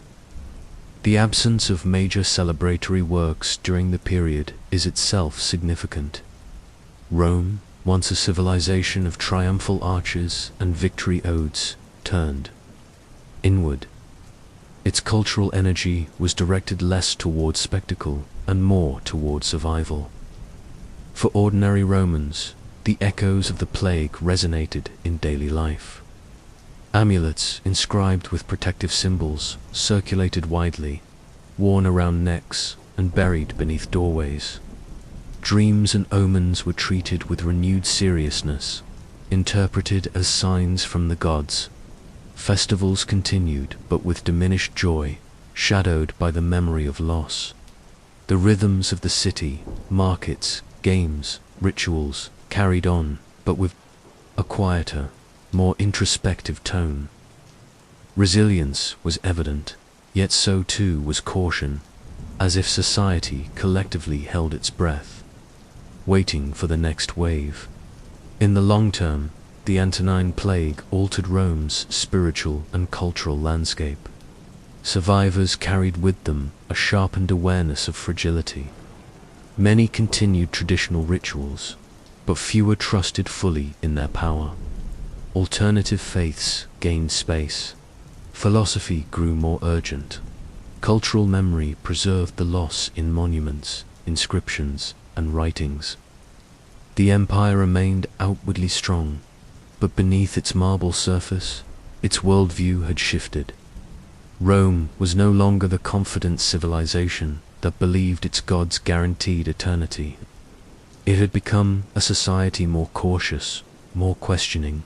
Speaker 1: The absence of major celebratory works during the period is itself significant. Rome, once a civilization of triumphal arches and victory odes, turned inward. Its cultural energy was directed less toward spectacle and more toward survival. For ordinary Romans, the echoes of the plague resonated in daily life. Amulets inscribed with protective symbols circulated widely, worn around necks and buried beneath doorways. Dreams and omens were treated with renewed seriousness, interpreted as signs from the gods. Festivals continued, but with diminished joy, shadowed by the memory of loss. The rhythms of the city, markets, games, rituals, carried on, but with a quieter, more introspective tone. Resilience was evident, yet so too was caution, as if society collectively held its breath, waiting for the next wave. In the long term, the Antonine Plague altered Rome's spiritual and cultural landscape. Survivors carried with them a sharpened awareness of fragility. Many continued traditional rituals, but fewer trusted fully in their power. Alternative faiths gained space. Philosophy grew more urgent. Cultural memory preserved the loss in monuments, inscriptions, and writings. The empire remained outwardly strong, but beneath its marble surface, its worldview had shifted. Rome was no longer the confident civilization that believed its gods guaranteed eternity. It had become a society more cautious, more questioning,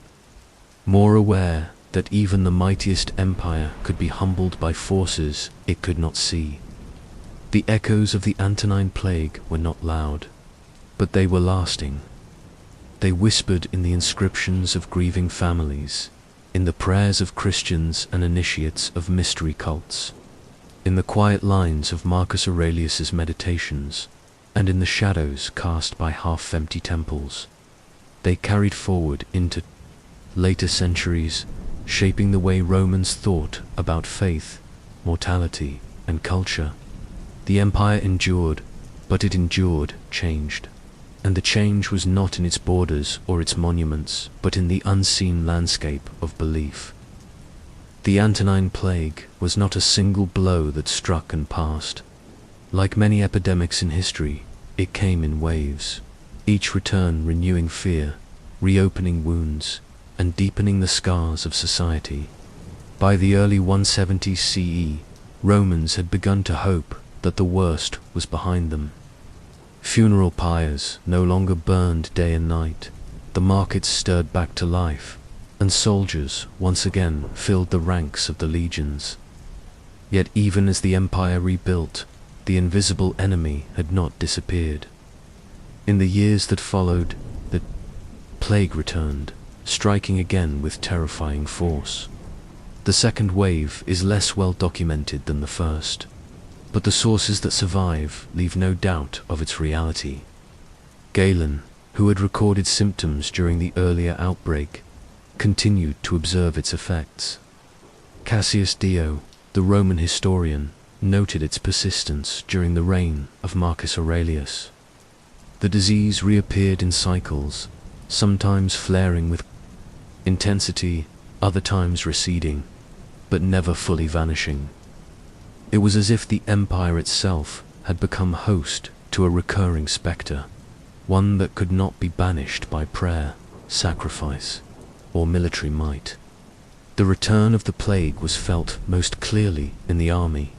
Speaker 1: more aware that even the mightiest empire could be humbled by forces it could not see. The echoes of the Antonine Plague were not loud, but they were lasting. They whispered in the inscriptions of grieving families, in the prayers of Christians and initiates of mystery cults, in the quiet lines of Marcus Aurelius's Meditations, and in the shadows cast by half-empty temples. They carried forward into later centuries, shaping the way Romans thought about faith, mortality, and culture. The empire endured, but it endured changed. And the change was not in its borders or its monuments, but in the unseen landscape of belief. The Antonine Plague was not a single blow that struck and passed. Like many epidemics in history, it came in waves, each return renewing fear, reopening wounds, and deepening the scars of society. By the early 170s CE, Romans had begun to hope that the worst was behind them. Funeral pyres no longer burned day and night, the markets stirred back to life, and soldiers once again filled the ranks of the legions. Yet even as the empire rebuilt, the invisible enemy had not disappeared. In the years that followed, the plague returned, striking again with terrifying force. The second wave is less well documented than the first, but the sources that survive leave no doubt of its reality. Galen, who had recorded symptoms during the earlier outbreak, continued to observe its effects. Cassius Dio, the Roman historian, noted its persistence during the reign of Marcus Aurelius. The disease reappeared in cycles, sometimes flaring with intensity, other times receding, but never fully vanishing. It was as if the empire itself had become host to a recurring spectre, one that could not be banished by prayer, sacrifice, or military might. The return of the plague was felt most clearly in the army.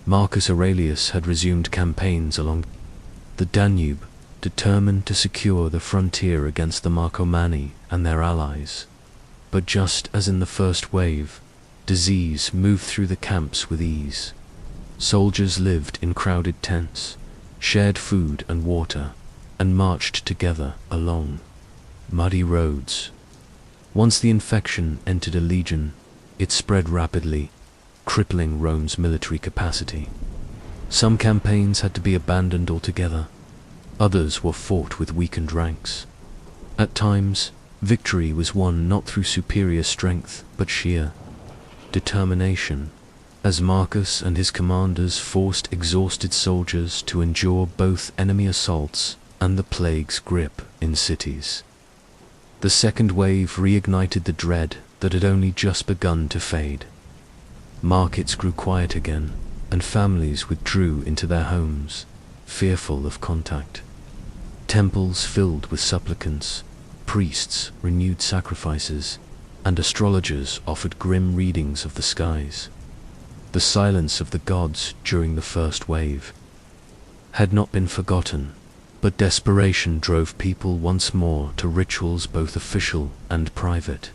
Speaker 1: Marcus Aurelius had resumed campaigns along the Danube, determined to secure the frontier against the Marcomanni and their allies. But just as in the first wave, disease moved through the camps with ease. Soldiers lived in crowded tents, shared food and water, and marched together along muddy roads. Once the infection entered a legion, it spread rapidly, crippling Rome's military capacity. Some campaigns had to be abandoned altogether. Others were fought with weakened ranks. At times, victory was won not through superior strength, but sheer determination, as Marcus and his commanders forced exhausted soldiers to endure both enemy assaults and the plague's grip in cities. The second wave reignited the dread that had only just begun to fade. Markets grew quiet again, and families withdrew into their homes, fearful of contact. Temples filled with supplicants, priests renewed sacrifices, and astrologers offered grim readings of the skies. The silence of the gods during the first wave had not been forgotten, but desperation drove people once more to rituals both official and private.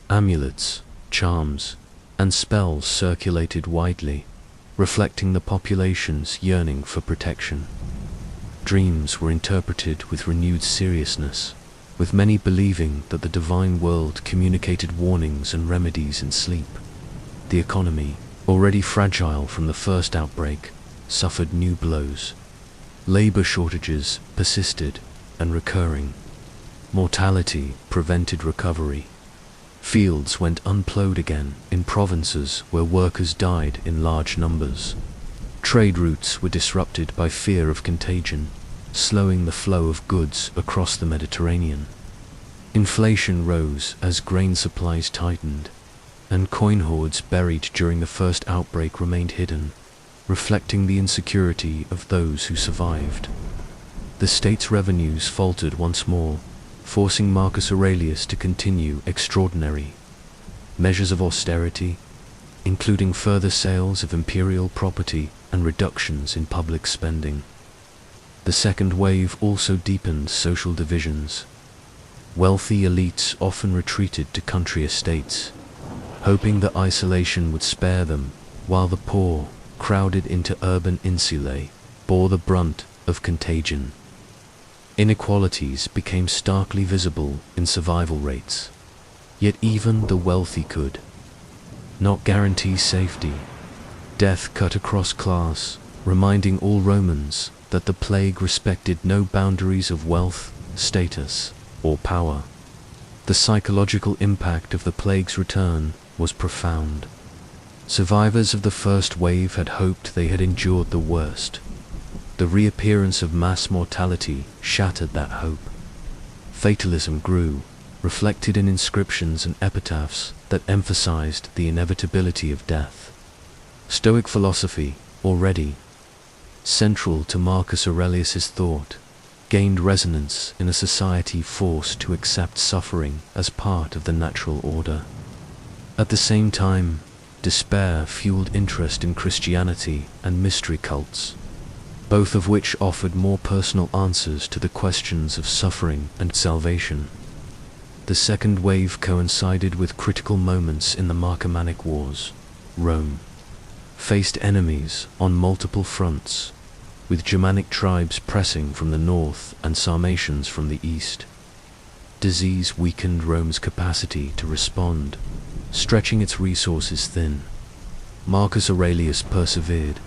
Speaker 1: Amulets, charms, and spells circulated widely, reflecting the population's yearning for protection. Dreams were interpreted with renewed seriousness, with many believing that the divine world communicated warnings and remedies in sleep. The economy, already fragile from the first outbreak, suffered new blows. Labor shortages persisted and recurring. Mortality prevented recovery. Fields went unplowed again in provinces where workers died in large numbers. Trade routes were disrupted by fear of contagion, slowing the flow of goods across the Mediterranean. Inflation rose as grain supplies tightened, and coin hoards buried during the first outbreak remained hidden, reflecting the insecurity of those who survived. The state's revenues faltered once more, forcing Marcus Aurelius to continue extraordinary measures of austerity, including further sales of imperial property and reductions in public spending. The second wave also deepened social divisions. Wealthy elites often retreated to country estates, hoping that isolation would spare them, while the poor, crowded into urban insulae, bore the brunt of contagion. Inequalities became starkly visible in survival rates, yet even the wealthy could not guarantee safety. Death cut across class, reminding all Romans that the plague respected no boundaries of wealth, status, or power. The psychological impact of the plague's return was profound. Survivors of the first wave had hoped they had endured the worst. The reappearance of mass mortality shattered that hope. Fatalism grew, reflected in inscriptions and epitaphs that emphasized the inevitability of death. Stoic philosophy, already central to Marcus Aurelius's thought, gained resonance in a society forced to accept suffering as part of the natural order. At the same time, despair fueled interest in Christianity and mystery cults, both of which offered more personal answers to the questions of suffering and salvation. The second wave coincided with critical moments in the Marcomannic Wars. Rome faced enemies on multiple fronts, with Germanic tribes pressing from the north and Sarmatians from the east. Disease weakened Rome's capacity to respond, stretching its resources thin. Marcus Aurelius persevered,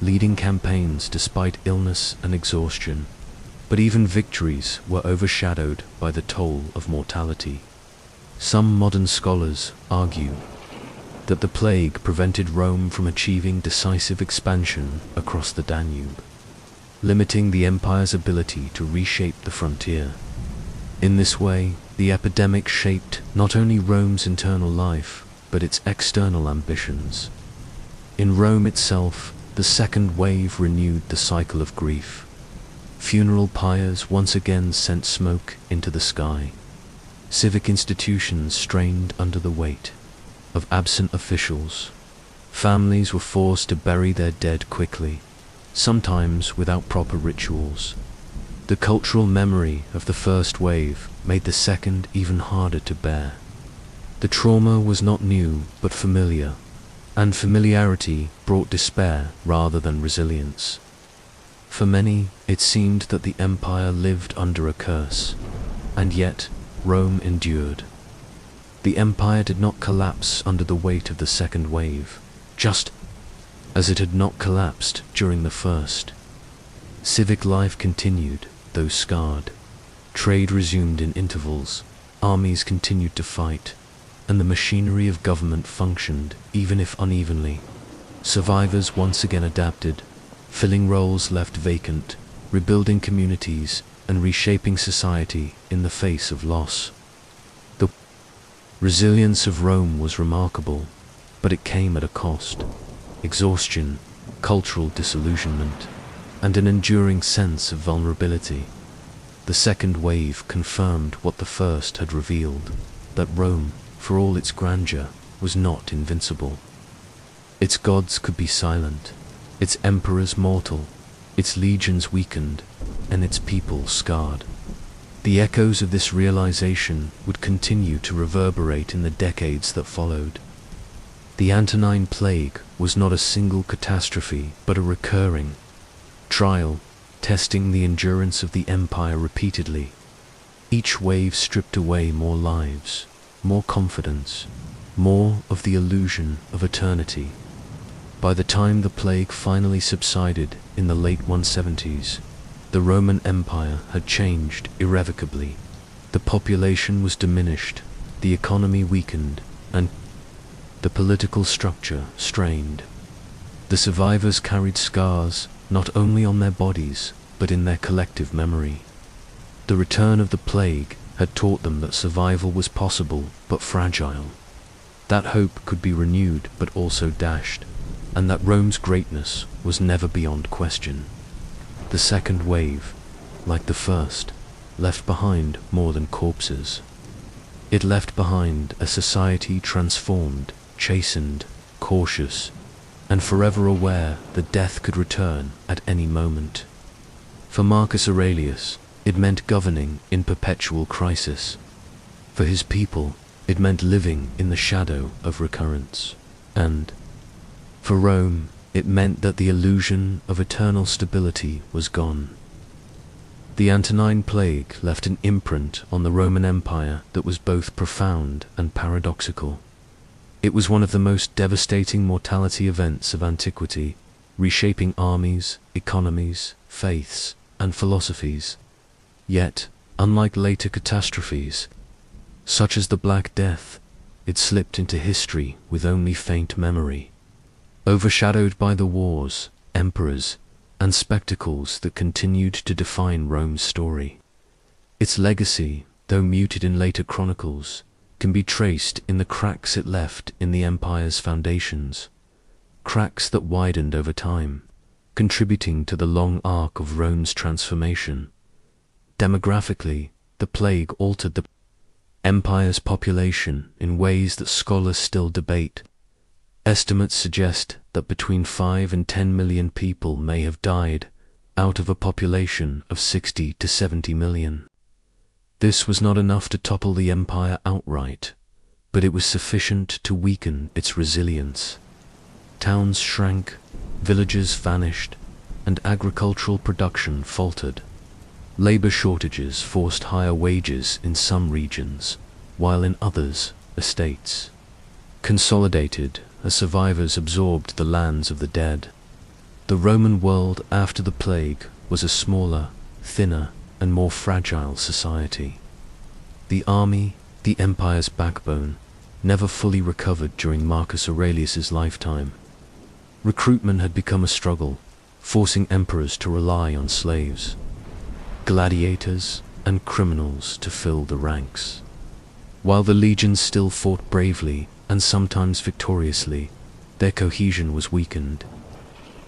Speaker 1: leading campaigns despite illness and exhaustion, but even victories were overshadowed by the toll of mortality. Some modern scholars argue that the plague prevented Rome from achieving decisive expansion across the Danube, limiting the empire's ability to reshape the frontier. In this way, the epidemic shaped not only Rome's internal life, but its external ambitions. In Rome itself, the second wave renewed the cycle of grief. Funeral pyres once again sent smoke into the sky. Civic institutions strained under the weight of absent officials. Families were forced to bury their dead quickly, sometimes without proper rituals. The cultural memory of the first wave made the second even harder to bear. The trauma was not new but familiar, and familiarity brought despair rather than resilience. For many, it seemed that the empire lived under a curse, and yet Rome endured. The empire did not collapse under the weight of the second wave, just as it had not collapsed during the first. Civic life continued, though scarred. Trade resumed in intervals, armies continued to fight, and the machinery of government functioned, even if unevenly. Survivors once again adapted, filling roles left vacant, rebuilding communities, and reshaping society in the face of loss. The resilience of Rome was remarkable, but it came at a cost. Exhaustion, cultural disillusionment, and an enduring sense of vulnerability. The second wave confirmed what the first had revealed, that Rome, for all its grandeur, was not invincible. Its gods could be silent, its emperors mortal, its legions weakened, and its people scarred. The echoes of this realization would continue to reverberate in the decades that followed. The Antonine Plague was not a single catastrophe, but a recurring trial, testing the endurance of the empire repeatedly. Each wave stripped away more lives, more confidence, more of the illusion of eternity. By the time the plague finally subsided in the late 170s, the Roman Empire had changed irrevocably. The population was diminished, the economy weakened, and the political structure strained. The survivors carried scars not only on their bodies, but in their collective memory. The return of the plague had taught them that survival was possible but fragile, that hope could be renewed but also dashed, and that Rome's greatness was never beyond question. The second wave, like the first, left behind more than corpses. It left behind a society transformed, chastened, cautious, and forever aware that death could return at any moment. For Marcus Aurelius, it meant governing in perpetual crisis. For his people, it meant living in the shadow of recurrence. And for Rome, it meant that the illusion of eternal stability was gone. The Antonine Plague left an imprint on the Roman Empire that was both profound and paradoxical. It was one of the most devastating mortality events of antiquity, reshaping armies, economies, faiths, and philosophies. Yet, unlike later catastrophes, such as the Black Death, it slipped into history with only faint memory, overshadowed by the wars, emperors, and spectacles that continued to define Rome's story. Its legacy, though muted in later chronicles, can be traced in the cracks it left in the empire's foundations, cracks that widened over time, contributing to the long arc of Rome's transformation. Demographically, the plague altered the empire's population in ways that scholars still debate. Estimates suggest that between 5 and 10 million people may have died out of a population of 60 to 70 million. This was not enough to topple the empire outright, but it was sufficient to weaken its resilience. Towns shrank, villages vanished, and agricultural production faltered. Labor shortages forced higher wages in some regions, while in others, estates consolidated as survivors absorbed the lands of the dead. The Roman world after the plague was a smaller, thinner, and more fragile society. The army, the empire's backbone, never fully recovered during Marcus Aurelius's lifetime. Recruitment had become a struggle, forcing emperors to rely on slaves, gladiators, and criminals to fill the ranks. While the legions still fought bravely and sometimes victoriously, their cohesion was weakened.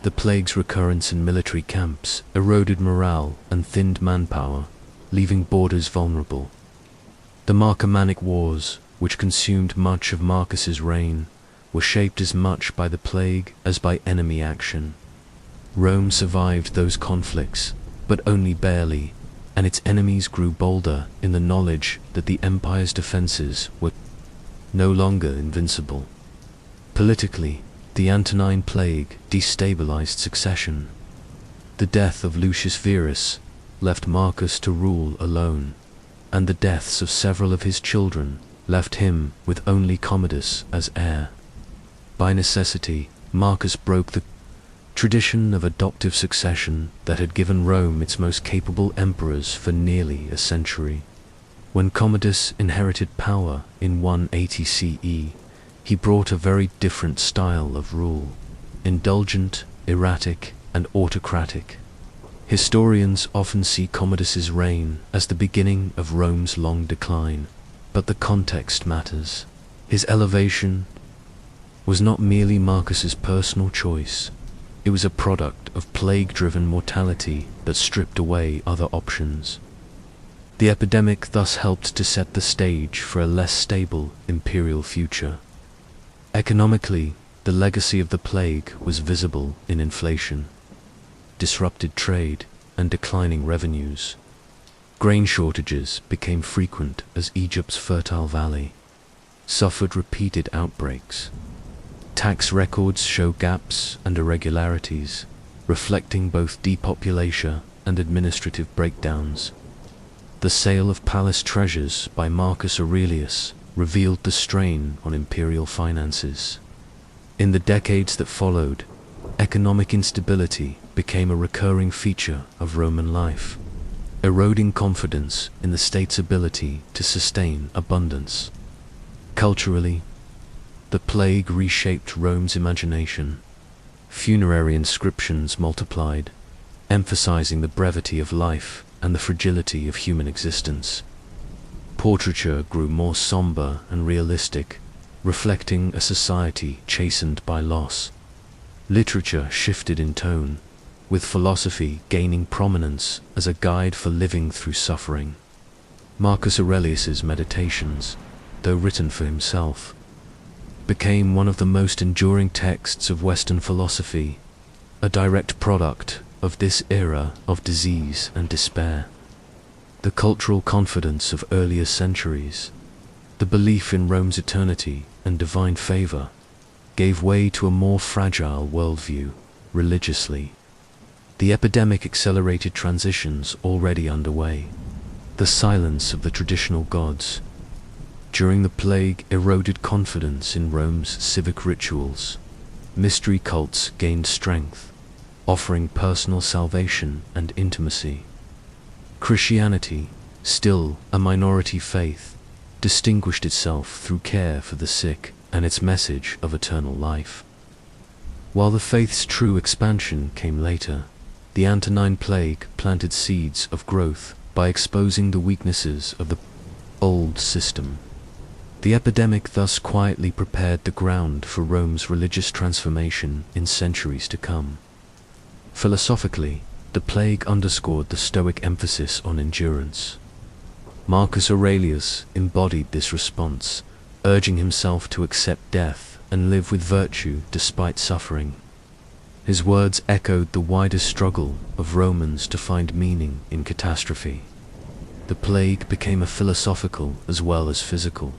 Speaker 1: The plague's recurrence in military camps eroded morale and thinned manpower, leaving borders vulnerable. The Marcomannic Wars, which consumed much of Marcus's reign, were shaped as much by the plague as by enemy action. Rome survived those conflicts, but only barely, and its enemies grew bolder in the knowledge that the empire's defenses were no longer invincible. Politically, the Antonine Plague destabilized succession. The death of Lucius Verus left Marcus to rule alone, and the deaths of several of his children left him with only Commodus as heir. By necessity, Marcus broke the tradition of adoptive succession that had given Rome its most capable emperors for nearly a century. When Commodus inherited power in 180 CE, he brought a very different style of rule, indulgent, erratic, and autocratic. Historians often see Commodus's reign as the beginning of Rome's long decline, but the context matters. His elevation was not merely Marcus's personal choice. It was a product of plague-driven mortality that stripped away other options. The epidemic thus helped to set the stage for a less stable imperial future. Economically, the legacy of the plague was visible in inflation, disrupted trade, and declining revenues. Grain shortages became frequent as Egypt's fertile valley suffered repeated outbreaks. Tax records show gaps and irregularities, reflecting both depopulation and administrative breakdowns. The sale of palace treasures by Marcus Aurelius revealed the strain on imperial finances. In the decades that followed, economic instability became a recurring feature of Roman life, eroding confidence in the state's ability to sustain abundance. Culturally, the plague reshaped Rome's imagination. Funerary inscriptions multiplied, emphasizing the brevity of life and the fragility of human existence. Portraiture grew more somber and realistic, reflecting a society chastened by loss. Literature shifted in tone, with philosophy gaining prominence as a guide for living through suffering. Marcus Aurelius's Meditations, though written for himself, became one of the most enduring texts of Western philosophy, a direct product of this era of disease and despair. The cultural confidence of earlier centuries, the belief in Rome's eternity and divine favor, gave way to a more fragile worldview, religiously. The epidemic accelerated transitions already underway. The silence of the traditional gods during the plague eroded confidence in Rome's civic rituals. Mystery cults gained strength, offering personal salvation and intimacy. Christianity, still a minority faith, distinguished itself through care for the sick and its message of eternal life. While the faith's true expansion came later, the Antonine Plague planted seeds of growth by exposing the weaknesses of the old system. The epidemic thus quietly prepared the ground for Rome's religious transformation in centuries to come. Philosophically, the plague underscored the Stoic emphasis on endurance. Marcus Aurelius embodied this response, urging himself to accept death and live with virtue despite suffering. His words echoed the wider struggle of Romans to find meaning in catastrophe. The plague became a philosophical as well as physical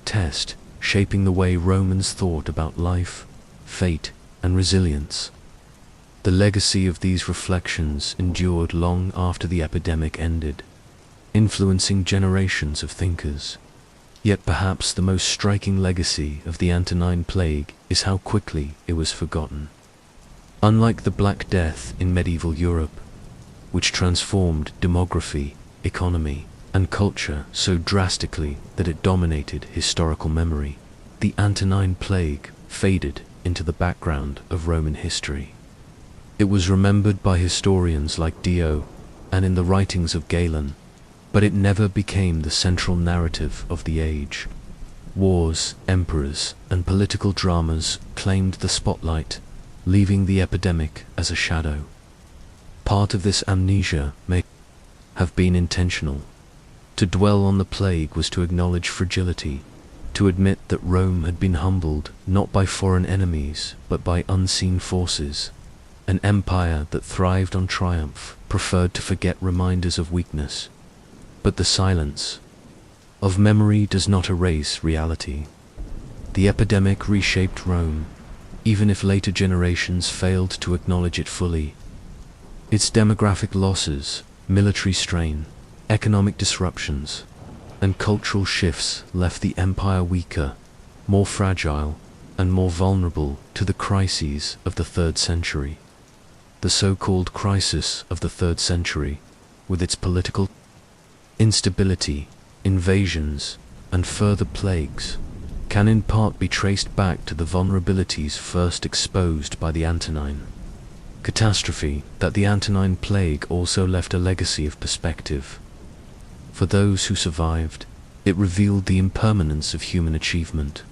Speaker 1: test, shaping the way Romans thought about life, fate, and resilience. The legacy of these reflections endured long after the epidemic ended, influencing generations of thinkers. Yet perhaps the most striking legacy of the Antonine Plague is how quickly it was forgotten. Unlike the Black Death in medieval Europe, which transformed demography, economy, and culture so drastically that it dominated historical memory, the Antonine Plague faded into the background of Roman history. It was remembered by historians like Dio and in the writings of Galen, but it never became the central narrative of the age. Wars, emperors, and political dramas claimed the spotlight, leaving the epidemic as a shadow. Part of this amnesia may have been intentional. To dwell on the plague was to acknowledge fragility, to admit that Rome had been humbled not by foreign enemies but by unseen forces. An empire that thrived on triumph preferred to forget reminders of weakness. But the silence of memory does not erase reality. The epidemic reshaped Rome, even if later generations failed to acknowledge it fully. Its demographic losses, military strain, economic disruptions, and cultural shifts left the empire weaker, more fragile, and more vulnerable to the crises of the 3rd century. The so-called crisis of the 3rd century, with its political instability, invasions, and further plagues, can in part be traced back to the vulnerabilities first exposed by the Antonine catastrophe. That the Antonine Plague also left a legacy of perspective. For those who survived, it revealed the impermanence of human achievement.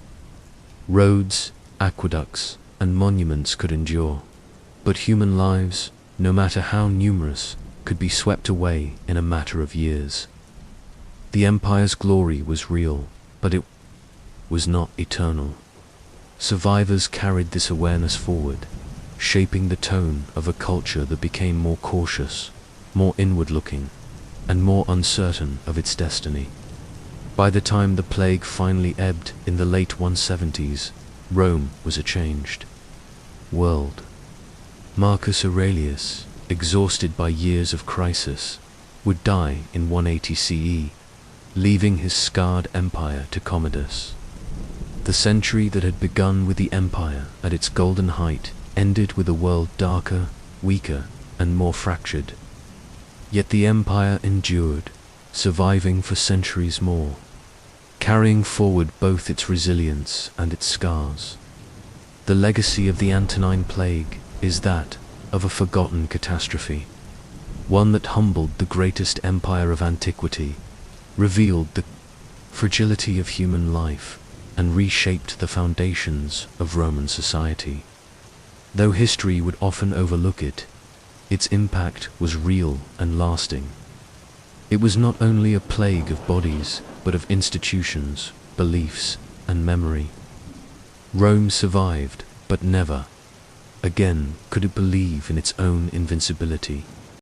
Speaker 1: Roads, aqueducts, and monuments could endure, but human lives, no matter how numerous, could be swept away in a matter of years. The empire's glory was real, but it was not eternal. Survivors carried this awareness forward, shaping the tone of a culture that became more cautious, more inward-looking, and more uncertain of its destiny. By the time the plague finally ebbed in the late 170s, Rome was a changed world. Marcus Aurelius, exhausted by years of crisis, would die in 180 CE, leaving his scarred empire to Commodus. The century that had begun with the empire at its golden height ended with a world darker, weaker, and more fractured. Yet the empire endured, surviving for centuries more, carrying forward both its resilience and its scars. The legacy of the Antonine Plague is that of a forgotten catastrophe, one that humbled the greatest empire of antiquity, revealed the fragility of human life, and reshaped the foundations of Roman society. Though history would often overlook it, its impact was real and lasting. It was not only a plague of bodies, but of institutions, beliefs, and memory. Rome survived, but never again could it believe in its own invincibility.